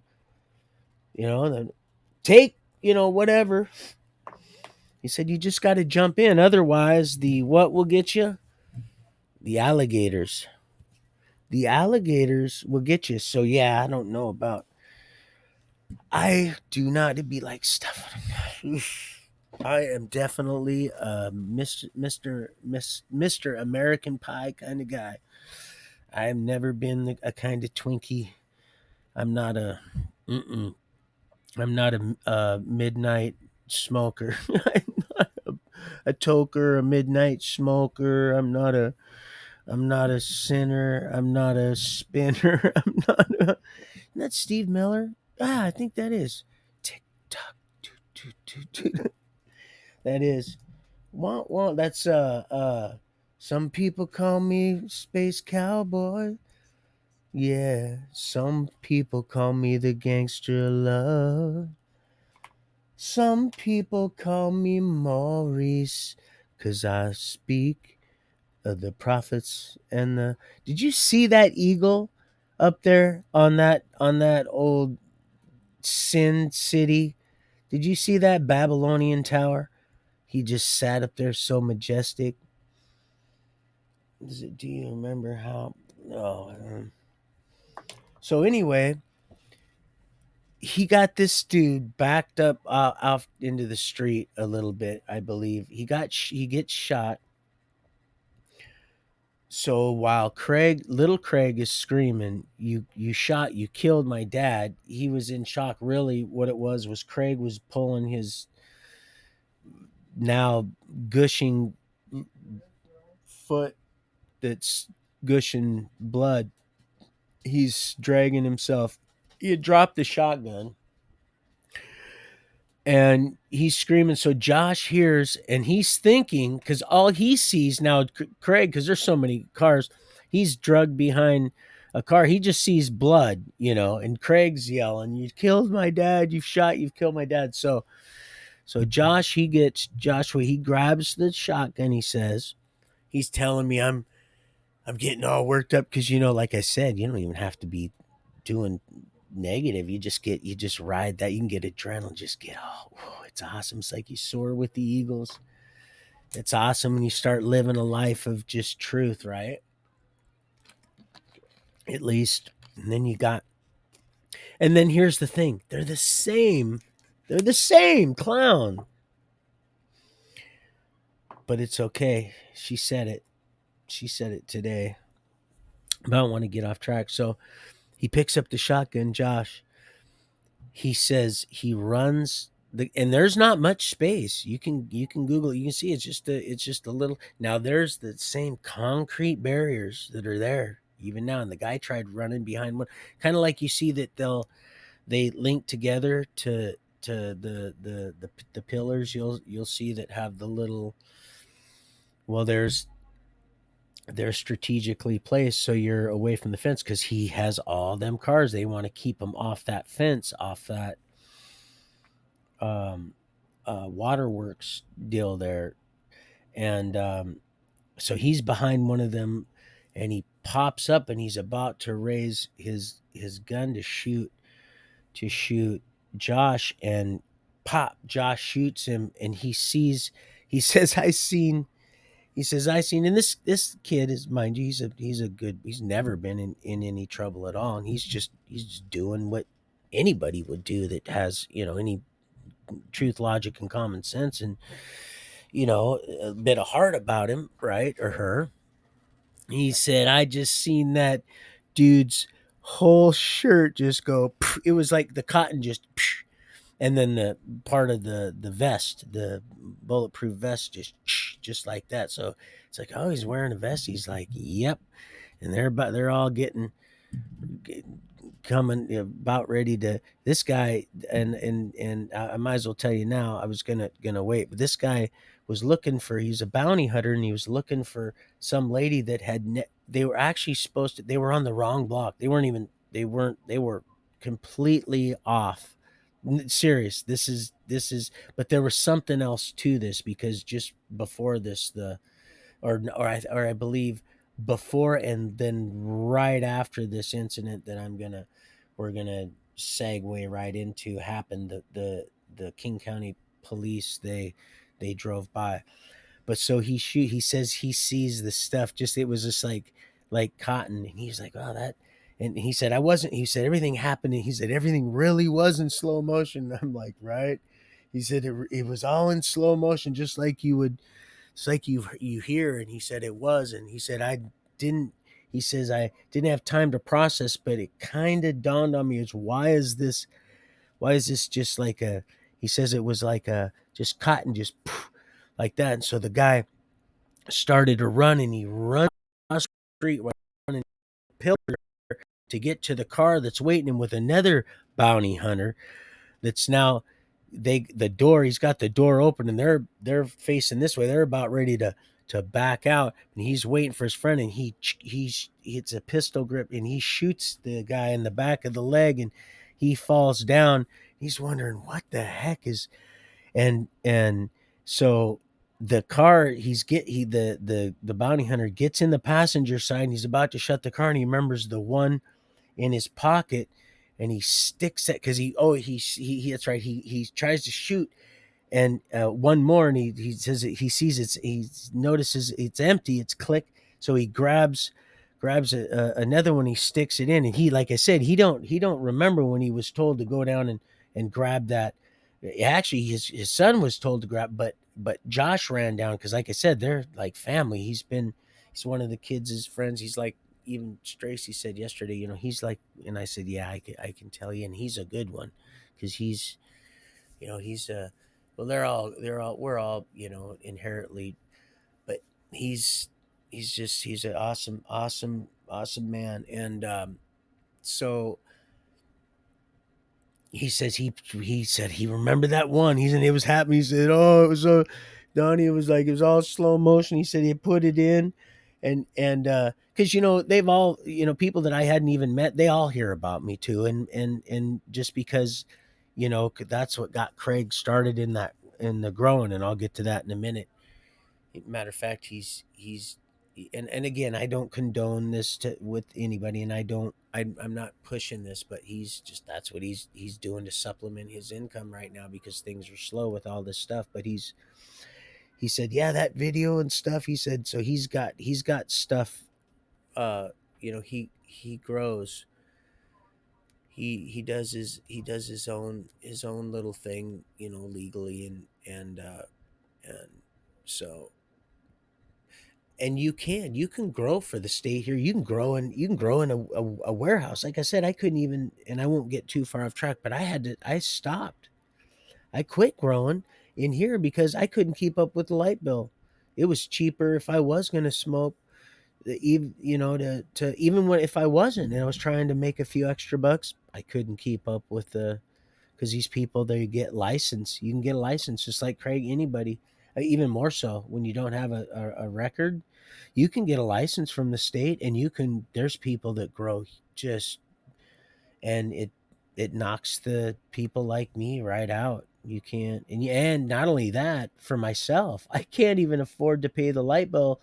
take, whatever. He said, you just got to jump in. Otherwise, the what will get you? The alligators. The alligators will get you. So, yeah, I don't know about. I do not to be like stuff. I am definitely a Mr. American Pie kind of guy. I have never been a kind of Twinkie. I'm not a. Mm-mm. I'm not a midnight smoker. I'm not a toker, a midnight smoker. I'm not a sinner. I'm not a spinner. I'm not a. Isn't that Steve Miller? Ah, I think that is. Tick tock, toot toot toot toot. That is. That's some people call me Space Cowboy. Yeah, some people call me the gangster of love. Some people call me Maurice, 'cause I speak of the prophets and the. Did you see that eagle up there on that old Sin City? Did you see that Babylonian tower? He just sat up there so majestic. Do you remember how? No. So anyway, he got this dude backed up out into the street a little bit. I believe he gets shot. So while little Craig is screaming, you killed my dad. He was in shock. Really, what it was Craig was pulling his now gushing foot that's gushing blood. He's dragging himself. He had dropped the shotgun and he's screaming. So Josh hears and he's thinking, because all he sees now, Craig, because there's so many cars, he's drugged behind a car. He just sees blood, and Craig's yelling, "You killed my dad! You've killed my dad!" So Joshua. He grabs the shotgun. He says, he's telling me I'm getting all worked up because like I said, you don't even have to be doing negative. You just ride that. You can get adrenaline. Just get it's awesome. It's like you soar with the eagles. It's awesome when you start living a life of just truth, right? At least, and then and then here's the thing: they're the same. They're the same clown, but it's okay. She said it. She said it today. But I don't want to get off track. So he picks up the shotgun, Josh. He says he runs and there's not much space. You can Google it, you can see it's just a little. Now there's the same concrete barriers that are there even now, and the guy tried running behind one, kind of like you see that they link together to the pillars. You'll see that have the little. Well, they're strategically placed so you're away from the fence, because he has all them cars. They want to keep them off that fence, off that um, waterworks deal there. And so he's behind one of them, and he pops up and he's about to raise his gun to shoot Josh, and pop, Josh shoots him, and he says, I seen, and this kid is, mind you, he's never been in any trouble at all, and he's just doing what anybody would do that has any truth, logic, and common sense, and a bit of heart about him, right, or her. He said, I just seen that dude's whole shirt just go. It was like the cotton just. and then the part of the vest, the bulletproof vest, just like that. So it's like, oh, he's wearing a vest. He's like, yep. And they're all coming, about ready to, this guy, and I might as well tell you now. I was gonna wait, but this guy was looking for, he's a bounty hunter, and he was looking for some lady that had they were actually supposed to, they were on the wrong block. They were completely off. Serious, this is but there was something else to this, because just before this, the or I believe before and then right after this incident that we're gonna segue right into happened, the King County police, they drove by. But so he says he sees the stuff, just it was just like cotton, and he's like, oh, that. And he said, I wasn't, he said everything happened, and he said everything really was in slow motion. I'm like, right. He said it was all in slow motion, just like you would, it's like you hear. And he said it was, and he said didn't he says I didn't have time to process, but it kind of dawned on me, is why is this just like a, he says it was like a just cotton, just poof, like that. And so the guy started to run, and he runs across the street, running pillar, to get to the car that's waiting him with another bounty hunter that's now, the door, he's got the door open, and they're facing this way, they're about ready to back out, and he's waiting for his friend, and he hits a pistol grip, and he shoots the guy in the back of the leg, and he falls down. He's wondering what the heck is, and so the car, the bounty hunter gets in the passenger side, and he's about to shut the car, and he remembers the one in his pocket, and he sticks it, because he that's right, he tries to shoot, and one more, and he says he sees he notices it's empty, it's click, so he grabs another one, he sticks it in, and he, like I said, he don't remember when he was told to go down and grab that. Actually, his son was told to grab, but Josh ran down, because like I said, they're like family. He's one of the kids' his friends. He's like, even Tracy said yesterday, he's like, and I said, yeah, I can tell you, and he's a good one, because he's well, we're all, inherently, but he's he's an awesome man. And so he says he said he remembered that one. He said it was happening. He said, oh, it was so, Donnie, it was like, it was all slow motion. He said he put it in, and because they've all, people that I hadn't even met, they all hear about me too, and just because, that's what got Craig started in the growing, and I'll get to that in a minute. Matter of fact, he's and again, I don't condone this with anybody, and I'm not pushing this, but he's just, that's what he's doing to supplement his income right now, because things are slow with all this stuff. But he said, yeah, that video and stuff. He said, so he's got stuff. Uh, he grows. He does his own little thing, legally, and so, and you can grow for the state here. You can grow in a warehouse. Like I said, I couldn't even, and I won't get too far off track, but I stopped. I quit growing in here because I couldn't keep up with the light bill. It was cheaper if I was going to smoke, even, to even when, if I wasn't, and I was trying to make a few extra bucks, I couldn't keep up with the, because these people, they get license. You can get a license just like Craig, anybody, even more so when you don't have a record. You can get a license from the state, and there's people that grow just, and it knocks the people like me right out. You can't, and not only that, for myself, I can't even afford to pay the light bill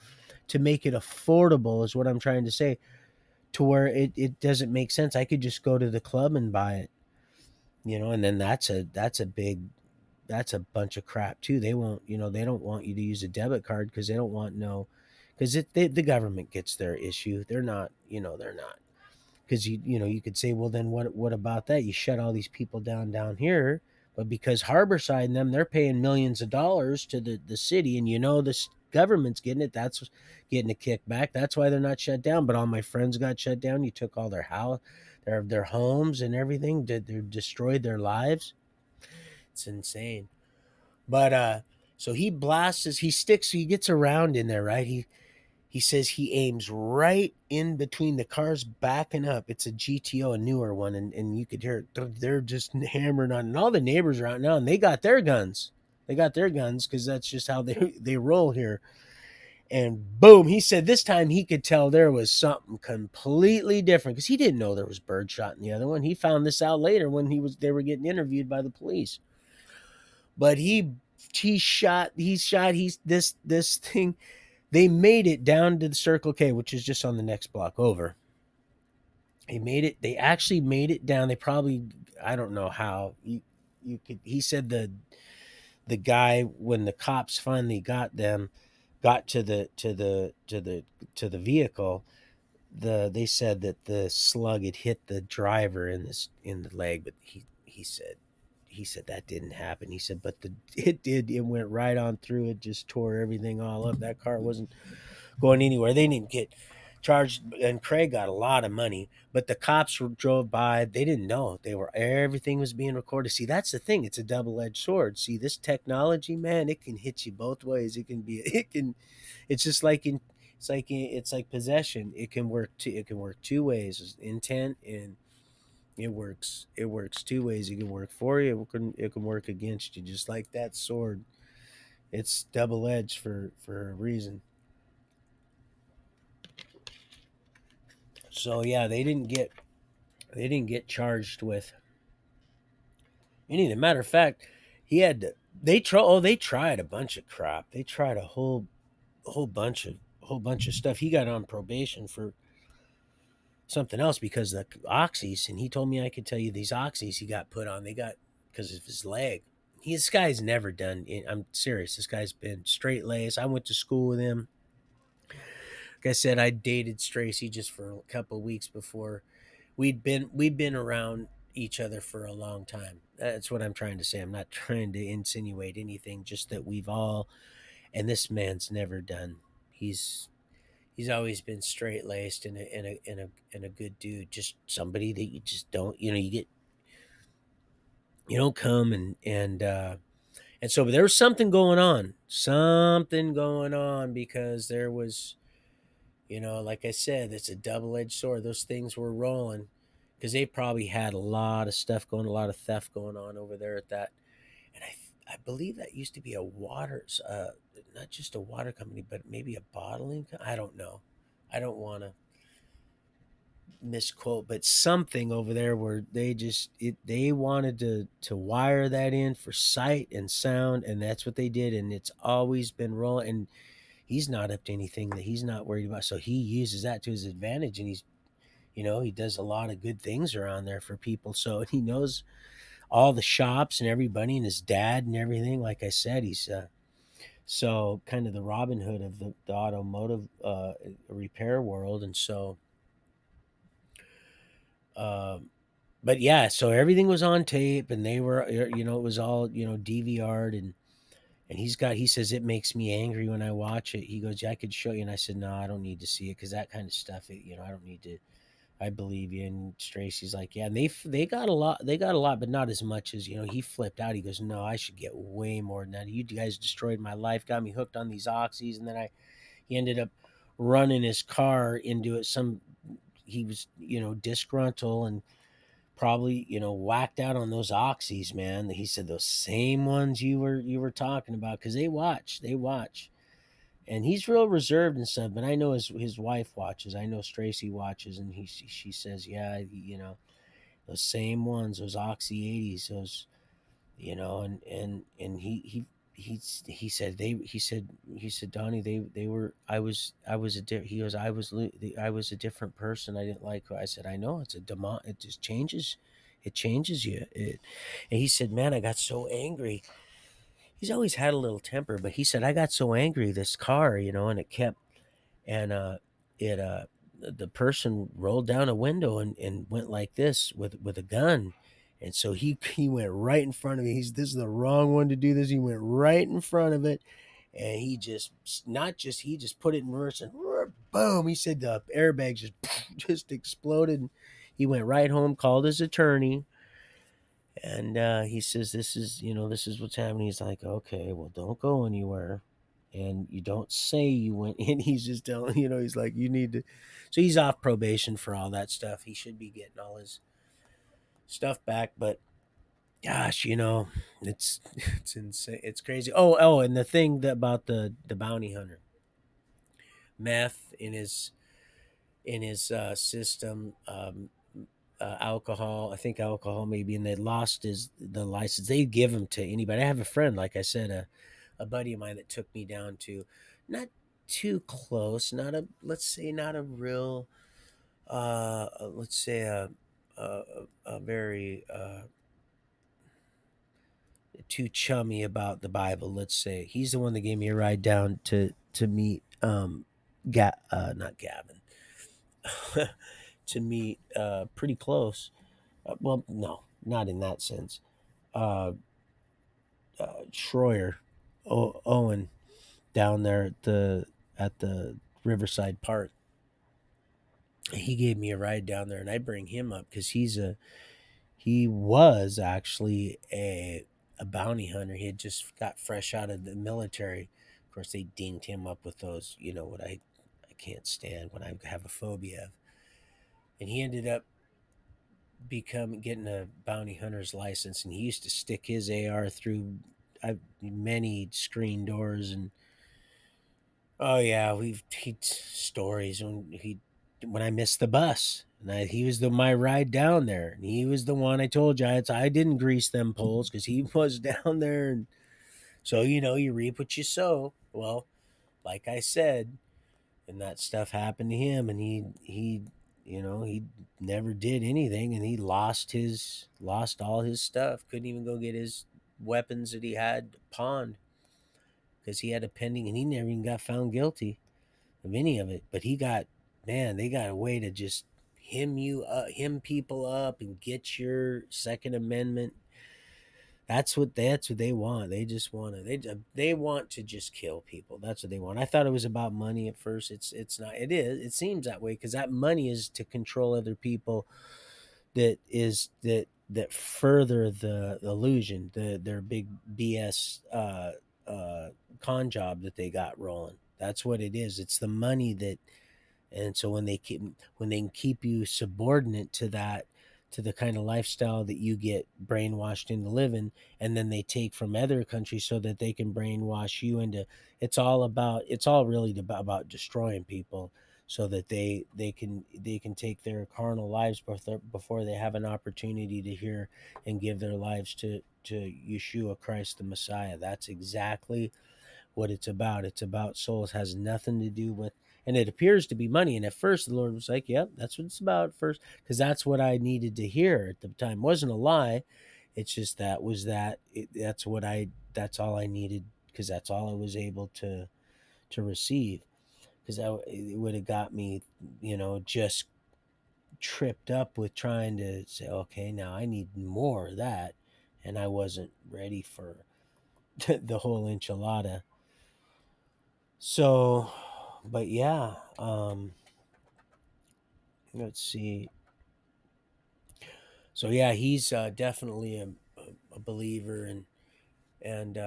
to make it affordable, is what I'm trying to say, to where it doesn't make sense. I could just go to the club and buy it, and then that's a bunch of crap too. They won't, they don't want you to use a debit card, because they don't want, no, because the government gets their issue. They're not, because you could say, well, then what about that? You shut all these people down here, but because Harborside and them, they're paying millions of dollars to the city, and this government's getting it. That's getting a kickback. That's why they're not shut down. But all my friends got shut down. You took all their house, their homes and everything. They destroyed their lives. It's insane. But so he blasts, he sticks, he gets around in there, right? He says he aims right in between the cars backing up. It's a GTO, a newer one, and you could hear it. They're just hammering on, and all the neighbors are out now, and they got their guns. They got their guns because that's just how they roll here. And boom, he said this time he could tell there was something completely different because he didn't know there was birdshot in the other one. He found this out later when they were getting interviewed by the police. But he's this thing. They made it down to the Circle K, which is just on the next block over. They actually made it down. They probably, I don't know how. You could he said the guy, when the cops finally got to the vehicle, they said that the slug had hit the driver in the leg, but he said that didn't happen. He said, but it did. It went right on through. It just tore everything all up. That car wasn't going anywhere. They didn't get charged, and Craig got a lot of money. But the cops drove by. They didn't know everything was being recorded. See, that's the thing. It's a double-edged sword. See, this technology, man, it can hit you both ways. It can be. It can. It's just like in. It's like possession. It can work two ways. Intent, and it works two ways. It can work for you. It can work against you. Just like that sword. It's double edged for a reason. So yeah, they didn't get charged with anything. Matter of fact, he had to. They tried a bunch of crap. They tried a whole bunch of stuff. He got on probation for something else because the oxys, and he told me I could tell you these oxys he got put on. They got because of his leg. This guy's never done. I'm serious. This guy's been straight laced. I went to school with him. Like I said, I dated Stracy just for a couple of weeks before we'd been around each other for a long time. That's what I'm trying to say. I'm not trying to insinuate anything. Just that we've all, and this man's never done. He's always been straight laced and a good dude. Just somebody that you just don't, you don't come and so there was something going on because there was, like I said, it's a double edged sword. Those things were rolling because they probably had a lot of theft going on over there at that. And I believe that used to be a not just a water company, but maybe a bottling. I don't know. I don't want to misquote, but something over there where they wanted to wire that in for sight and sound, and that's what they did, and it's always been rolling. And he's not up to anything that he's not worried about, so he uses that to his advantage, and he does a lot of good things around there for people. So he knows all the shops and everybody and his dad and everything. Like I said, he's so kind of the Robin Hood of the automotive repair world. And so um but yeah, so everything was on tape, and they were, it was all, DVR'd. And he says it makes me angry when I watch it. He goes, yeah, I could show you. And I said, no, I don't need to see it, because that kind of stuff, I don't need to. I believe you. And Tracy's like, yeah, and they got a lot. They got a lot, but not as much as, he flipped out. He goes, no, I should get way more than that. You guys destroyed my life, got me hooked on these oxys, and then he ended up running his car into it. He was, disgruntled and probably, whacked out on those oxys, man. He said those same ones you were talking about, because they watch. And he's real reserved and stuff, but I know his wife watches. I know Stracy watches, and she says, yeah, those same ones, those Oxy 80s, those, and he said, Donnie, they were, he goes, I was a different person. I didn't like. I said, I know, it's a demon. It just changes. It changes you. And he said, man, I got so angry. He's always had a little temper, but he said, I got so angry, this car, and it kept, and it the person rolled down a window and went like this with a gun. And so he went right in front of me. This is the wrong one to do this. He went right in front of it, and he just put it in reverse, and boom, he said the airbag just just exploded. He went right home, called his attorney, And he says, "This is, this is what's happening." He's like, "Okay, well, don't go anywhere, and you don't say you went in." He's just telling, he's like, "You need to." So he's off probation for all that stuff. He should be getting all his stuff back, but gosh, it's it's insane. It's crazy. Oh, and the thing about the bounty hunter, meth in his system, alcohol. I think alcohol maybe, and they lost the license. They give them to anybody. I have a friend, like I said, a buddy of mine that took me down to, not too close, not a, let's say, not a real, let's say a, a very too chummy about the Bible. Let's say he's the one that gave me a ride down to meet not Gavin, to meet pretty close. Well, no, not in that sense. Uh, Schroyer, Owen, down there at the Riverside Park. He gave me a ride down there, and I bring him up because he was actually a bounty hunter. He had just got fresh out of the military. Of course, they dinged him up with those, what I can't stand, what I have a phobia of. And he ended up getting a bounty hunter's license, and he used to stick his AR through many screen doors. And oh yeah, he stories when I missed the bus, and he was my ride down there, and he was the one I told you I didn't grease them poles because he was down there. And so you reap what you sow. Well, like I said, and that stuff happened to him, and he never did anything, and he lost all his stuff. Couldn't even go get his weapons that he had pawned because he had a pending, and he never even got found guilty of any of it. But they got a way to just him people up and get your Second Amendment. That's what they want. They just want to they want to just kill people. That's what they want. I thought it was about money at first. It's not. It is. It seems that way because that money is to control other people. That further the illusion, their big BS con job that they got rolling. That's what it is. It's the money that. And so when they can keep you subordinate to that, to the kind of lifestyle that you get brainwashed into living, and then they take from other countries so that they can brainwash you into, it's all really about destroying people so that they can take their carnal lives before they have an opportunity to hear and give their lives to Yeshua Christ the Messiah. That's exactly what it's about. It's about souls. It has nothing to do with, and it appears to be money. And at first, the Lord was like, "Yep, that's what it's about." First, because that's what I needed to hear at the time. It wasn't a lie. It's just that's what That's all I needed because that's all I was able to receive. Because it would have got me, just tripped up with trying to say, "Okay, now I need more of that," and I wasn't ready for the whole enchilada. So, but yeah, let's see. So yeah, he's definitely a believer, and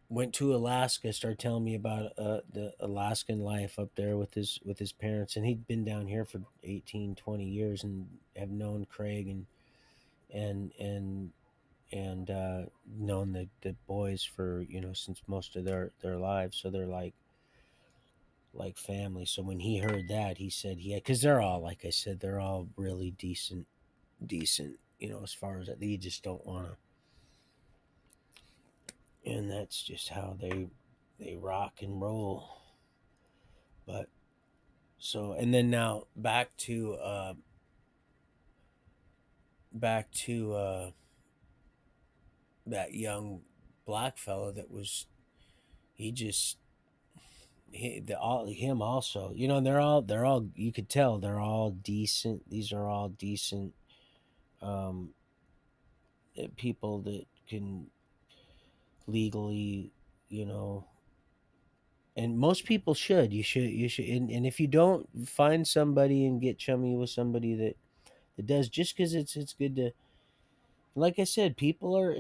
went to Alaska. Started telling me about the Alaskan life up there with his parents, and he'd been down here for 18, 20 years, and have known Craig and and and known the boys for since most of their lives. So they're like family. So when he heard that, he said, yeah, because they're all, like I said, they're all really decent, as far as that. They just don't want to, and that's just how they rock and roll. But so, and then now back to that young black fellow that was, he just all him also, and they're all you could tell they're all decent. These are all decent um people that can legally, you know, and most people should. You should, and if you don't, find somebody and get chummy with somebody that does, just because it's good to. like I said, people are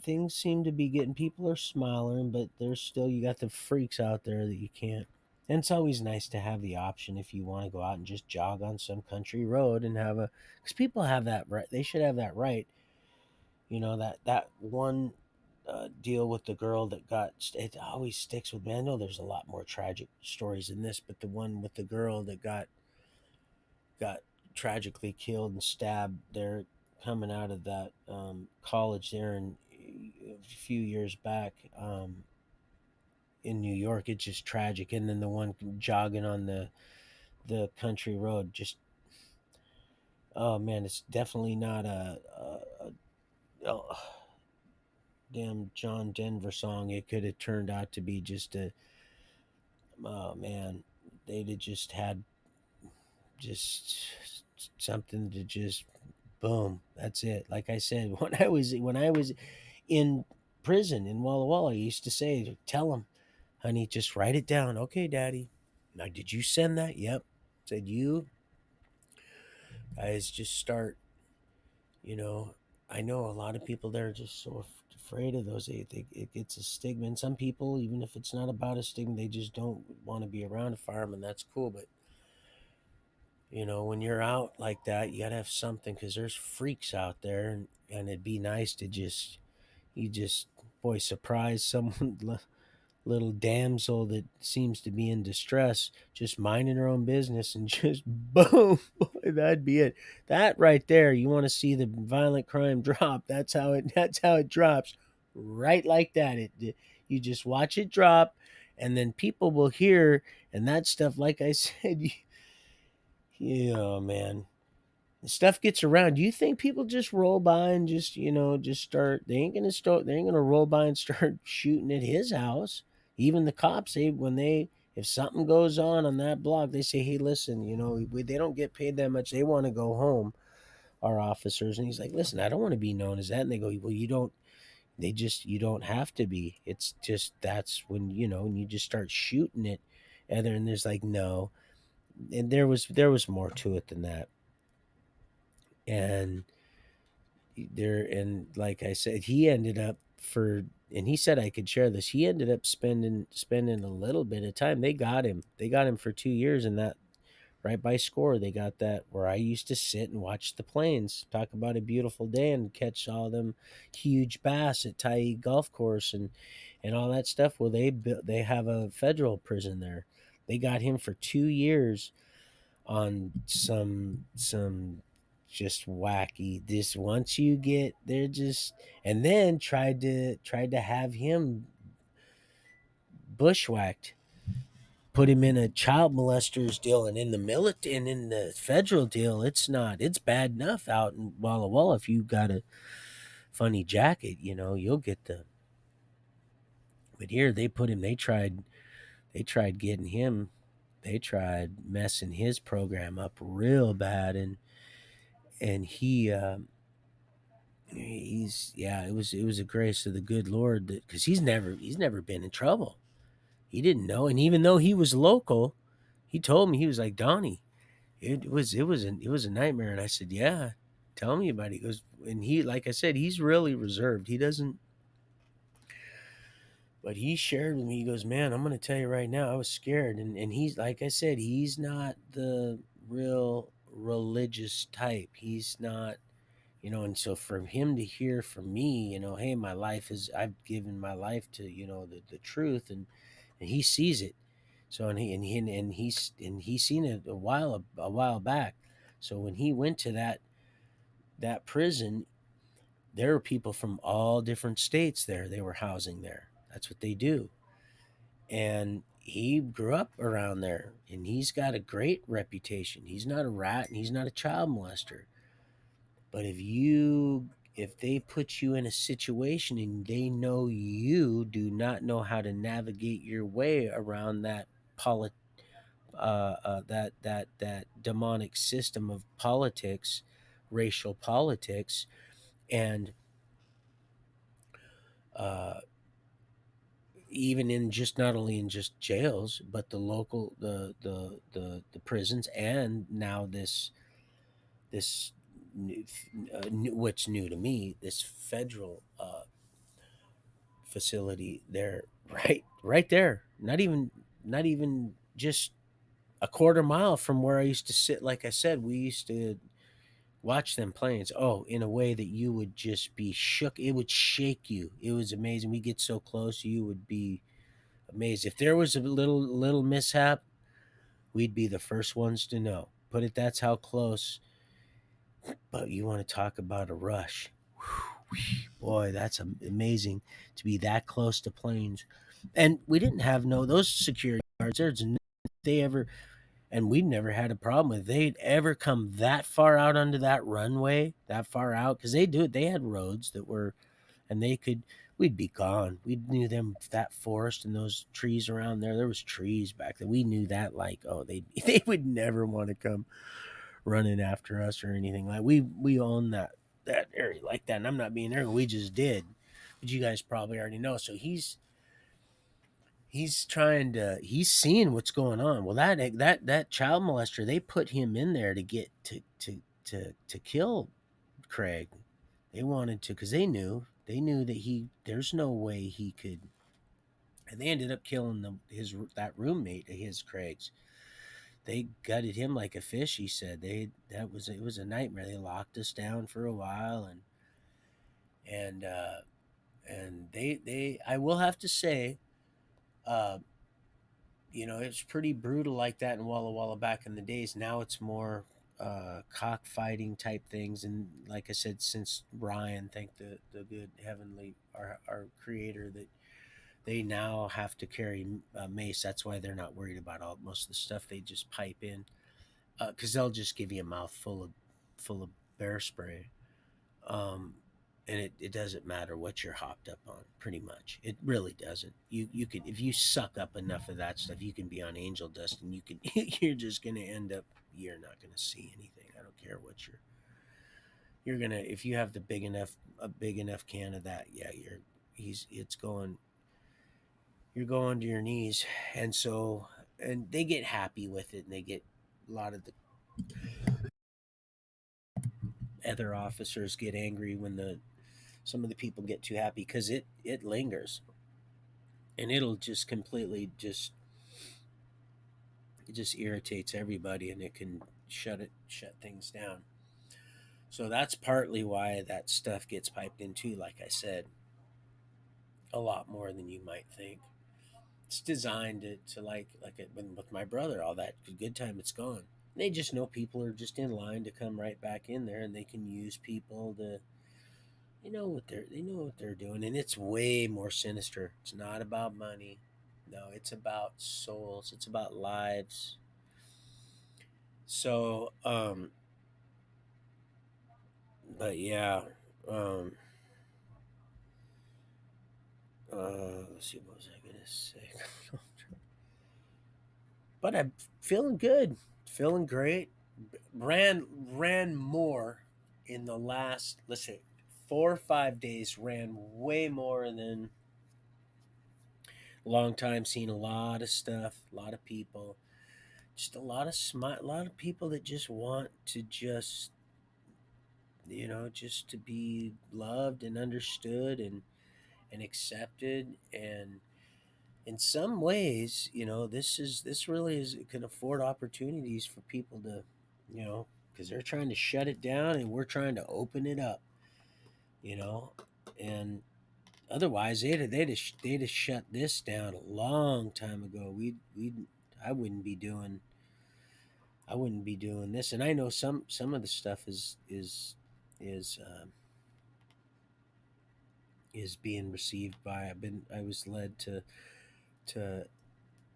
things seem to be getting, people are smiling, but there's still, you got the freaks out there that you can't. And it's always nice to have the option if you want to go out and just jog on some country road and have a, because people have that right. They should have that right. That one deal with the girl that got, it always sticks with me. I know there's a lot more tragic stories in this, but the one with the girl that got tragically killed and stabbed there, coming out of that college there in a few years back, in New York. It's just tragic. And then the one jogging on the country road, just, oh man, it's definitely not a damn John Denver song. It could have turned out to be just a, oh man, they'd have just had just something to just boom. That's it. Like I said, when I was in prison in Walla Walla, I used to say, tell him, honey, just write it down. Okay, daddy. Now, did you send that? Yep. Said, you guys just start, you know, I know a lot of people there are just so afraid of those. It gets a stigma. And some people, even if it's not about a stigma, they just don't want to be around a fireman. That's cool. But, when you're out like that, you got to have something, because there's freaks out there. And it'd be nice to just, you just, boy, surprise someone, little damsel that seems to be in distress, just minding her own business, and just boom, that'd be it. That right there, you want to see the violent crime drop. That's how it drops, right like that. You just watch it drop, and then people will hear, and that stuff, like I said, yeah, man, stuff gets around. Do you think people just roll by and just start? They ain't gonna roll by and start shooting at his house. Even the cops, if something goes on that block, they say, "Hey, listen, they don't get paid that much. They want to go home." Our officers, and he's like, "Listen, I don't want to be known as that." And they go, "Well, you don't." You don't have to be. It's just, that's when you just start shooting it. And there's like, no, and there was more to it than that. And like I said, he ended up and he said I could share this. He ended up spending a little bit of time. They got him for 2 years, and that right by Score, they got that where I used to sit and watch the planes. Talk about a beautiful day, and catch all them huge bass at Tyee Golf Course and all that stuff. Well, they have a federal prison there. They got him for 2 years on some just wacky, this, once you get, they're just, and then tried to have him bushwhacked, put him in a child molesters deal. And in the military and in the federal deal, it's bad enough out in Walla Walla. If you got a funny jacket, you'll get the, but here they put him, they tried getting him, they tried messing his program up real bad. And it was a grace of the good Lord, that, because he's never been in trouble. He didn't know, and even though he was local, he told me, he was like, Donnie, it was a nightmare. And I said, yeah, tell me about it. He goes, and he, like I said, he's really reserved. He doesn't, but he shared with me. He goes, man, I'm going to tell you right now, I was scared. And he's, like I said, he's not the real religious type. He's not. And so for him to hear from me, hey, I've given my life to, the truth, and he sees it. So, and he's seen it a while back. So when he went to that prison, there were people from all different states there. They were housing there. That's what they do. And he grew up around there, and he's got a great reputation. He's not a rat, and he's not a child molester. But if they put you in a situation and they know you do not know how to navigate your way around that that demonic system of politics, racial politics, and uh, even in just, not only in just jails, but the local, the prisons, and now this what's new to me, this federal facility there, right there, not even just a quarter mile from where I used to sit. Like I said, we used to watch them planes. Oh, in a way that you would just be shook. It would shake you. It was amazing. We get so close, you would be amazed. If there was a little mishap, we'd be the first ones to know. Put it that's how close. But you want to talk about a rush. Boy, that's amazing to be that close to planes. And we didn't have no those security guards. They ever, and we've never had a problem with they'd ever come that far out onto that runway, that far out, because they do it. They had roads that were, and they could. We'd be gone. We knew them, that forest and those trees around there. There was trees back there. We knew that, like, oh, they they would never want to come running after us or anything. Like we own that area like that. And I'm not being arrogant. We just did, but you guys probably already know. So he's trying to, he's seeing what's going on. Well, that child molester, they put him in there to get to kill Craig. They wanted to, because they knew that there's no way he could, and they ended up killing that roommate of his, Craig's. They gutted him like a fish. He said it was a nightmare. They locked us down for a while, and uh, and they I will have to say, uh, it's pretty brutal like that in Walla Walla back in the days. Now it's more cockfighting type things, and like I said, since Ryan, thank the good heavenly, our creator, that they now have to carry mace. That's why they're not worried about all most of the stuff. They just pipe in, because they'll just give you a mouth full of bear spray, um, and it doesn't matter what you're hopped up on. Pretty much, it really doesn't. You could, if you suck up enough of that stuff, you can be on angel dust, and you can you're just gonna end up. You're not gonna see anything. I don't care what you're gonna, if you have a big enough can of that. Yeah, he's it's going. You're going to your knees, and so, and they get happy with it, and they get, a lot of the other officers get angry when the some of the people get too happy, because it lingers, and it'll just completely just, it just irritates everybody, and it can shut things down. So that's partly why that stuff gets piped into, like I said, a lot more than you might think. It's designed to like it, with my brother, all that good time, it's gone. They just know people are just in line to come right back in there, and they can use people to, they know what they're doing, and it's way more sinister. It's not about money. No, it's about souls. It's about lives. So, but yeah, um, let's see, what was I gonna say? But I'm feeling good, feeling great. Ran more in the last, let's say, 4 or 5 days. Ran way more than a long time. Seen a lot of stuff, a lot of people, just a lot of smart, a lot of people that just want to just, just to be loved and understood, and accepted. And in some ways, this really is, it can afford opportunities for people to, you know because they're trying to shut it down, and we're trying to open it up, you know and otherwise they'd have shut this down a long time ago. We I wouldn't be doing this. And I know some of the stuff is is being received by, I was led to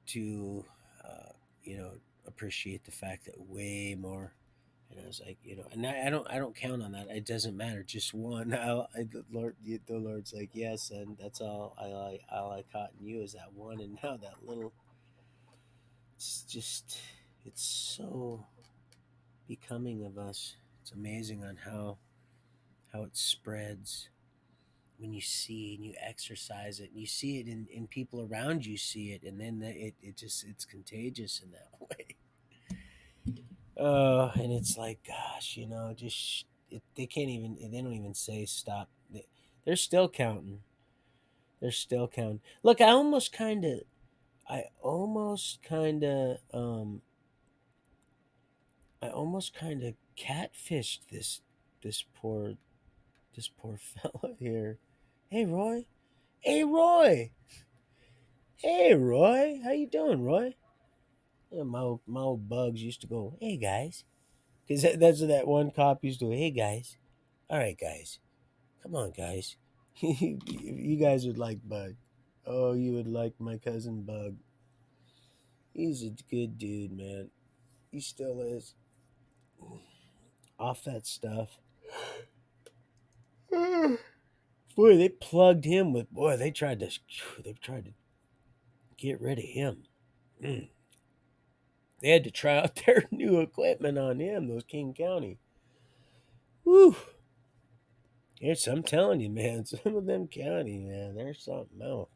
to uh, you know appreciate the fact that way more. And I was like, and I don't count on that. It doesn't matter. Just one. The Lord's like, yes, and that's all I caught in you is that one, and now that little. It's just, it's so becoming of us. It's amazing on how it spreads when you see and you exercise it, and you see it in people around you see it, and then it's contagious in that way. And it's like, gosh, just. they can't even. They don't even say stop. They're still counting. They're still counting. Look, I almost kind of, I almost kind of catfished this this poor fella here. Hey, Roy. Hey, Roy. Hey, Roy. How you doing, Roy? Yeah, my old bugs used to go, hey, guys. Because that's what that one cop used to do. Hey, guys. All right, guys. Come on, guys. You guys would like Bug. Oh, you would like my cousin Bug. He's a good dude, man. He still is. Off that stuff. Boy, they plugged him with. Boy, they tried to get rid of him. Mm. They had to try out their new equipment on him. Those King County. Woo. Yes, I'm telling you, man. Some of them county, man, there's something else.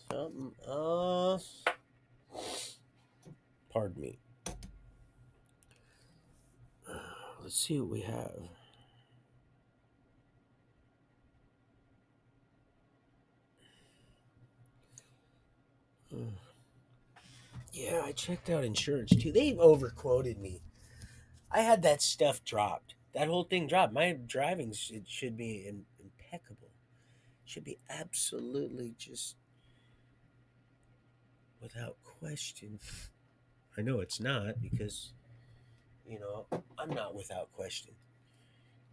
Something else. Pardon me. Let's see what we have. Yeah, I checked out insurance too. They've overquoted me. I had that stuff dropped. That whole thing dropped. My driving should be impeccable. Should be absolutely just without question. I know it's not because, I'm not without question.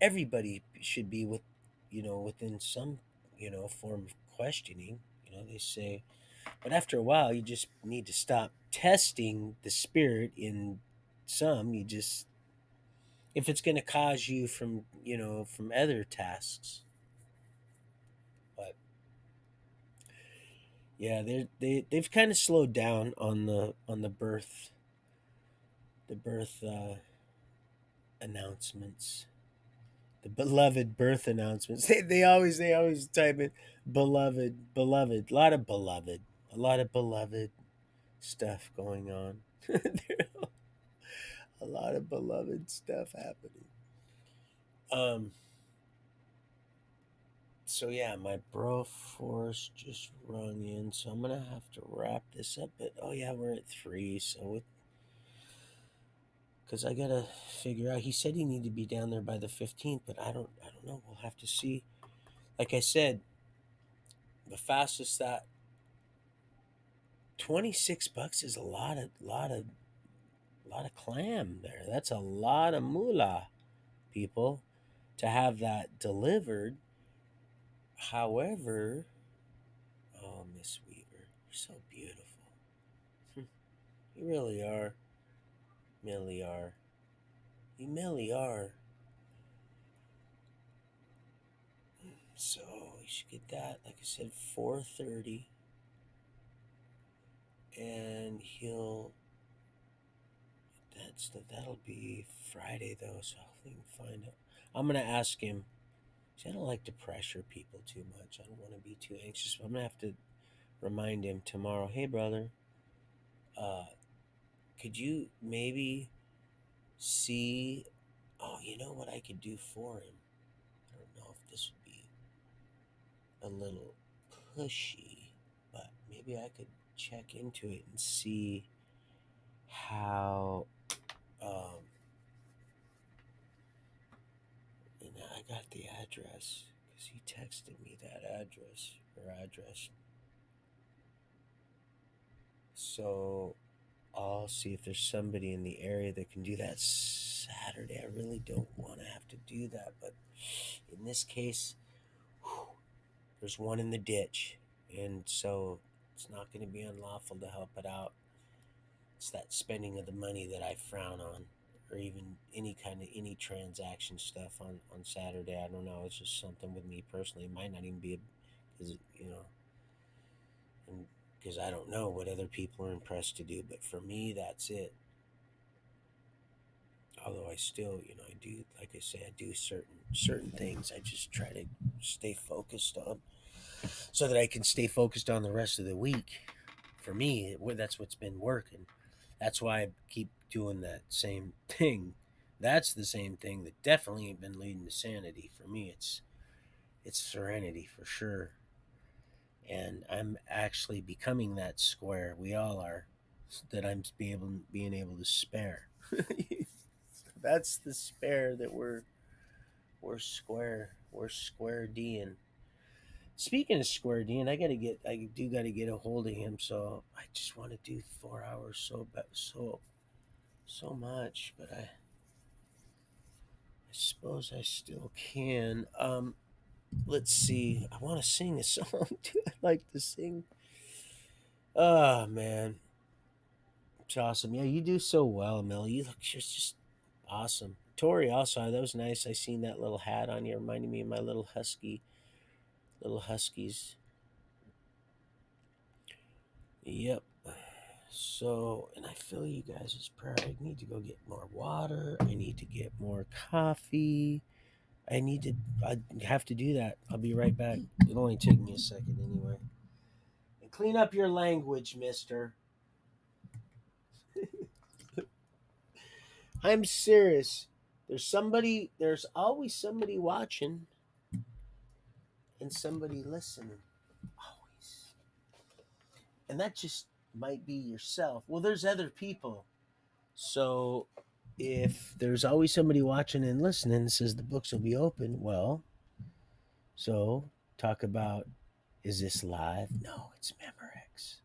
Everybody should be within some, form of questioning. They say, but after a while, you just need to stop testing the spirit in some. You just, if it's going to cause you from other tasks. But yeah, they've kind of slowed down on the birth announcements, the beloved birth announcements. They always type in beloved, beloved, a lot of beloved stuff going on. A lot of beloved stuff happening. Um. So yeah, my bro force just rung in, so I'm gonna have to wrap this up. But oh yeah, we're at 3, so because I gotta figure out. He said he needed to be down there by the 15th, but I don't know. We'll have to see. Like I said, the fastest that $26 is a lot of clam there. That's a lot of moolah, people, to have that delivered. However, oh Miss Weaver, you're so beautiful. You really are. Millie are. You Millie are. So you should get that. Like I said, 4:30, and that'll be Friday though. So hopefully we can find out. I'm gonna ask him. See, I don't like to pressure people too much. I don't want to be too anxious. But I'm gonna have to remind him tomorrow. Hey, brother, uh, could you maybe see? Oh, you know what I could do for him? I don't know if this would be a little pushy, but maybe I could check into it and see how. Um, I got the address because he texted me that address. So I'll see if there's somebody in the area that can do that Saturday. I really don't want to have to do that, but in this case, whew, there's one in the ditch, and so it's not going to be unlawful to help it out. It's that spending of the money that I frown on, or even any transaction stuff on Saturday. I don't know. It's just something with me personally. It might not even be because and because I don't know what other people are impressed to do. But for me, that's it. Although I still, I do, like I say, I do certain things. I just try to stay focused on, so that I can stay focused on the rest of the week. For me, that's what's been working. That's why I keep doing that same thing, That's the same thing that definitely ain't been leading to sanity. For me, it's serenity for sure. And I'm actually becoming that square. We all are. That I'm being able to spare. That's the spare that we're square. We're square D. And speaking of square D, and I do gotta get a hold of him. So I just want to do 4 hours so much, but I suppose I still can. Let's see. I want to sing a song too. I like to sing. Oh man, it's awesome. Yeah, you do so well, Mel. You look just awesome. Tori, also that was nice. I seen that little hat on you, reminding me of my little huskies. Yep. So, and I feel you guys' prayer. I need to go get more water. I need to get more coffee. I need to. I have to do that. I'll be right back. It'll only take me a second anyway. And clean up your language, Mister. I'm serious. There's somebody. There's always somebody watching and somebody listening. Always. And that just might be yourself. Well, there's other people. So if there's always somebody watching and listening that says the books will be open, well, so talk about, is this live? No, it's Memorex.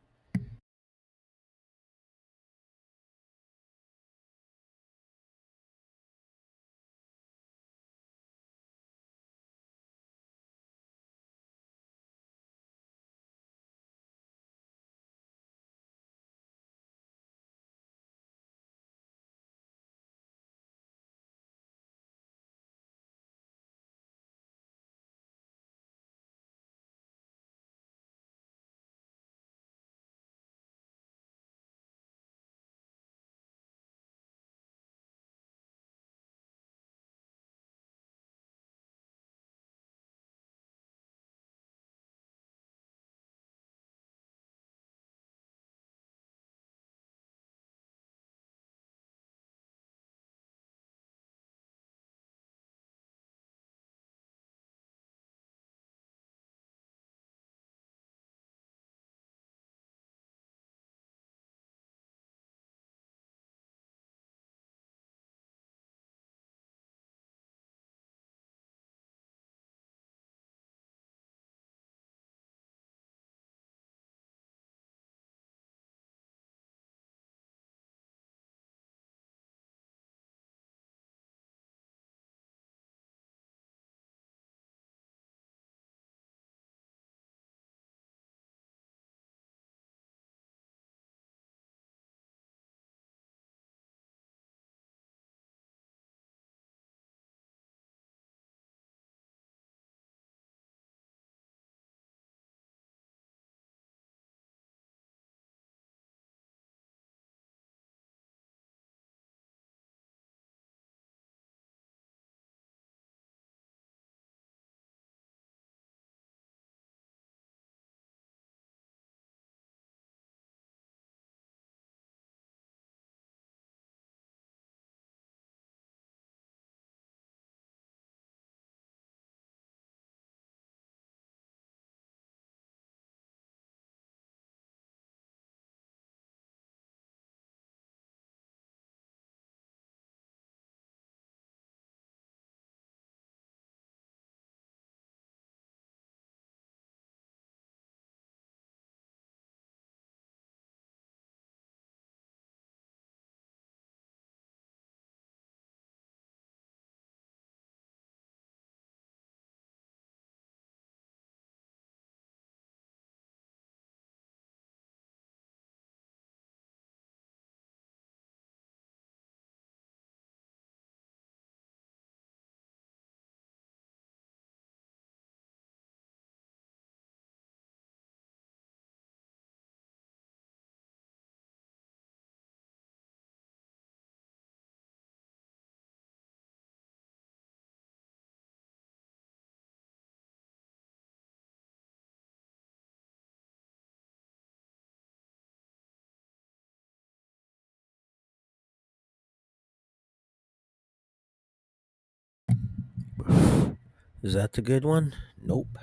Is that the good one? Nope.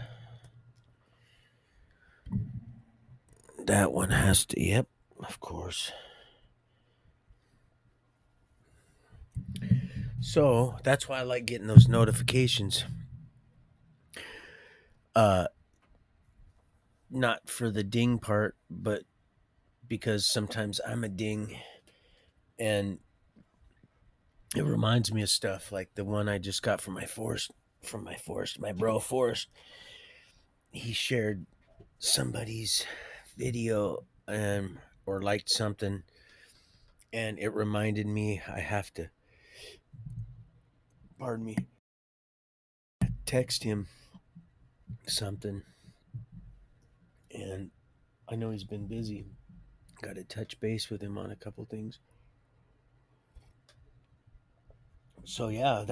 That one has to, yep, of course. So that's why I like getting those notifications. Uh, Not for the ding part, but because sometimes I'm a ding and it reminds me of stuff like the one I just got from my bro Forrest. He shared somebody's video or liked something, and it reminded me I have to, pardon me, text him something. And I know he's been busy. Got to touch base with him on a couple things. So yeah,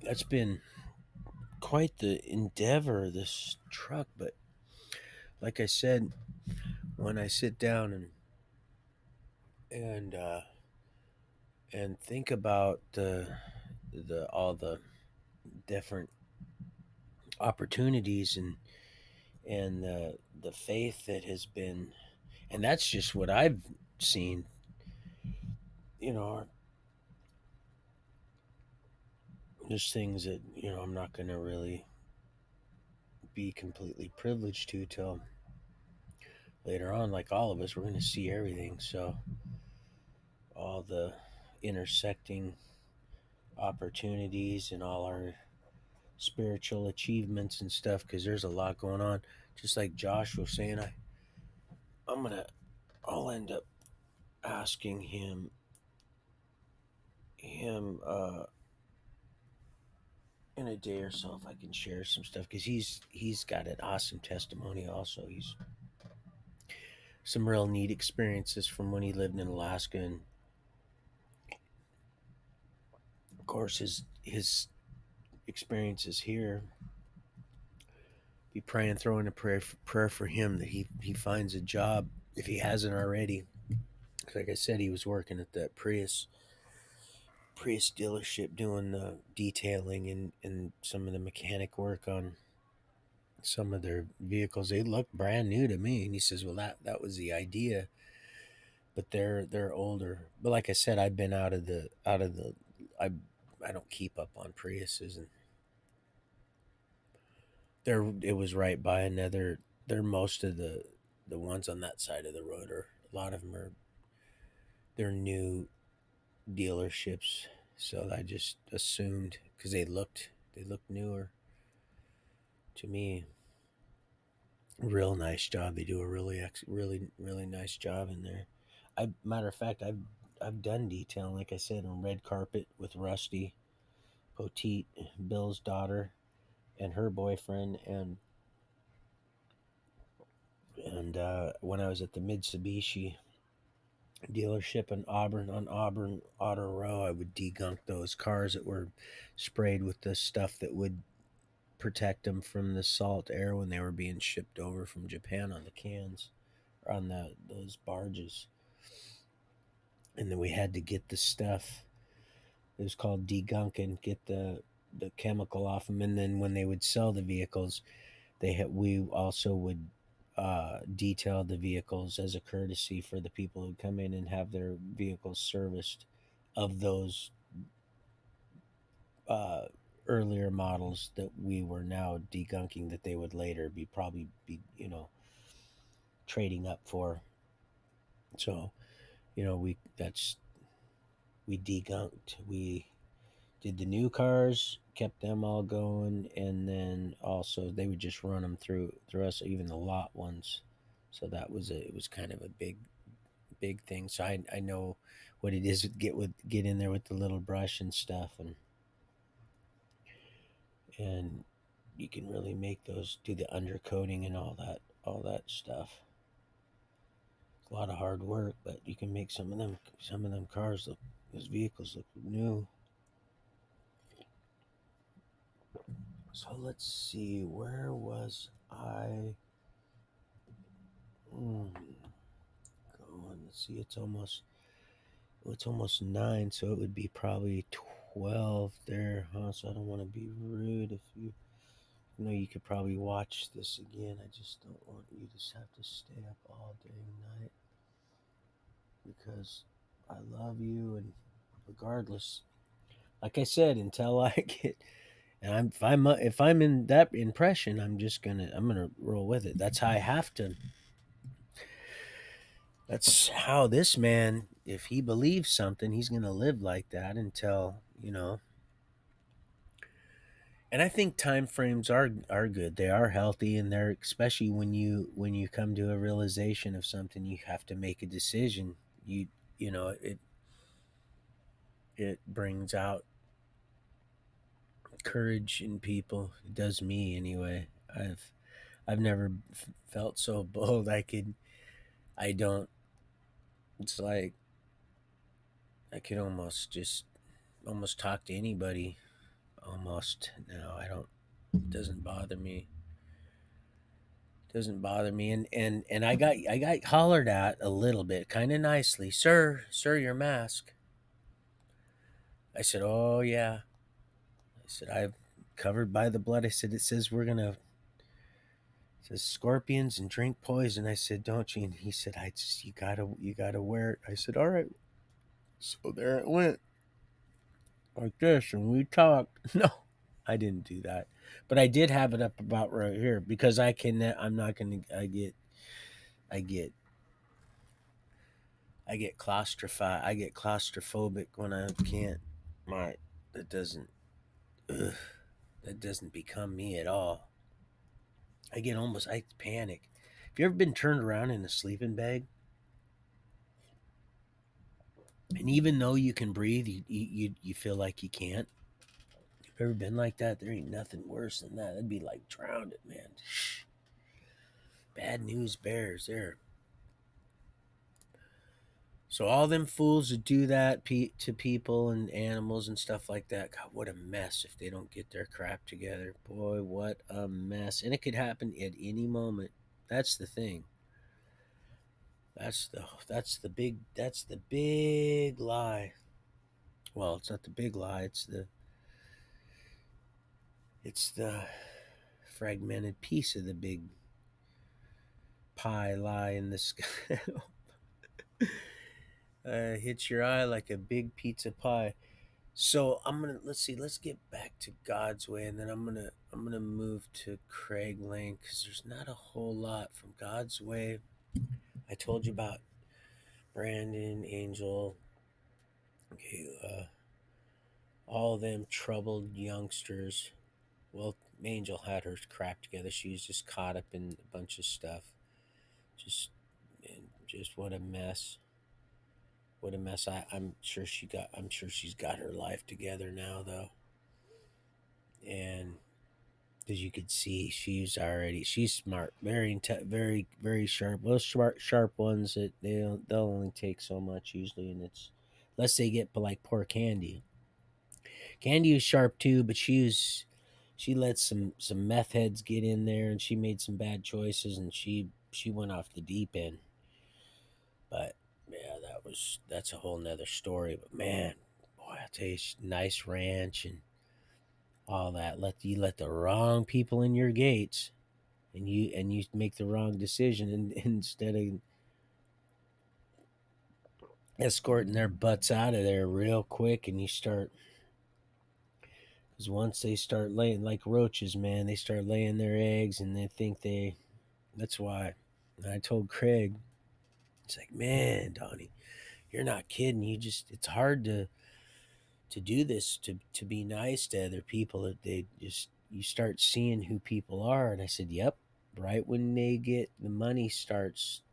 that's been quite the endeavor, this truck. But like I said, when I sit down and uh, and think about the all the different opportunities and the faith that has been, and that's just what I've seen. You know, there's things that I'm not going to really be completely privileged to till later on. Like all of us, we're going to see everything. So all the intersecting opportunities and all our spiritual achievements and stuff, because there's a lot going on. Just like Josh was saying, I'm gonna I'll end up asking him in a day or so if I can share some stuff, because he's got an awesome testimony. Also, he's some real neat experiences from when he lived in Alaska, and of course his experiences here. Be praying, throwing a prayer for him that he finds a job if he hasn't already. Like I said, he was working at that Prius dealership doing the detailing and some of the mechanic work on some of their vehicles. They look brand new to me. And he says, "Well, that was the idea, but they're older." But like I said, I've been out of the I don't keep up on Priuses, and it was right by another. They're most of the ones on that side of the road, or a lot of them they're new dealerships. So I just assumed because they looked newer to me. Real nice job. They do a really nice job in there. I Matter of fact, I've done detailing, like I said, on red carpet with Rusty Poteet, Bill's daughter, and her boyfriend, and when I was at the Mitsubishi dealership in Auburn, on Auburn Auto Row, I would degunk those cars that were sprayed with the stuff that would protect them from the salt air when they were being shipped over from Japan on the cans, or on those barges. And then we had to get the stuff. It was called degunking, get the chemical off them, and then when they would sell the vehicles, we also would detail the vehicles as a courtesy for the people who come in and have their vehicles serviced, of those uh, earlier models that we were now degunking, that they would later probably be trading up for. So we degunked. We did the new cars, kept them all going, and then also they would just run them through us, even the lot ones. So it was kind of a big thing. So I know what it is to get in there with the little brush and stuff, and you can really make those, do the undercoating and all that stuff. It's a lot of hard work, but you can make some of them cars look, those vehicles look new. So let's see, where was I? Going. Let's see, it's almost 9, so it would be probably 12 there, huh? So I don't want to be rude. If you know, you could probably watch this again. I just don't want you to have to stay up all day and night because I love you, and regardless, like I said, until I get, and if I'm in that impression, I'm gonna roll with it. That's how I have to. That's how this man, if he believes something, he's gonna live like that until, you know. And I think time frames are good. They are healthy, and they're, especially when you come to a realization of something, you have to make a decision. You know, it brings out courage in people. It does me anyway. I've never felt so bold. I don't. It's like I could almost talk to anybody. Almost now. I don't. It doesn't bother me. Doesn't bother me. And I got hollered at a little bit, kind of nicely. Sir, your mask. I said, oh yeah. I said, I'm covered by the blood. I said, it says we're gonna. It says scorpions and drink poison. I said, don't you? And he said, I just you gotta wear it. I said, all right. So there it went, like this, and we talked. No, I didn't do that, but I did have it up about right here because I can. I'm not gonna. I get I get claustrophobic when I can't. My that doesn't. Ugh, that doesn't become me at all. I panic. Have you ever been turned around in a sleeping bag? And even though you can breathe, you feel like you can't. You've ever been like that? There ain't nothing worse than that. That'd be like drowning, man. Bad news bears there. So all them fools that do that to people and animals and stuff like that, God, what a mess if they don't get their crap together. Boy, what a mess. And it could happen at any moment. That's the thing. That's the big lie. Well, it's not the big lie. It's the fragmented piece of the big pie lie in the sky. Hits your eye like a big pizza pie. So let's see, let's get back to God's way, and then I'm gonna move to Craig Lane because there's not a whole lot from God's way. I told you about Brandon, Angel, okay, all of them troubled youngsters. Well, Angel had her crap together. She was just caught up in a bunch of stuff. Just, just what a mess. What a mess. I'm sure she's got her life together now, though. And because you could see she's smart, very very sharp. Those sharp ones that they'll only take so much usually, and it's unless they get like poor Candy. Candy was sharp too, but she let some meth heads get in there, and she made some bad choices, and she went off the deep end. But yeah, that's a whole nother story. But man, boy, I tell you, nice ranch and all that. Let the wrong people in your gates, and you make the wrong decision, and instead of escorting their butts out of there real quick, and you start, because once they start laying like roaches, man, they start laying their eggs, and they think they. That's why I told Craig, it's like, man, Donnie, you're not kidding. It's hard to do this, to be nice to other people. That they just, you start seeing who people are. And I said, yep, right when they get the money starts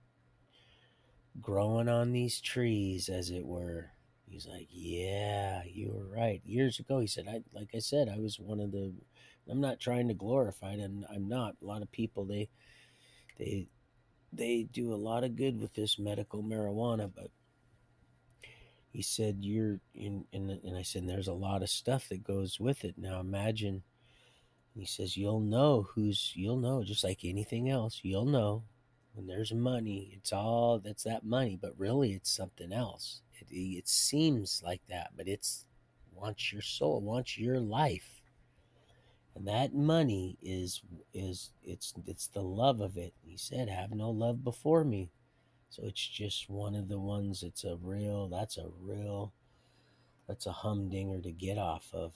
growing on these trees, as it were. He's like, yeah, you were right. Years ago, he said, like I said, I was one of the. I'm not trying to glorify it, and I'm not. A lot of people, they they do a lot of good with this medical marijuana, but he said, you're in, and I said, there's a lot of stuff that goes with it. Now imagine. He says, you'll know, just like anything else, you'll know when there's money. That's that money, but really it's something else. It seems like that, but it's wants your soul, wants your life. And that money is it's the love of it. He said, "Have no love before me." So it's just one of the ones. That's a humdinger to get off of.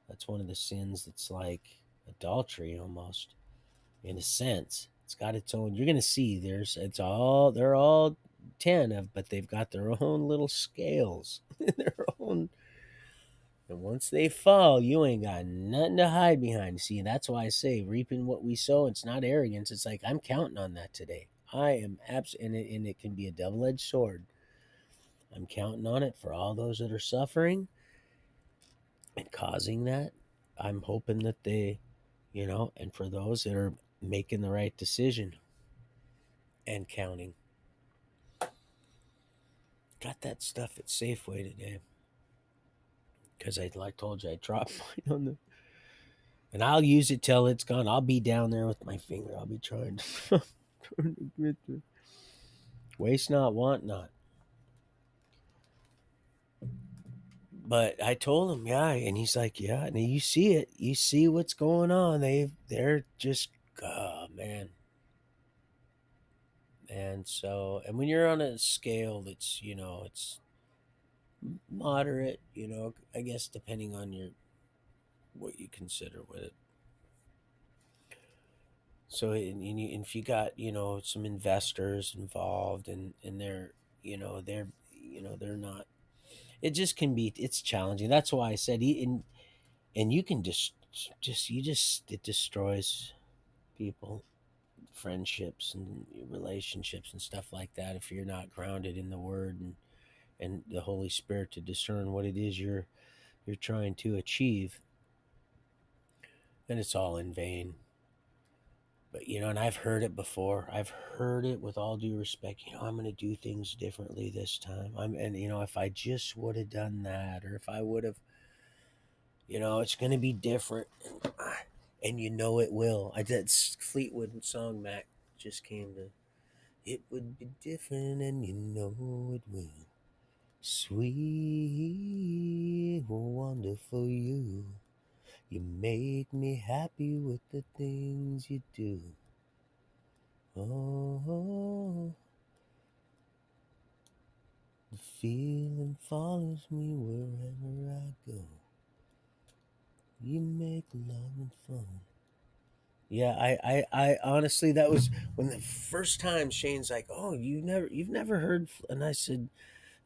That's one of the sins that's like adultery almost, in a sense. It's got its own. You're gonna see. They're all 10 of, but they've got their own little scales, their own. And once they fall, you ain't got nothing to hide behind. See, that's why I say reaping what we sow. It's not arrogance. It's like I'm counting on that today. I am and it can be a double-edged sword. I'm counting on it for all those that are suffering and causing that. I'm hoping that and for those that are making the right decision and counting. Got that stuff at Safeway today because like told you, I dropped mine on the, and I'll use it till it's gone. I'll be down there with my finger. I'll be trying to, trying to get the waste not, want not. But I told him, yeah, and he's like, yeah, and you see it, you see what's going on. They're just, oh man. And so, and when you're on a scale that's, it's moderate, I guess depending on what you consider with it. So, and if you got, some investors involved, and they're not. It just can be. It's challenging. That's why I said, and you can it destroys people, friendships, and relationships and stuff like that if you're not grounded in the Word and the Holy Spirit to discern what it is you're trying to achieve, then it's all in vain. But and I've heard it before. I've heard it with all due respect. I'm going to do things differently this time. And if I just would have done that, or if I would have, it's going to be different. And it will. That Fleetwood song Mac just came to. It would be different, and it will. Sweet, wonderful you. You make me happy with the things you do. Oh, the feeling follows me wherever I go. You make love and fun. Yeah, I honestly, that was when the first time Shane's like, "Oh, you've never heard," and I said,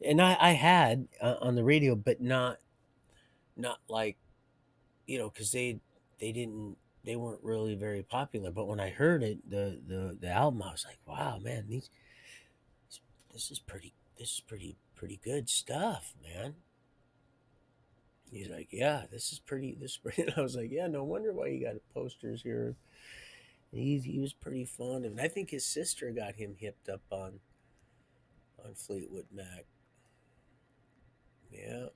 and I had on the radio, but not like, because they didn't they weren't really very popular. But when I heard it, the album, I was like, "Wow, man, this is pretty good stuff, man." He's like, "Yeah, this is pretty." And I was like, "Yeah, no wonder why you got posters here." And he was pretty fond of it. And I think his sister got him hipped up on Fleetwood Mac. Yeah.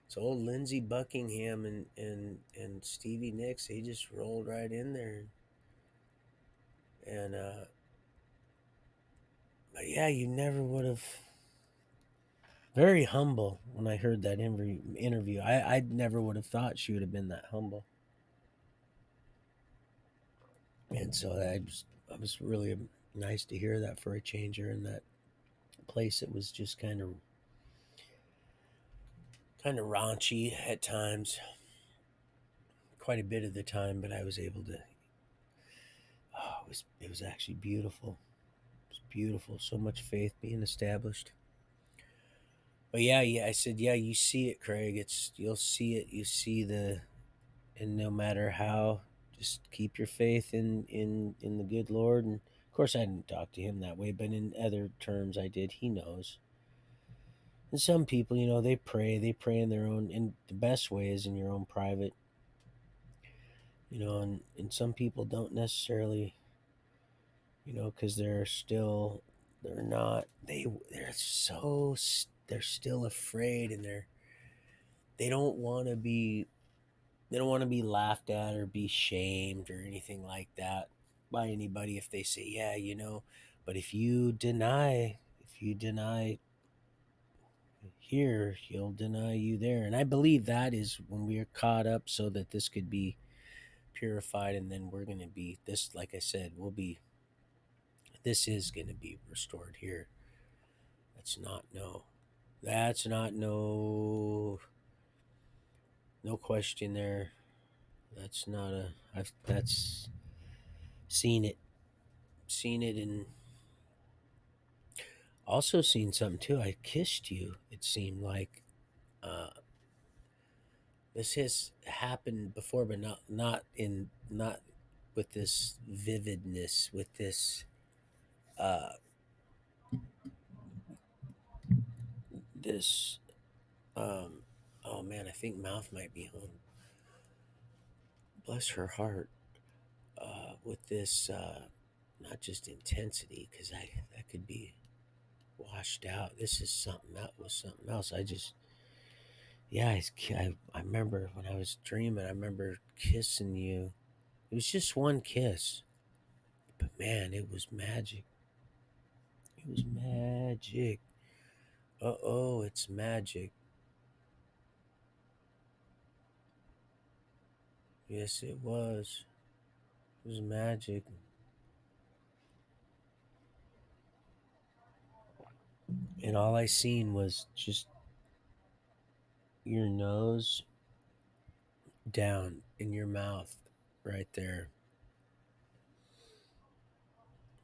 So old Lindsey Buckingham and Stevie Nicks, they just rolled right in there. And but yeah, you never would have. Very humble when I heard that interview. I never would have thought she would have been that humble. And so I was really nice to hear that for a changer in that place. It was just kind of raunchy at times, quite a bit of the time, but I was able to. Oh, it was actually beautiful. It was beautiful. So much faith being established. But yeah, I said, yeah, you see it, Craig. You'll see it. You see and no matter how, just keep your faith in the good Lord. And of course, I didn't talk to him that way, but in other terms, I did. He knows. And some people, they pray in their own, in the best way is in your own private, and some people don't necessarily, because they're not, they're still afraid, and they don't want to be, they don't want to be laughed at or be shamed or anything like that by anybody if they say, yeah, but if you deny here, he'll deny you there. And I believe that is when we're caught up so that this could be purified, and then we're going to be this, like I said, this is going to be restored here. That's not no. That's not no question there. That's not a that's seen it. Seen it, and also seen something too. I kissed you, it seemed like. Uh this has happened before, but not with this vividness, with this uh this um oh man, I think Mouth might be home. Bless her heart. With this not just intensity, because I that could be washed out. This is something, that was something else. I just, yeah, I remember when I was dreaming, I remember kissing you. It was just one kiss, but man, it was magic. It was magic. Oh, it's magic. Yes, it was. It was magic. And all I seen was just your nose down in your mouth right there.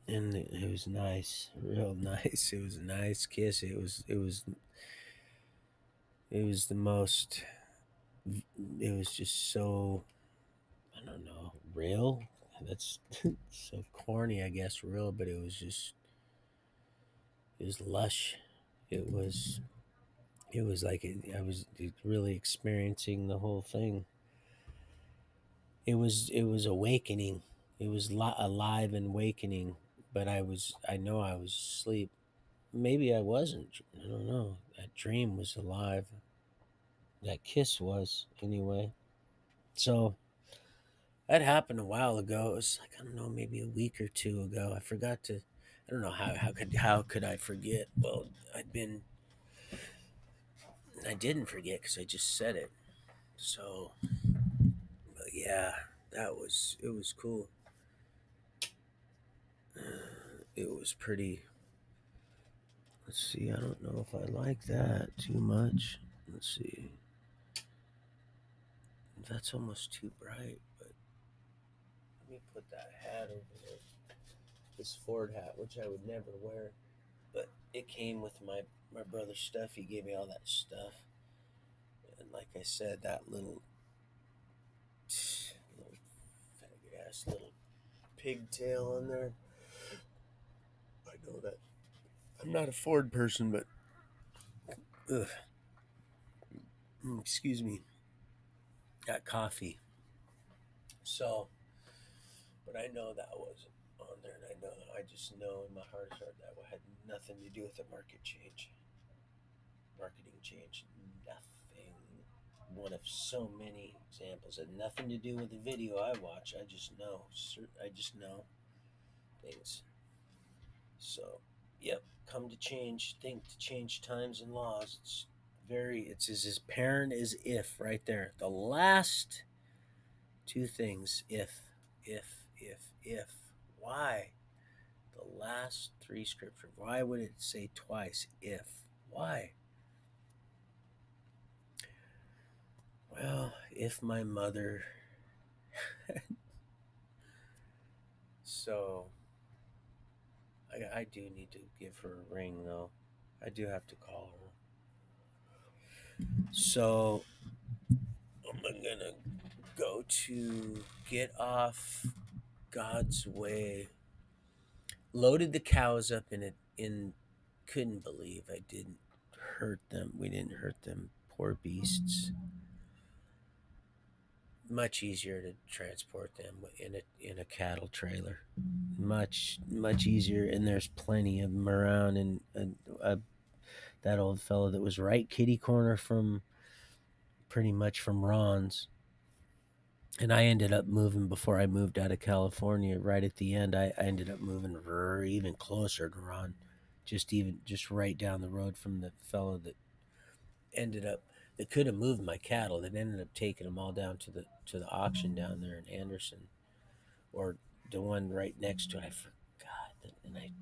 And it was nice, real nice. It was a nice kiss. It was the most, it was just so, I don't know, real. That's so corny, I guess, real, but it was lush. It was, it was like I was really experiencing the whole thing. It was awakening. It was alive and awakening, but I know I was asleep. Maybe I wasn't. I don't know. That dream was alive. That kiss was, anyway. So that happened a while ago. It was like, I don't know, maybe a week or two ago. I forgot to. I don't know how could I forget? Well, I didn't forget because I just said it. So, but yeah, it was cool. It was pretty. Let's see. I don't know if I like that too much. Let's see. That's almost too bright. But let me put that hat over there. This Ford hat, which I would never wear, but it came with my brother's stuff. He gave me all that stuff, and like I said, that little faggot ass little pigtail on there. I know that I'm not a Ford person, but ugh, excuse me, got coffee. So, but I know that wasn't on there, and I just know in my heart of heart that had nothing to do with the marketing change, nothing. One of so many examples, had nothing to do with the video I watch. I just know things. So, yep, come to change, think to change times and laws. It's as apparent as if right there. The last two things, if. Why? The last three scripture. Why would it say twice if? Why? Well, if my mother. So, I do need to give her a ring, though. I do have to call her. So, I'm gonna go to get off God's way. Loaded the cows up in it. Couldn't believe I didn't hurt them. We didn't hurt them. Poor beasts. Much easier to transport them in a cattle trailer. Much easier, and there's plenty of them around. And that old fellow that was right kitty corner from pretty much from Ron's. And I ended up moving before I moved out of California. Right at the end, I ended up moving even closer to Ron, just right down the road from the fellow that ended up, they could have moved my cattle. They ended up taking them all down to the auction down there in Anderson, or the one right next to it. I forgot, and I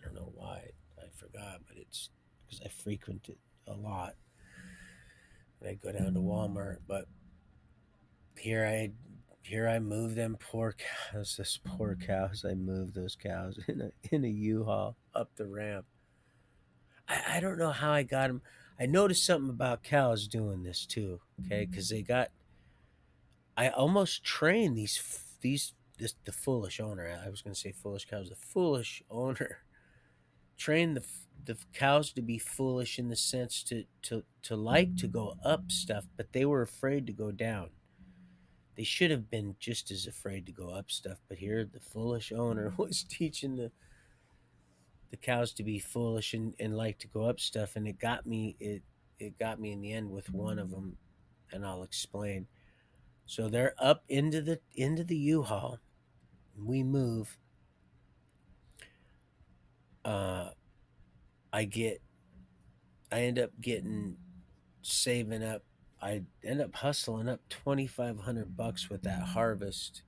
don't know why I forgot, but it's because I frequent it a lot. And I go down to Walmart, but here I here I move them poor cows. Those poor cows. I move those cows in a U-Haul up the ramp. I don't know how I got them. I noticed something about cows doing this too. Okay, because they got. I almost trained the foolish owner. I was going to say foolish cows. The foolish owner trained the cows to be foolish in the sense to like to go up stuff, but they were afraid to go down. They should have been just as afraid to go up stuff, but here the foolish owner was teaching the cows to be foolish and like to go up stuff, and it got me in the end with one of them, and I'll explain. So they're up into the U-Haul. We move. Uh, I get I end up getting saving up. I end up hustling up $2,500 with that harvest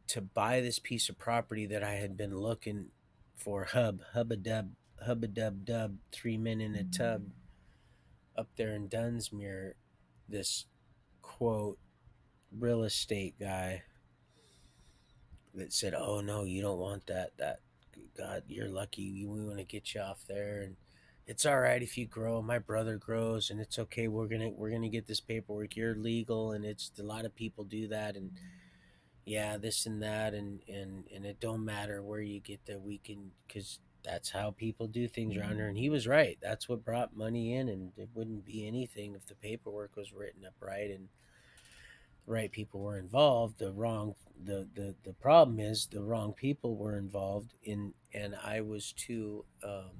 to buy this piece of property that I had been looking for. Hubba dub dub, 3 men in a tub up there in Dunsmuir. This quote real estate guy that said, "Oh no, you don't want that. That God, you're lucky. We want to get you off there, and it's all right if you grow. My brother grows, and it's okay. We're gonna get this paperwork. You're legal, and it's a lot of people do that, and yeah, this and that, and it don't matter where you get there. We can, because that's how people do things around here." And he was right. That's what brought money in, and it wouldn't be anything if the paperwork was written up right and the right people were involved. The problem is the wrong people were involved in, and I was too uh,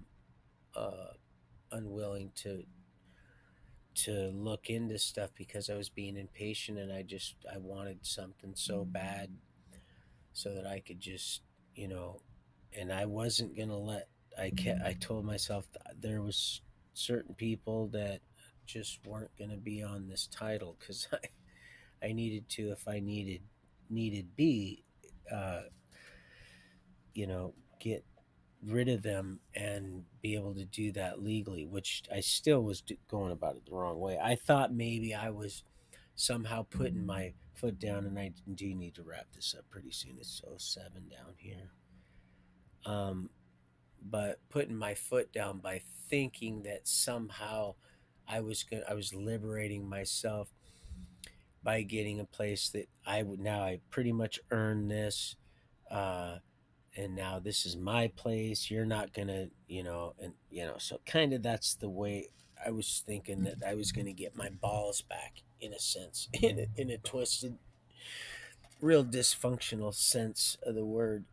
unwilling to look into stuff because I was being impatient, and I wanted something so bad so that I could just, you know, and I wasn't gonna let. I told myself that there was certain people that just weren't gonna be on this title because I needed to, if I needed be, uh, get rid of them and be able to do that legally, which I still was going about it the wrong way. I thought maybe I was somehow putting my foot down, and I do need to wrap this up pretty soon. It's 07 down here. But putting my foot down by thinking that somehow I was liberating myself by getting a place that I would now I pretty much earned this. Uh, and now this is my place. You're not gonna, and so kind of that's the way I was thinking that I was gonna get my balls back in a sense, in a twisted, real dysfunctional sense of the word.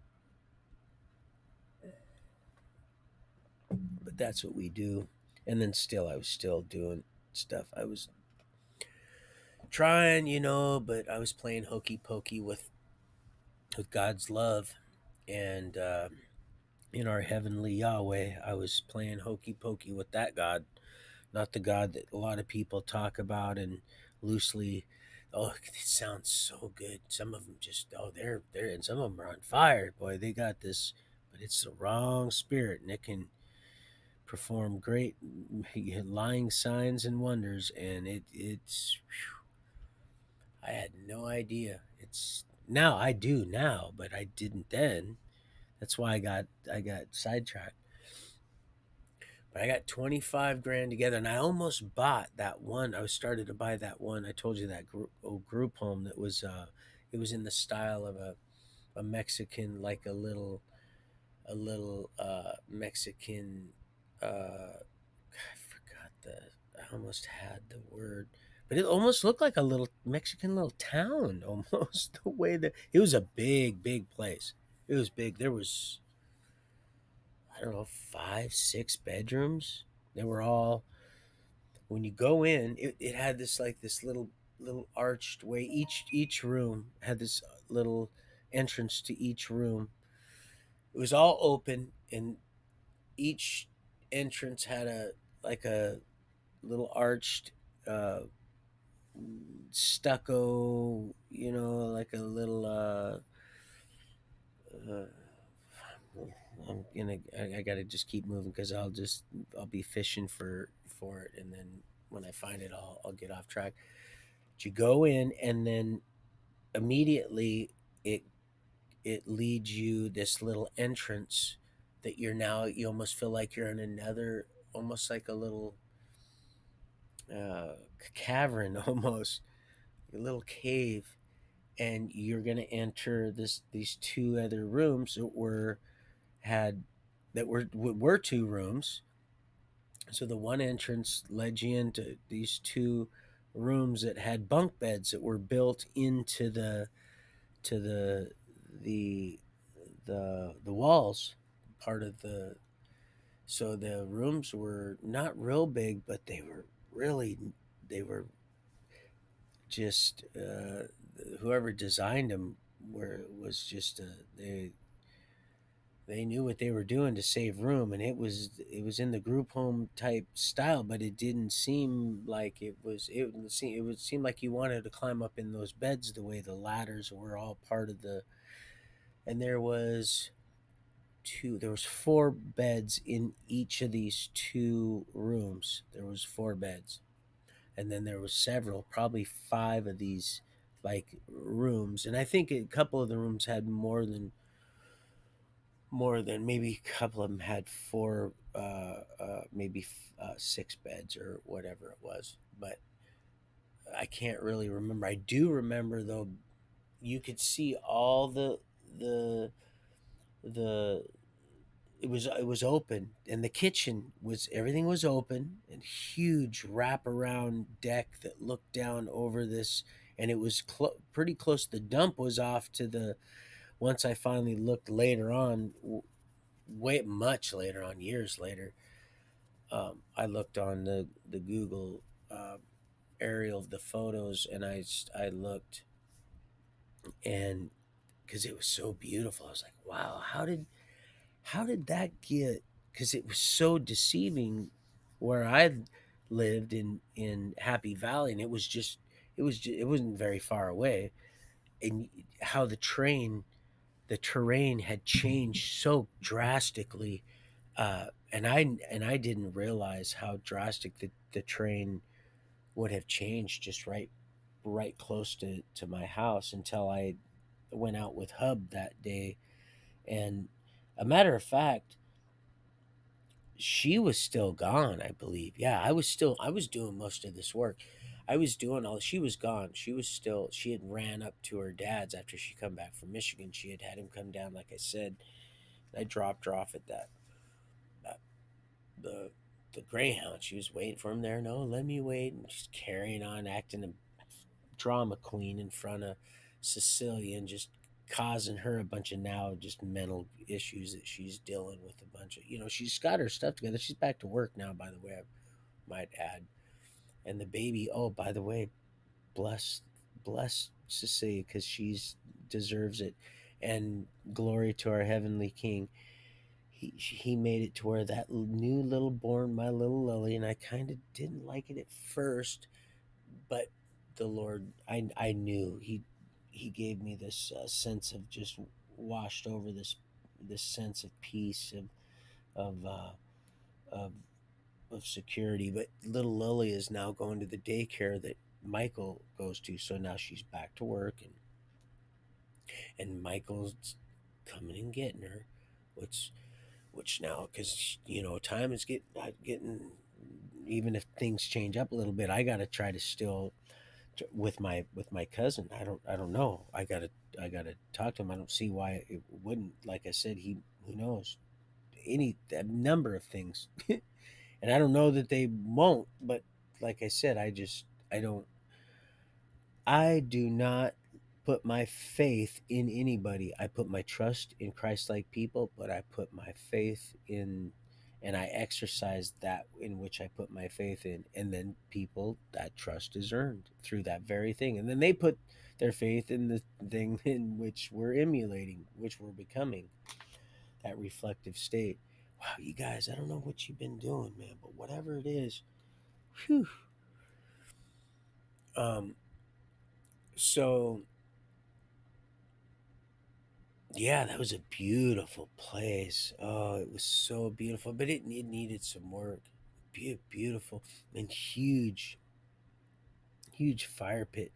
But that's what we do. And then still, I was still doing stuff. I was trying, but I was playing hokey pokey with God's love, and in our heavenly Yahweh, I was playing hokey pokey with that God, not the God that a lot of people talk about and loosely. Oh, it sounds so good. Some of them just, they're and some of them are on fire. Boy, they got this, but it's the wrong spirit, and it can perform great lying signs and wonders. And it's, I had no idea. It's now I do now, but I didn't then. That's why I got sidetracked. But I got 25 grand together, and I almost bought that one. I was started to buy that one. I told you that group home that was it was in the style of a Mexican, like a little Mexican. I forgot I almost had the word, but it almost looked like a little Mexican little town. Almost the way that it was a big place. It was big. There was, I don't know, 5, 6 bedrooms. They were all, when you go in, it had this, like, this little arched way. Each room had this little entrance to each room. It was all open, and each entrance had a, like a little arched uh, stucco, like a little. Uh, I gotta just keep moving because I'll be fishing for it, and then when I find it, I'll get off track. But you go in, and then immediately it it leads you this little entrance that you almost feel like you're in another, almost like a little uh, cavern, almost a little cave, and you're gonna enter these two other rooms had that were two rooms. So the one entrance led you into these two rooms that had bunk beds that were built into to the the walls, part of the so the rooms were not real big, but they were just whoever designed them were was just they knew what they were doing to save room, and it was in the group home type style, but it didn't seem like it would seem like you wanted to climb up in those beds the way the ladders were all part of the. And there was four beds in each of these two rooms. There was four beds, and then there was several, probably five of these like rooms, and I think a couple of the rooms had more than maybe a couple of them had four, maybe six beds or whatever it was. But I can't really remember. I do remember though, you could see all the it was open, and the kitchen was everything was open, and huge wraparound deck that looked down over this, and it was pretty close. The dump was off to the. Once I finally looked later on, way much later on, years later, I looked on the Google aerial of the photos, and I looked, and because it was so beautiful, I was like, wow, how did that get? Because it was so deceiving where I lived in Happy Valley, and it wasn't very far away, and how the terrain had changed so drastically, and I didn't realize how drastic the terrain would have changed just right close to my house until I went out with Hub that day. And a matter of fact, she was still gone, I believe. Yeah, I was doing most of this work. I was doing all She was gone. She had ran up to her dad's after she come back from Michigan. She had him come down, like I said. I dropped her off at that the the Greyhound. She was waiting for him there. No, let me wait. And she's carrying on, acting a drama queen in front of Cecilia, and just causing her a bunch of now just mental issues that she's dealing with. A bunch of, she's got her stuff together. She's back to work now, by the way, I might add. And the baby, oh, by the way, bless Cecilia, because she's deserves it. And glory to our heavenly King. He made it to where that new little born, my little Lily, and I kind of didn't like it at first, but the Lord, I knew he gave me this sense of just washed over this sense of peace, of uh, of of security. But little Lily is now going to the daycare that Michael goes to, so now she's back to work, and Michael's coming and getting her, which now, because time is getting, even if things change up a little bit, I got to try to still with my cousin. I don't know. I gotta talk to him. I don't see why it wouldn't. Like I said, he who knows, a number of things, and I don't know that they won't. But like I said, I don't I do not put my faith in anybody. I put my trust in Christ-like people, but I put my faith in, and I exercise that in which I put my faith in. And then people, that trust is earned through that very thing. And then they put their faith in the thing in which we're emulating, which we're becoming, that reflective state. Wow, you guys, I don't know what you've been doing, man, but whatever it is, Whew. Um, so yeah, that was a beautiful place. Oh, it was so beautiful, but it needed some work. Beautiful and huge, huge fire pit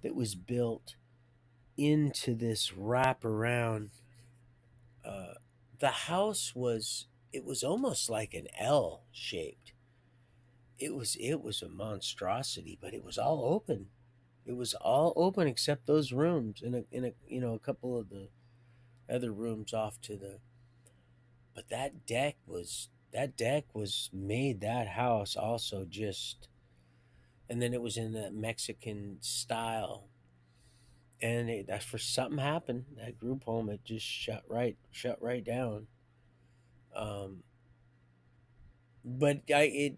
that was built into this wraparound. Uh, the house was, it was almost like an L shaped. It was a monstrosity, but it was all open. It was all open except those rooms and a couple of the other rooms off to the. But that deck was made that house also just, and then it was in that Mexican style, and that for something happened, that group home, it just shut right down. Um, but I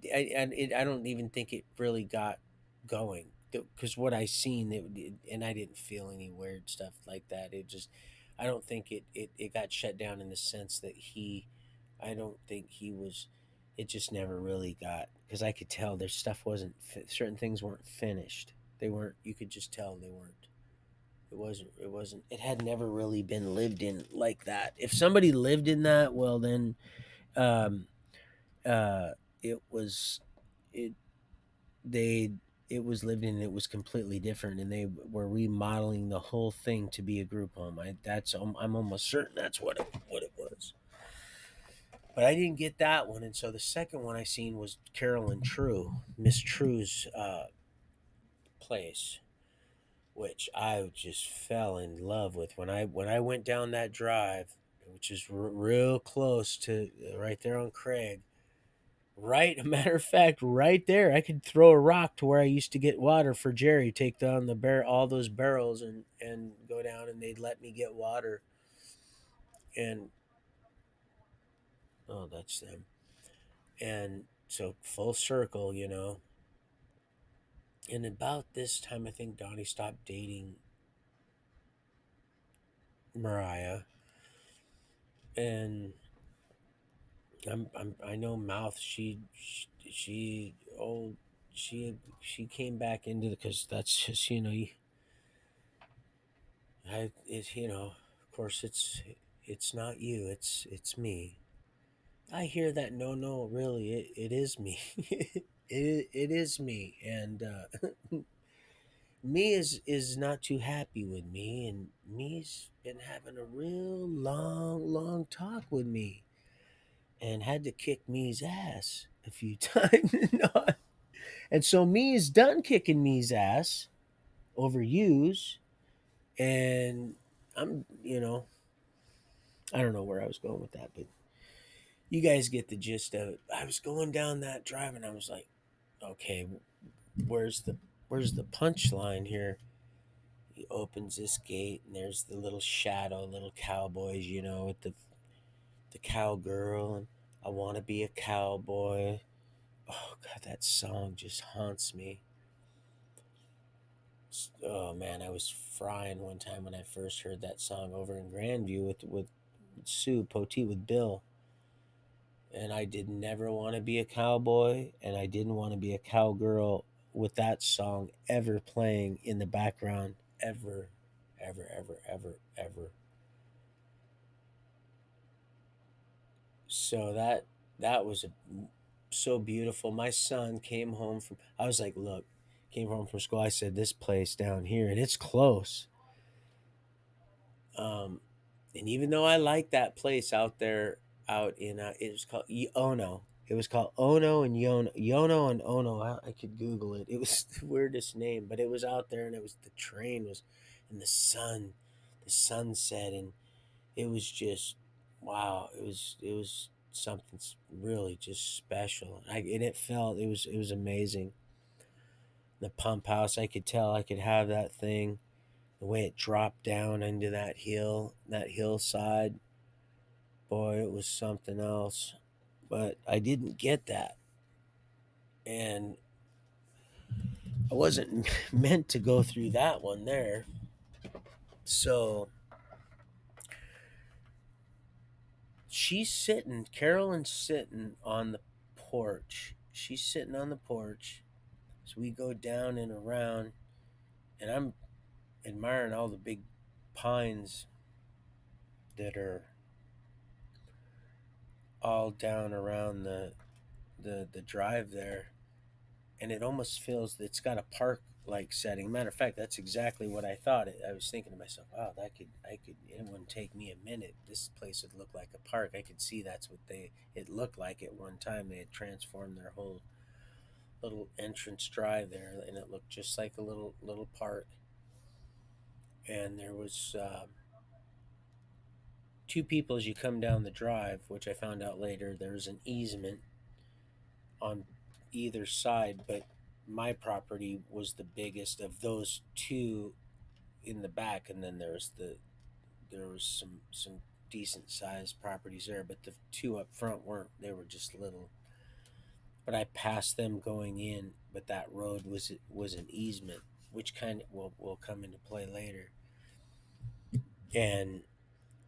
don't even think it really got going because what I seen and I didn't feel any weird stuff like that. It just, I don't think it got shut down in the sense that I don't think he was. It just never really got, because I could tell their stuff wasn't certain things weren't finished. They weren't. You could just tell they weren't. It wasn't. It wasn't. It had never really been lived in like that. If somebody lived in that, well then, um, uh, it was it they it was lived in. It was completely different, and they were remodeling the whole thing to be a group home. I'm almost certain that's what it was. But I didn't get that one, and so the second one I seen was Carolyn True, Miss True's place, which I just fell in love with when I went down that drive, which is real close to right there on Craig. Right, a matter of fact, right there, I could throw a rock to where I used to get water for Jerry. Take down all those barrels, and go down, and they'd let me get water. And oh, that's them. And so full circle, And about this time, I think Donnie stopped dating Mariah, and I know Mouth. She oh she came back into the, because that's just of course it's not you, it's me. I hear that. No, no, really, it is me. It is me, and me is not too happy with me, and me's been having a real long talk with me, and had to kick me's ass a few times. And so me is done kicking me's ass over yous, and I don't know where I was going with that, but you guys get the gist of it. I was going down that drive, and I was like, okay, where's the where's the punchline here? He opens this gate, and there's the little shadow, little cowboys, with the cowgirl, and I want to be a cowboy. Oh God, that song just haunts me. Oh man, I was frying one time when I first heard that song over in Grandview with Sue Poteet with Bill, and I did never want to be a cowboy, and I didn't want to be a cowgirl with that song ever playing in the background, ever, ever, ever, ever, ever. So that was so beautiful. My son came home from. I was like, look, came home from school. I said, this place down here, and it's close. Um, and even though I like that place out there, out in it was called Ono. It was called Ono and Yono and Ono. I could Google it. It was the weirdest name, but it was out there, and it was the train was, and the sunset, and it was just wow. It was something really just special. And it was amazing. The pump house, I could tell I could have that thing, the way it dropped down into that hillside. Boy, it was something else. But I didn't get that, and I wasn't meant to go through that one there. So Carolyn's sitting on the porch. she's sitting on the porch. So we go down and around, and I'm admiring all the big pines that are all down around the drive there, and it almost feels it's got a park like setting. Matter of fact, that's exactly what I thought. I was thinking to myself, wow, that could I could it wouldn't take me a minute. This place would look like a park. I could see that's what they it looked like at one time. They had transformed their whole little entrance drive there, and it looked just like a little park. And there was two people as you come down the drive, which I found out later. There's an easement on either side, but my property was the biggest of those two in the back, and then there was some decent sized properties there, but the two up front weren't. They were just little. But I passed them going in, but that road was an easement, which kind of will come into play later. And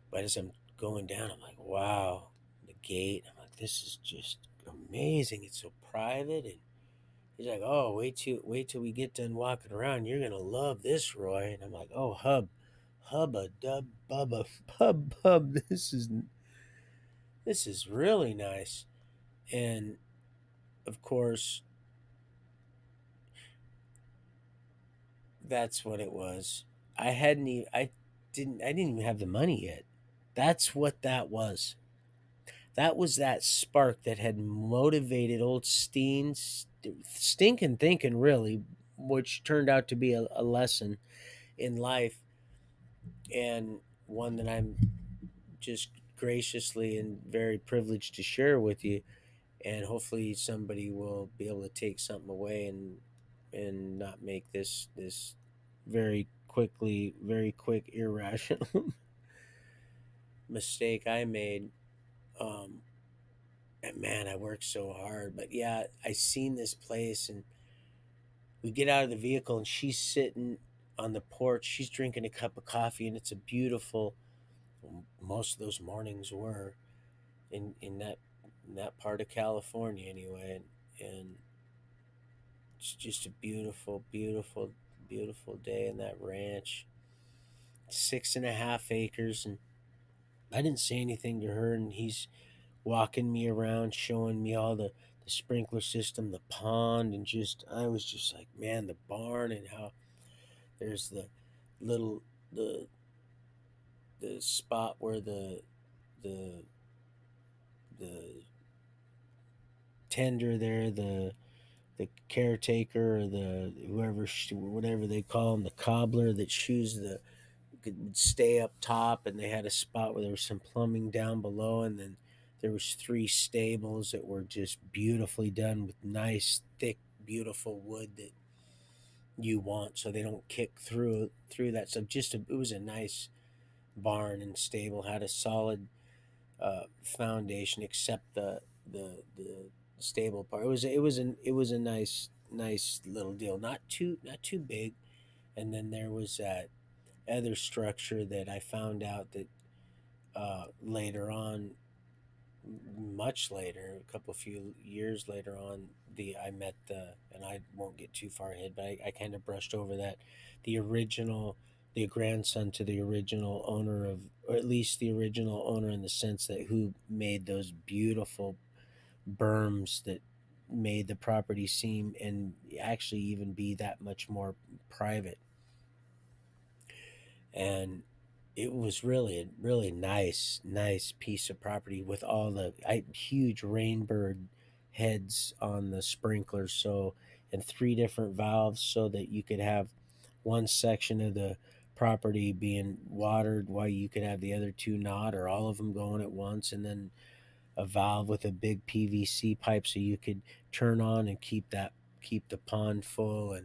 but as I'm going down, I'm like, wow, the gate. I'm like, this is just amazing. It's so private. And he's like, oh, wait till we get done walking around. You're gonna love this, Roy. And I'm like, oh, hubba dub bubba pub. This is really nice. And of course, that's what it was. I didn't even have the money yet. That's what that was. That was that spark that had motivated old Steen, stinking thinking, really, which turned out to be a lesson in life, and one that I'm just graciously and very privileged to share with you. And hopefully, somebody will be able to take something away and not make this very quick, irrational mistake I made. Um, and man, I worked so hard. But yeah, I seen this place, and we get out of the vehicle, and she's sitting on the porch. She's drinking a cup of coffee, and it's a beautiful. Most of those mornings were in that part of California, anyway, and it's just a beautiful day in that ranch. 6.5 acres, and I didn't say anything to her, and he's walking me around, showing me all the sprinkler system, the pond, and just I was just like, man, the barn and how there's the little the the spot where the the tender there, the caretaker or the whoever whatever they call him, the cobbler that shoes the could stay up top, and they had a spot where there was some plumbing down below, and then there was three stables that were just beautifully done with nice thick beautiful wood that you want so they don't kick through that stuff. It was a nice barn and stable, had a solid foundation except the stable part. It was a nice little deal, not too big. And then there was that other structure that I found out that later on, much later, a couple few years later on, the I met the and I won't get too far ahead, but I kind of brushed over that the original the grandson to the original owner of, or at least the original owner in the sense that who made those beautiful berms that made the property seem and actually even be that much more private. And it was really a really nice piece of property with all the huge rainbird heads on the sprinklers, so and three different valves so that you could have one section of the property being watered while you could have the other two not, or all of them going at once, and then a valve with a big PVC pipe so you could turn on and keep the pond full.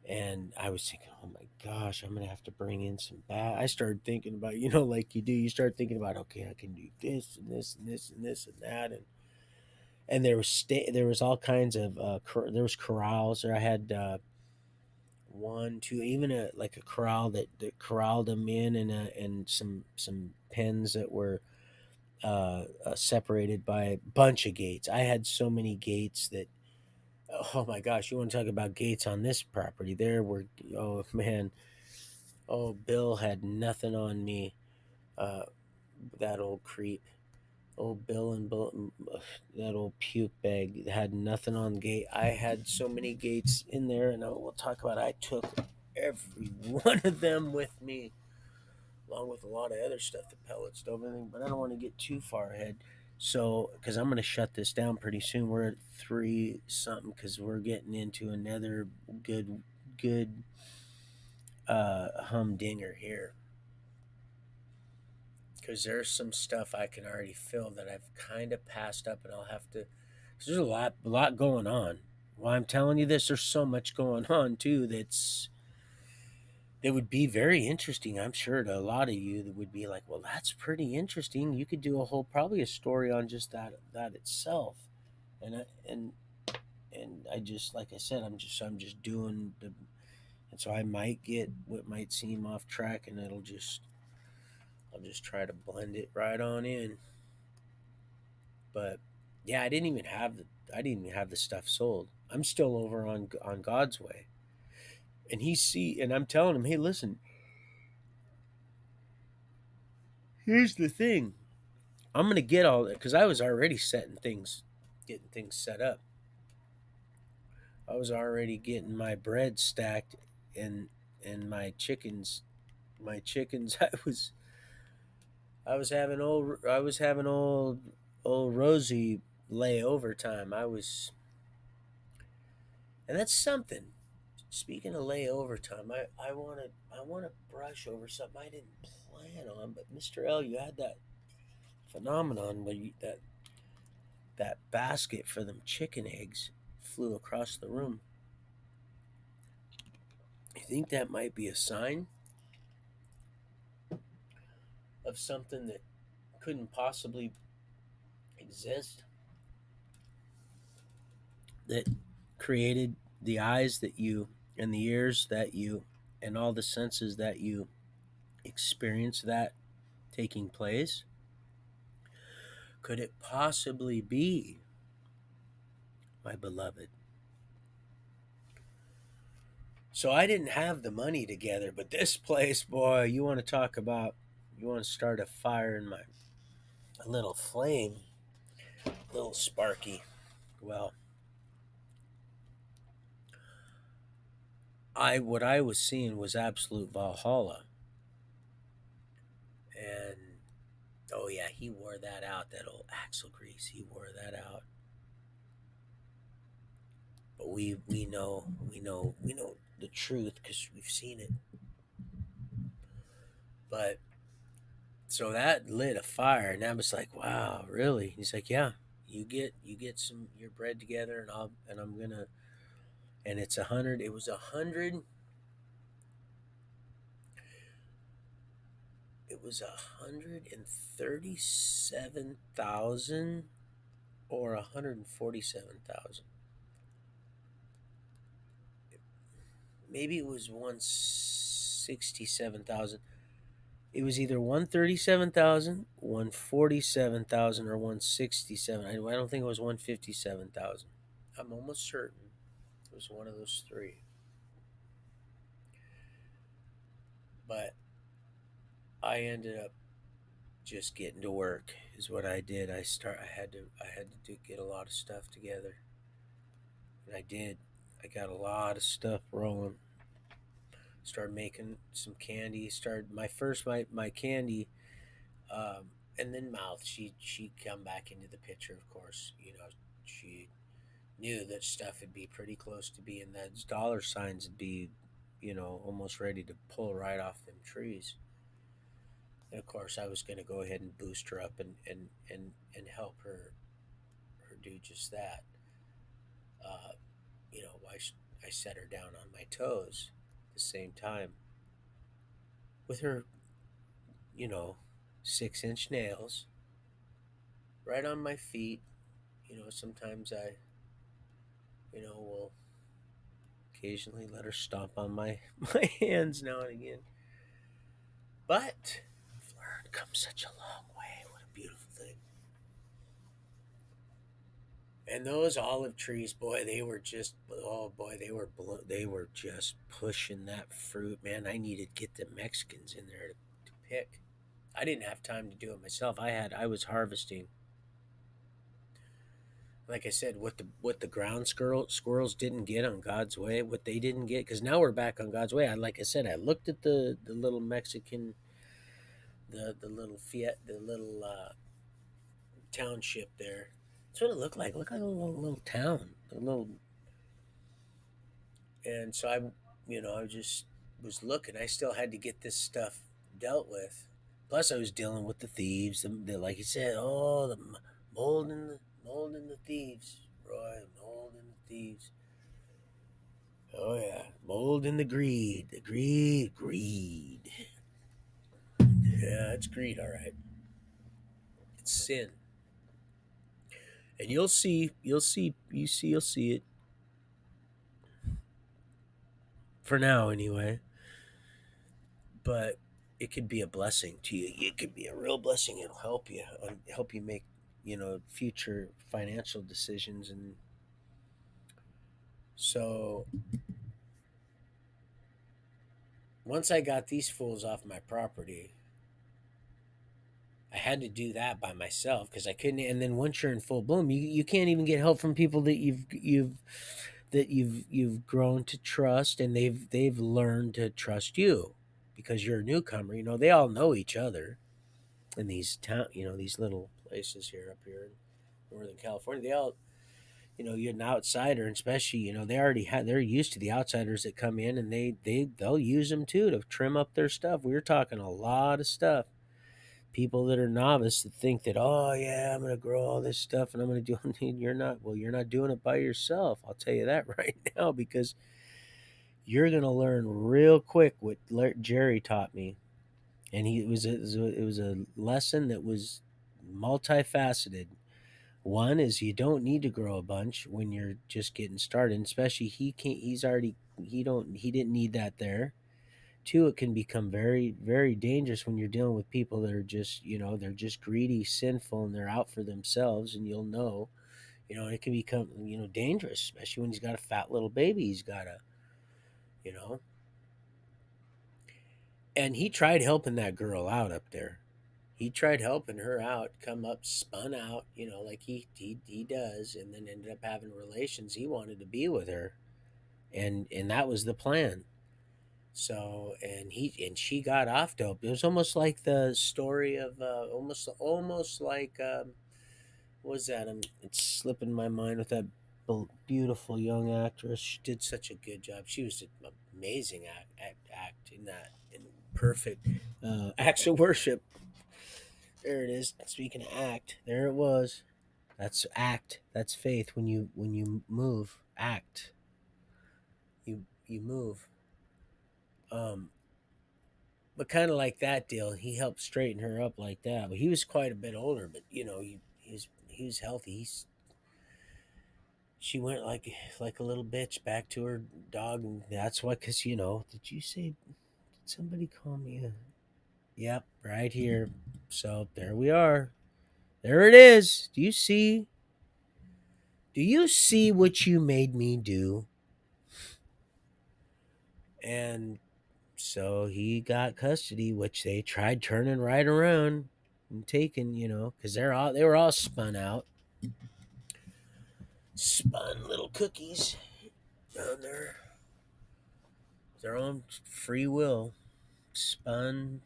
And I was thinking, oh my gosh, I'm gonna have to bring in some bat. I started thinking about, like you do, you start thinking about, okay, I can do this and this and this and this and that, and there was all kinds of there was corrals. There I had one, two, even a like a corral that corralled them in, and some pens that were separated by a bunch of gates. I had so many gates that Oh my gosh, you want to talk about gates on this property? There were, oh man, oh, Bill had nothing on me. Uh, that old creep. Old Bill and Bill, that old puke bag had nothing on the gate. I had so many gates in there, and we'll talk about it. I took every one of them with me, along with a lot of other stuff, the pellet stove, everything. But I don't want to get too far ahead. So, because I'm going to shut this down pretty soon. We're at 3 something because we're getting into another good humdinger here. Because there's some stuff I can already feel that I've kind of passed up, and I'll have to. Because there's a lot going on. While I'm telling you this, there's so much going on too that would be very interesting. I'm sure to a lot of you that would be like, well, that's pretty interesting. You could do a whole probably a story on just that itself. And I just like I said, I'm just doing the, and so I might get what might seem off track, and I'll just try to blend it right on in. But yeah, I didn't even have the stuff sold. I'm still over on God's way, and I'm telling him, hey, listen, here's the thing. I'm gonna get all that because I was already getting things set up. I was already getting my bread stacked and my chickens. My chickens. I was having old Rosie lay overtime. And that's something. Speaking of lay overtime, I want to brush over something I didn't plan on, but Mr. L, you had that phenomenon where that basket for them chicken eggs flew across the room. You think that might be a sign of something that couldn't possibly exist, that created the eyes that you and the ears that you and all the senses that you experience that taking place? Could it possibly be, my beloved? So I didn't have the money together, but this place, boy, you want to start a fire in my a little flame, a little sparky. Well, I what I was seeing was absolute Valhalla, and oh yeah, he wore that out. That old axle grease, he wore that out. But we know the truth because we've seen it. But so that lit a fire, and I was like, "Wow, really?" He's like, "Yeah, you get some your bread together, and I'm gonna, and it's 100. It was 100. It was 137,000 or 147,000. Maybe it was 167,000. It was either 137,000, 147,000, or 167. I don't think it was 157,000. I'm almost certain it was one of those three. But I ended up just getting to work is what I did. I had to get a lot of stuff together. And I did. I got a lot of stuff rolling. Started making some candy. Started my candy, and then Mouth. She come back into the picture. Of course, she knew that stuff would be pretty close to being that dollar signs would be, almost ready to pull right off them trees. And of course, I was going to go ahead and boost her up and help her do just that. Uh, I set her down on my toes at the same time with her, you know, 6-inch nails right on my feet. Sometimes I, will occasionally let her stomp on my my hands now and again. But I've learned come such a long way. What a beautiful thing. And those olive trees, boy, they were just, oh boy, they were just pushing that fruit, man. I needed to get the Mexicans in there to pick. I didn't have time to do it myself. I was harvesting, like I said, what the ground squirrels didn't get on God's way, what they didn't get, because now we're back on God's way. Like I said, I looked at the little Mexican, the little Fiat, the little township there. That's what it looked like. It looked like a little town, a little. And so I just was looking. I still had to get this stuff dealt with. Plus, I was dealing with the thieves. Like you said, oh, the mold and the thieves, Roy, mold and the thieves. Oh yeah, mold and the greed. Yeah, it's greed, all right. It's sin, and you'll see it for now anyway. But it could be a blessing to you. It could be a real blessing. It'll help you make future financial decisions. And so once I got these fools off my property, I had to do that by myself because I couldn't. And then once you're in full bloom, you can't even get help from people that you've grown to trust, and they've learned to trust you because you're a newcomer. They all know each other in these these little places here up here in Northern California. They all, you're an outsider, and especially, they're used to the outsiders that come in, and they'll use them too to trim up their stuff. We were talking a lot of stuff. People that are novice that think that, oh yeah, I'm gonna grow all this stuff and I'm gonna do it. You're not doing it by yourself. I'll tell you that right now, because you're gonna learn real quick what Jerry taught me. And it was a lesson that was multifaceted. One is you don't need to grow a bunch when you're just getting started, especially he can't he's already he didn't need that there. Two, it can become very, very dangerous when you're dealing with people that are just, they're just greedy, sinful, and they're out for themselves, and you'll know, it can become, dangerous, especially when he's got a fat little baby. He's got a, you know, and he tried helping that girl out up there. He tried helping her out, come up, spun out, like he does, and then ended up having relations. He wanted to be with her, and that was the plan. So, and she got off dope. It was almost like the story of almost like what was that? It's slipping my mind with that beautiful young actress. She did such a good job. She was an amazing act in that, in perfect acts of worship. There it is. Speaking of act, there it was. That's act. That's faith. When you move, act. You move. Um, but kind of like that deal, he helped straighten her up like that. But he was quite a bit older. But he was healthy. She went like a little bitch back to her dog, and that's why. Cause did you say? Did somebody call me? Yep, right here. So there we are. There it is. Do you see? Do you see what you made me do? And so he got custody, which they tried turning right around and taking, because they were all spun out, spun little cookies on their own free will, spun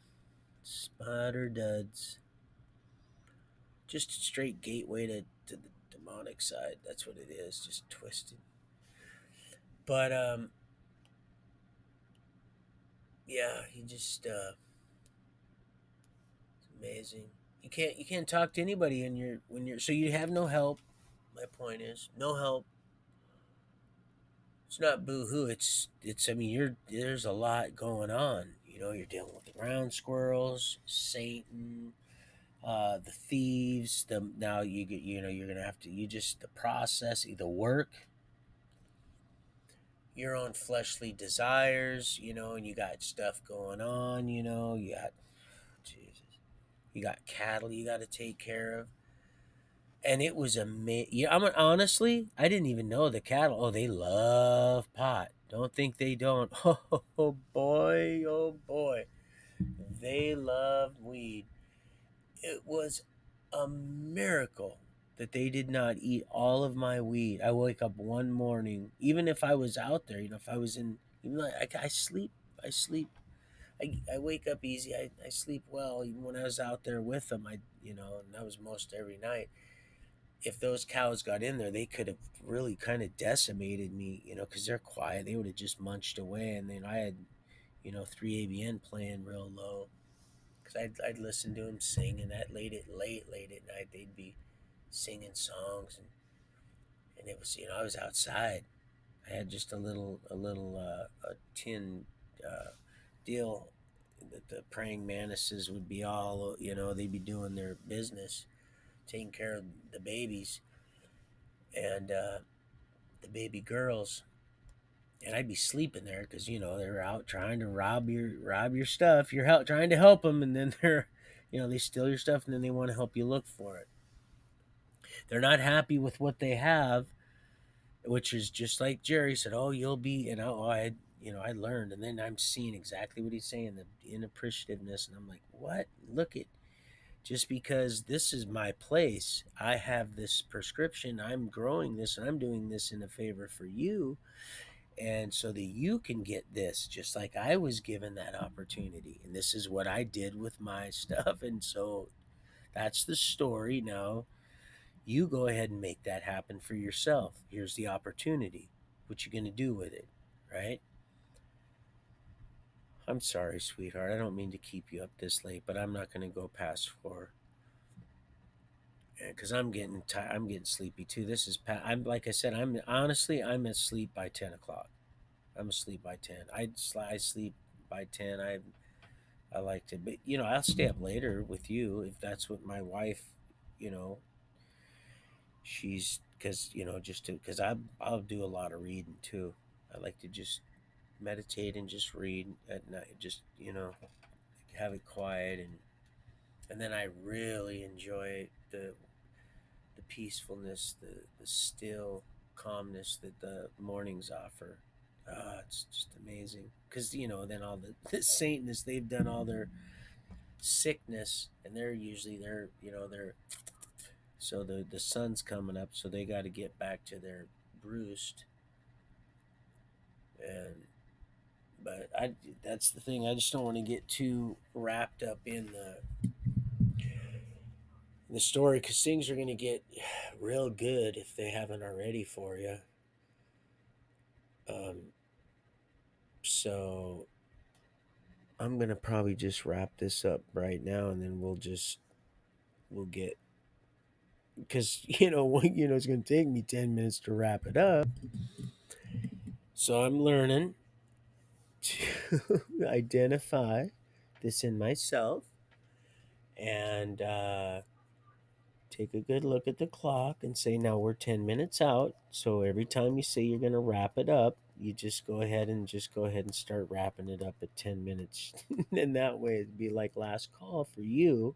spider duds, just a straight gateway to the demonic side. That's what it is, just twisted. But yeah, he just it's amazing. You can't talk to anybody when you're so you have no help. My point is no help. It's not boo-hoo. It's. I mean, there's a lot going on. You're dealing with the ground squirrels, Satan, the thieves. Now you get. You're gonna have to. You just the process, the work, your own fleshly desires. And you got stuff going on. You got Jesus. You got cattle you got to take care of. and it was amazing. Yeah, honestly, I didn't even know the cattle. Oh, they love pot. Don't think they don't. Oh boy, oh boy, they love weed. It was a miracle that they did not eat all of my weed. I wake up one morning, even if I was out there, if I was in, even though I sleep, I sleep. I wake up easy. I sleep well. Even when I was out there with them, and that was most every night. If those cows got in there, they could have really kind of decimated me, because they're quiet. They would have just munched away. And then I had, 3ABN playing real low because I'd listen to them sing, and that late at night, they'd be singing songs. And it was, I was outside. I had just a tin uh, deal that the praying mantises would be all, they'd be doing their business, taking care of the babies and the baby girls, and I'd be sleeping there because they're out trying to rob your stuff. You're trying to help them, and then they steal your stuff, and then they want to help you look for it. They're not happy with what they have, which is just like Jerry said. Oh, you'll be, I learned, and then I'm seeing exactly what he's saying, the inappreciativeness, and I'm like, what? Look at just because this is my place, I have this prescription, I'm growing this, and I'm doing this in a favor for you, and so that you can get this just like I was given that opportunity, and this is what I did with my stuff, and so that's the story. Now you go ahead and make that happen for yourself. Here's the opportunity. What you gonna do with it, right? I'm sorry, sweetheart, I don't mean to keep you up this late, but I'm not gonna go past 4 because I'm getting tired. I'm getting sleepy too. This is I'm like I said. I'm asleep by 10 o'clock. I'm asleep by 10. I sleep by 10. I like to, but I'll stay up later with you if that's what my wife, you know, she's because just to because I'll do a lot of reading too. I like to just meditate and just read at night. Just have it quiet, and then I really enjoy the peacefulness, the still calmness that the mornings offer. It's just amazing because then all the Satanists, they've done all their sickness, and they're usually they're so the sun's coming up, so they got to get back to their roost. And but I that's the thing. I just don't want to get too wrapped up in the story because things are going to get real good if they haven't already for you. Um, so I'm gonna probably just wrap this up right now, and then we'll get because it's gonna take me 10 minutes to wrap it up. So I'm learning to identify this in myself and take a good look at the clock and say, now we're 10 minutes out. So every time you say you're gonna wrap it up, you just go ahead and start wrapping it up at 10 minutes, and that way it'd be like last call for you.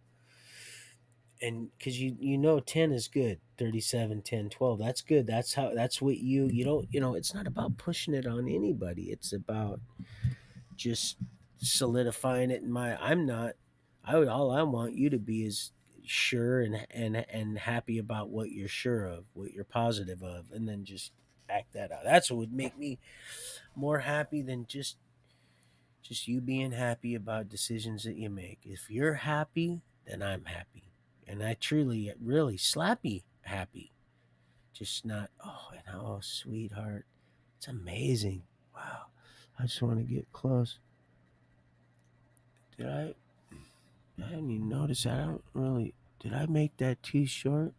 And because 10 is good, 37, 10, 12, that's good. That's what you don't, it's not about pushing it on anybody. It's about just solidifying it in my I'm not I would all I want you to be is sure and happy about what you're sure of, what you're positive of, and then just act that out. That's what would make me more happy than just you being happy about decisions that you make. If you're happy, then I'm happy. And I truly, really slappy happy. Just not, sweetheart. It's amazing. Wow. I just want to get close. Did I didn't even notice that. I don't really. Did I make that too short?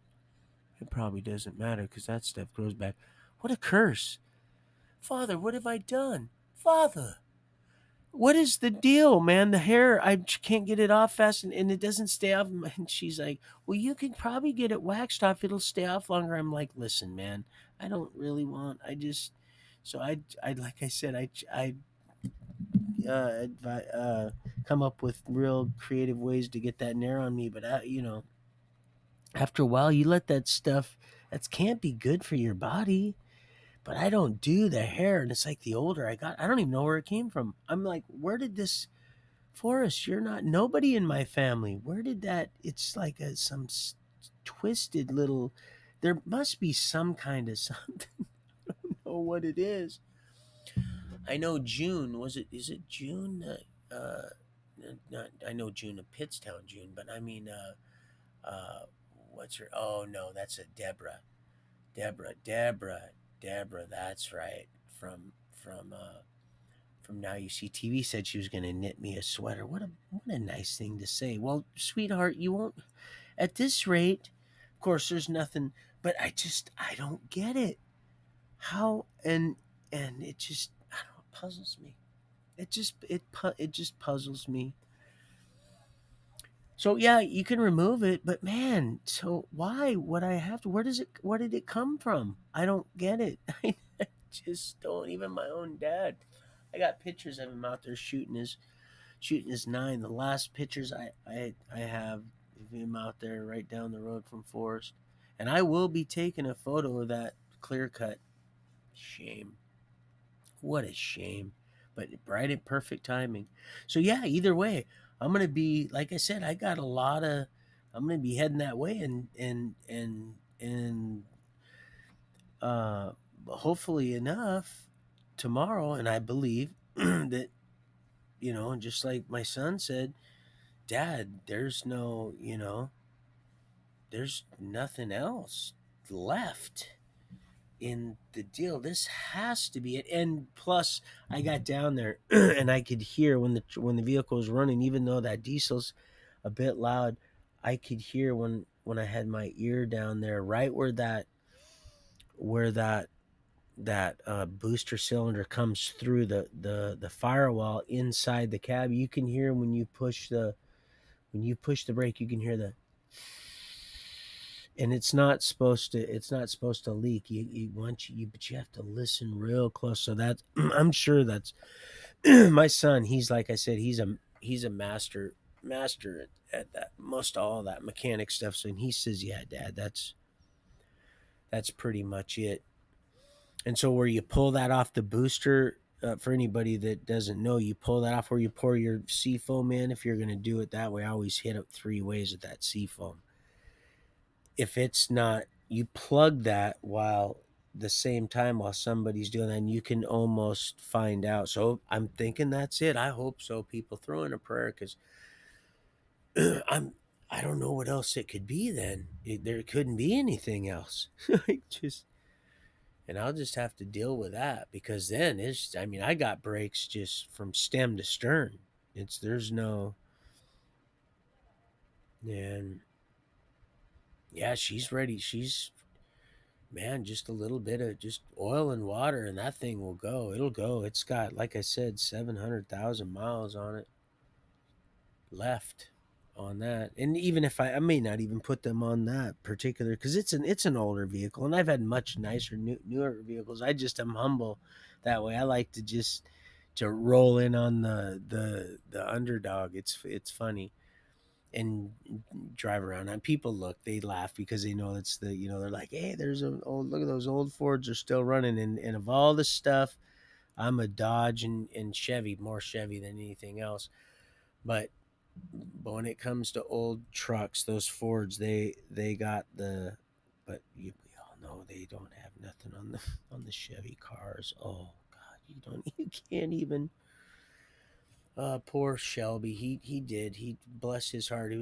It probably doesn't matter because that stuff grows back. What a curse. Father, what have I done? Father. What is the deal, man? The hair, I can't get it off fast, and it doesn't stay off. And she's like, well, you could probably get it waxed off. It'll stay off longer. I'm like, listen, man, I don't really want, so like I said, come up with real creative ways to get that nair on me. But, After a while, you let that stuff that can't be good for your body. But I don't do the hair, and it's like the older I got, I don't even know where it came from. I'm like, where did this Forrest? You're not nobody in my family. Where did that? It's like twisted little. There must be some kind of something. I don't know what it is. I know June. Was it? Is it June? Not. I know June of Pittstown, June, but I mean, what's her? Oh no, that's a Deborah. Deborah. That's right. From Now You See TV said she was going to knit me a sweater. What a nice thing to say. Well, sweetheart, you won't at this rate. Of course, there's nothing, but I don't get it. How and it just I don't know, it puzzles me. It just puzzles me. So yeah, you can remove it, but man, so why would I have to? Where did it come from? I don't get it. I just don't. Even my own dad. I got pictures of him out there shooting his nine. The last pictures I have of him out there right down the road from Forest, and I will be taking a photo of that clear cut. Shame. What a shame. But right at perfect timing. So yeah, either way, I'm gonna be like I said. I got a lot of. I'm gonna be heading that way, and uh, hopefully enough tomorrow. And I believe that just like my son said, Dad, there's nothing else left in the deal. This has to be it. And plus, I got down there and I could hear when the vehicle was running, even though that diesel's a bit loud, I could hear when I had my ear down there, right where that booster cylinder comes through the firewall inside the cab. You can hear when you push the brake, you can hear the and it's not supposed to leak. But you have to listen real close. So that I'm sure that's my son. He's like I said, he's a master at that most all that mechanic stuff. So and he says, yeah, Dad, that's pretty much it. And so where you pull that off the booster, for anybody that doesn't know, you pull that off where you pour your seafoam in. If you're going to do it that way, I always hit it 3 ways with that seafoam. If it's not, you plug that while the same time while somebody's doing that, and you can almost find out. So I'm thinking that's it. I hope so. People throw in a prayer because I'm. I don't know what else it could be. Then there couldn't be anything else. just and I'll just have to deal with that because then it's. I mean, I got brakes just from stem to stern. There's no. And yeah, she's ready. She's Man, just a little bit of just oil and water, and that thing will go. It'll go. It's got, like I said, 700,000 miles on it left on that. And even if I may not even put them on that particular, because it's an older vehicle, and I've had much nicer, newer vehicles. I just am humble that way. I like to roll in on the underdog. It's funny and drive around and people they laugh because they know it's they're like, hey, there's an old look at those old Fords are still running, and of all the stuff, I'm a Dodge and Chevy, more Chevy than anything else. But when it comes to old trucks, those Fords, they got we all know they don't have nothing on the Chevy cars. Oh God, you can't even. Poor Shelby. He did. He bless his heart.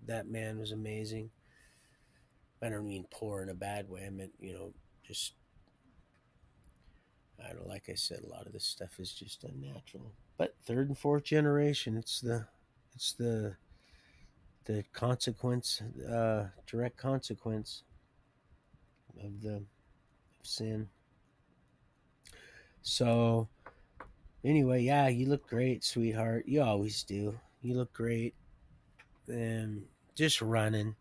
That man was amazing. I don't mean poor in a bad way. I meant just I don't like I said. A lot of this stuff is just unnatural. But third and fourth generation, it's the consequence, direct consequence of the sin. So anyway, yeah, you look great, sweetheart. You always do. You look great. And just running.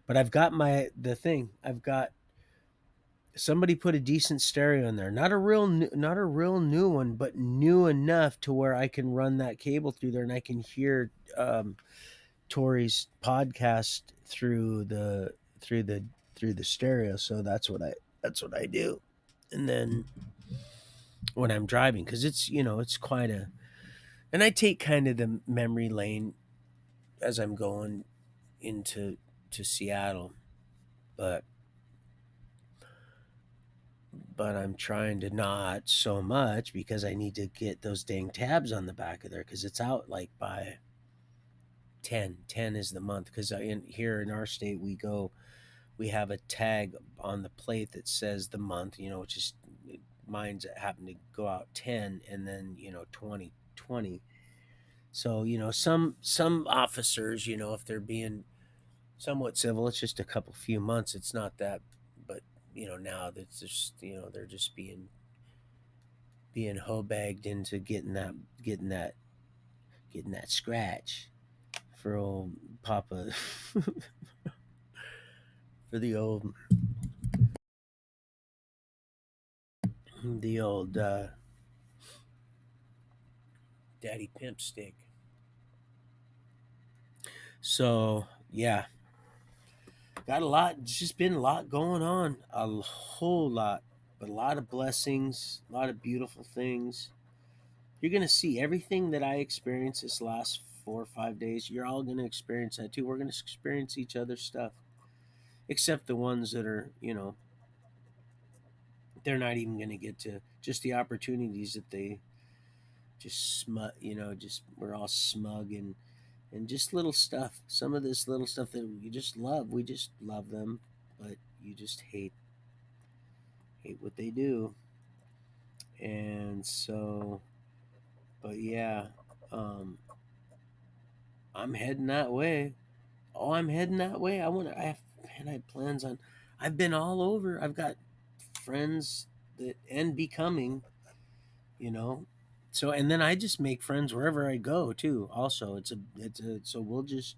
But I've got the thing. I've got somebody put a decent stereo in there. Not a real new one, but new enough to where I can run that cable through there and I can hear Tori's podcast through through the stereo. So that's what I do. And then when I'm driving, because it's quite a, and I take kind of the memory lane as I'm going into to Seattle, but I'm trying to not so much because I need to get those dang tabs on the back of there because it's out like by 10 is the month because in here in our state we have a tag on the plate that says the month, which is mine's happen to go out 10 and then 2020. So some officers, if they're being somewhat civil, it's just a couple few months, it's not that. But now that's just they're just being hoe bagged into getting that scratch for old Papa for the old daddy pimp stick. So yeah, got a lot. It's just been a lot going on, a whole lot, but a lot of blessings, a lot of beautiful things. You're gonna see everything that I experienced this last 4 or 5 days. You're all gonna experience that too. We're gonna experience each other's stuff, except the ones that are, they're not even gonna get to just the opportunities that they just smut. Just we're all smug and just little stuff. Some of this little stuff that you just love. We just love them, but you just hate what they do. And so, but yeah, um, I'm heading that way. Oh, I'm heading that way. I have plans on. I've been all over. I've got friends that and becoming, you know. So and then I just make friends wherever I go too. Also, it's a so we're just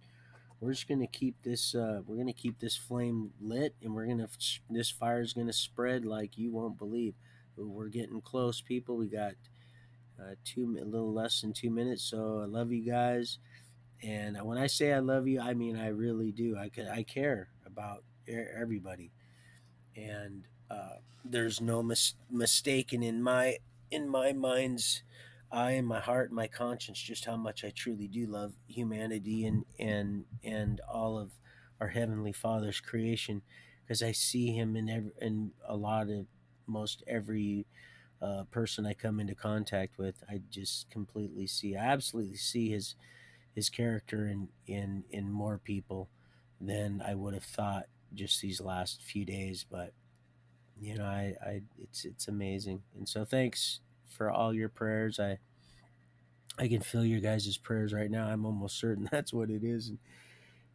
gonna keep this we're gonna keep this flame lit, and this fire is gonna spread like you won't believe. We're getting close, people. We got a little less than 2 minutes. So I love you guys, and when I say I love you, I mean I really do. I care about everybody, and there's no mistaking in my mind's eye and my heart and my conscience just how much I truly do love humanity and all of our heavenly Father's creation, because I see Him in a lot of most every person I come into contact with. I just I absolutely see his character in more people than I would have thought just these last few days. But I it's amazing, and so thanks for all your prayers. I can feel your guys' prayers right now. I'm almost certain that's what it is,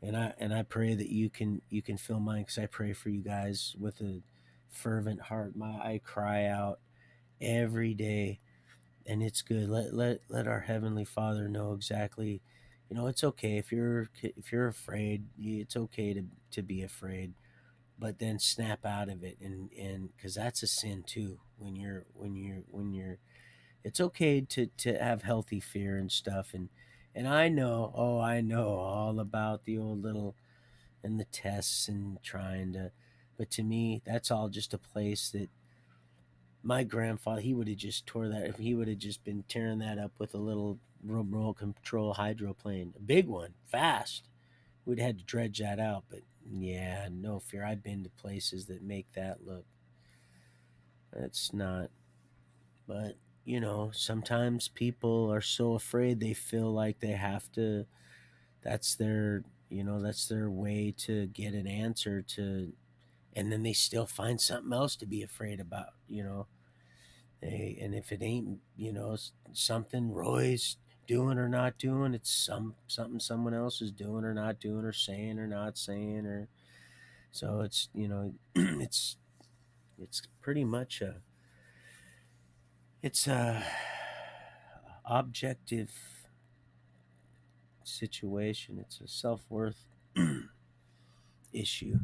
and I pray that you can feel mine, because I pray for you guys with a fervent heart. I cry out every day, and it's good. Let our heavenly Father know exactly. It's okay if you're afraid. It's okay to be afraid, but then snap out of it, and because that's a sin too. When you're it's okay to have healthy fear and stuff, and I know all about the old little and the tests and trying to, but to me that's all just a place that my grandfather, he would have just tore that, if he would have just been tearing that up with a little remote control hydroplane, a big one, fast. We'd had to dredge that out, but yeah, no fear. I've been to places that make that look. That's not. But sometimes people are so afraid they feel like they have to. That's their way to get an answer to, and then they still find something else to be afraid about. And if it ain't something Roy's doing or not doing, it's something someone else is doing or not doing or saying or not saying, or so it's it's pretty much a objective situation. It's a self-worth issue.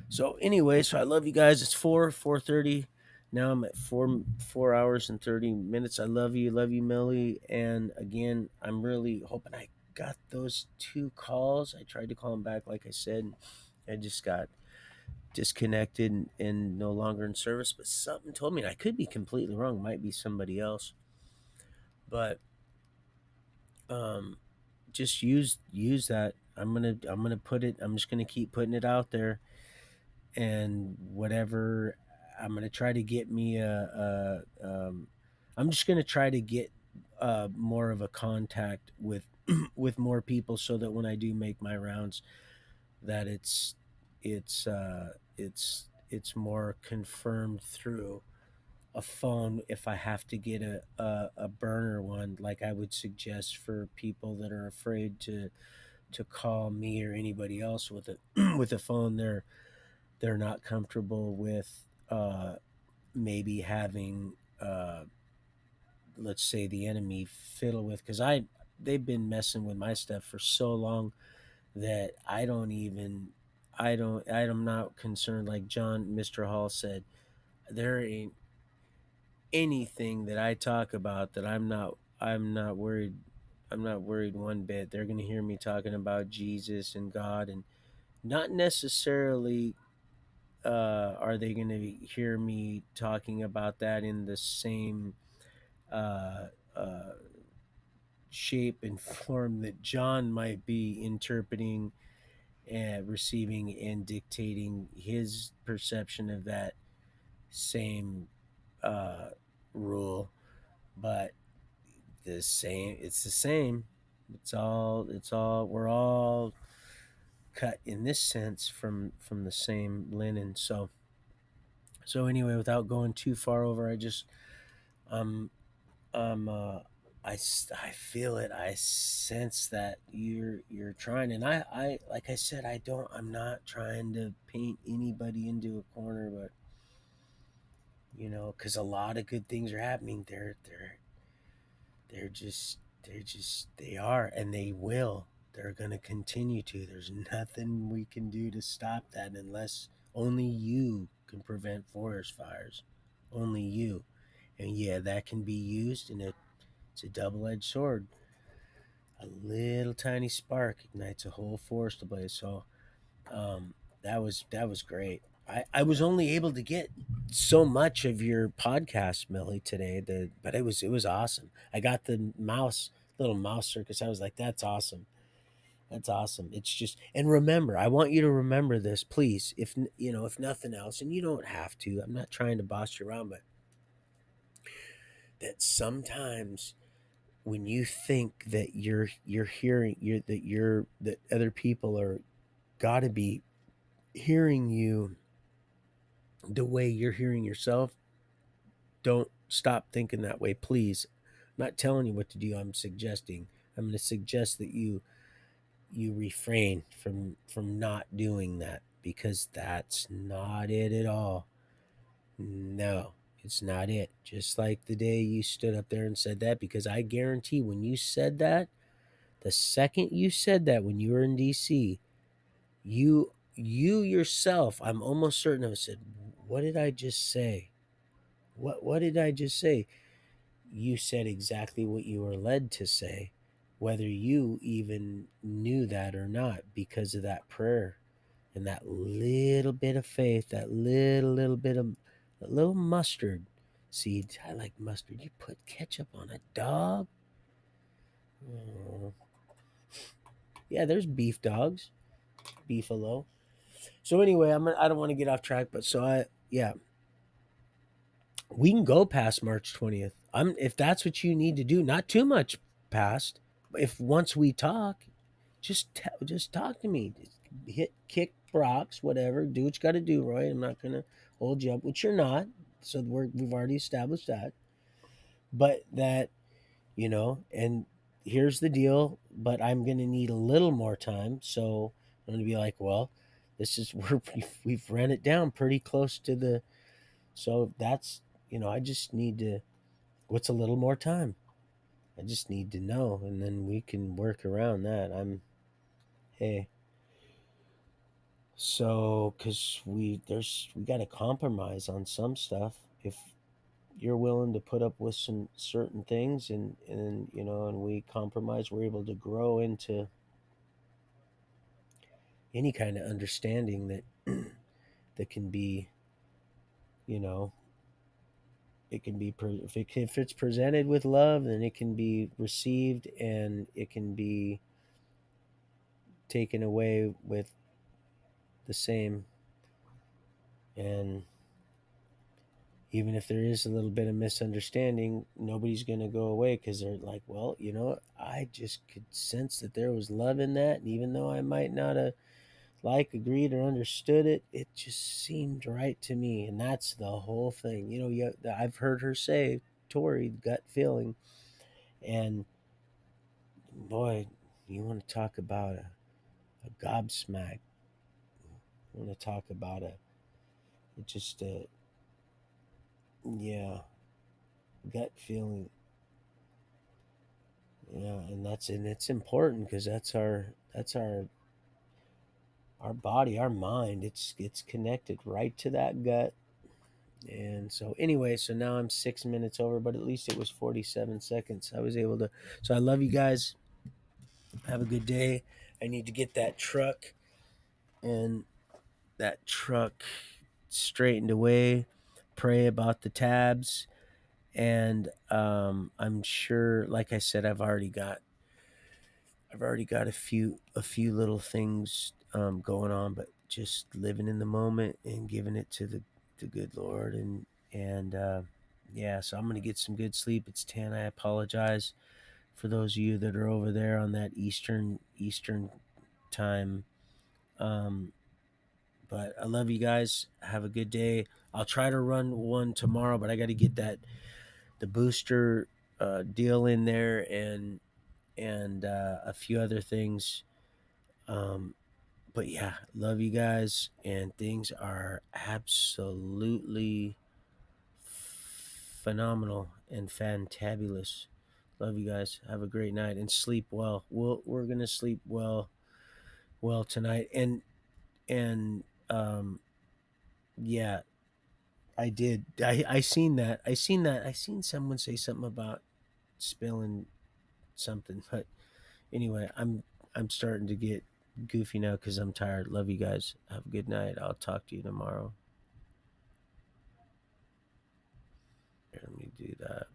So anyway, so I love you guys. It's 4:30. Now I'm at 4 hours and 30 minutes. I love you, Millie. And again, I'm really hoping I got those two calls. I tried to call them back, like I said. I just got disconnected and no longer in service. But something told me, and I could be completely wrong, might be somebody else, but um, just use that. I'm gonna put it. I'm just gonna keep putting it out there, and whatever. I'm gonna try to get me I'm just gonna try to get more of a contact with with more people, so that when I do make my rounds, that it's it's more confirmed through a phone. If I have to get a burner one, like I would suggest for people that are afraid to call me or anybody else with a with a phone they're not comfortable with maybe having let's say the enemy fiddle with, because I they've been messing with my stuff for so long that I'm not concerned. Like John Mr. Hall said, there ain't anything that I talk about that I'm not worried. I'm not worried one bit. They're going to hear me talking about Jesus and God, and not necessarily are they going to hear me talking about that in the same uh, uh, shape and form that John might be interpreting and receiving and dictating his perception of that same uh, rule, but the same. It's the same. It's all. We're all cut in this sense from the same linen. So anyway, without going too far over, I just um um uh I feel it. I sense that you're trying, and I like I said, I'm not trying to paint anybody into a corner, but because a lot of good things are happening. They are, and they will. They're going to continue to. There's nothing we can do to stop that unless only you can prevent forest fires. Only you. And yeah, that can be used, and it's a double-edged sword. A little tiny spark ignites a whole forest ablaze. So um, that was great. I was only able to get so much of your podcast, Millie, today. But it was awesome. I got the little mouse circus. I was like, that's awesome. That's awesome. It's just, and remember, I want you to remember this, please. If nothing else, and you don't have to. I'm not trying to boss you around, but that sometimes when you think that you're hearing that other people are got to be hearing you the way you're hearing yourself, don't stop thinking that way, please. I'm not telling you what to do. I'm going to suggest that you refrain from not doing that, because that's not it at all. No, it's not it. Just like the day you stood up there and said that, because I guarantee when you said that, the second you said that when you were in DC, you yourself, I'm almost certain of it, said, "What did I just say? What did I just say?" You said exactly what you were led to say, whether you even knew that or not, because of that prayer and that little bit of faith, that little bit of a little mustard seeds. I like mustard. You put ketchup on a dog? Oh. Yeah, there's beef dogs, beefalo. So anyway, I don't want to get off track, but so I yeah, we can go past March 20th. If that's what you need to do, not too much past. If once we talk, just talk to me. Just kick rocks, whatever. Do what you got to do, Roy. I'm not gonna hold you up, which you're not. So we've already established that. But that and here's the deal. But I'm gonna need a little more time. So I'm gonna be like, well, this is where we've ran it down pretty close to the. So that's I just need to. What's a little more time? I just need to know, and then we can work around that. Hey, so because we got to compromise on some stuff. If you're willing to put up with some certain things, and we compromise, we're able to grow any kind of understanding that that can be, you know, it can be if it's presented with love, then it can be received, and it can be taken away with the same. And even if there is a little bit of misunderstanding, nobody's going to go away because they're like, well, you know, I just could sense that there was love in that, and even though I might not have agreed or understood it, it just seemed right to me. And that's the whole thing. You know, I've heard her say, Tori, gut feeling. And boy, you want to talk about a gobsmack. You want to talk about just a, yeah, gut feeling. Yeah, and it's important because that's our body, our mind. It's connected right to that gut. And so anyway, so now I'm 6 minutes over, but at least it was 47 seconds. I was able to. So I love you guys. Have a good day. I need to get that truck and that truck straightened away. Pray about the tabs, and I'm sure, like I said, I've already got a few little things going on, but just living in the moment and giving it to the good Lord. And yeah, so I'm gonna get some good sleep. It's 10. I apologize for those of you that are over there on that Eastern time. Um, but I love you guys. Have a good day. I'll try to run one tomorrow, but I got to get the booster deal in there, and a few other things. Um, but yeah, love you guys, and things are absolutely phenomenal and fantabulous. Love you guys. Have a great night and sleep well. We're gonna sleep well tonight. And yeah, I did. I seen that. I seen that. I seen someone say something about spilling something. But anyway, I'm starting to get goofy now because I'm tired. Love you guys. Have a good night. I'll talk to you tomorrow. Here, let me do that.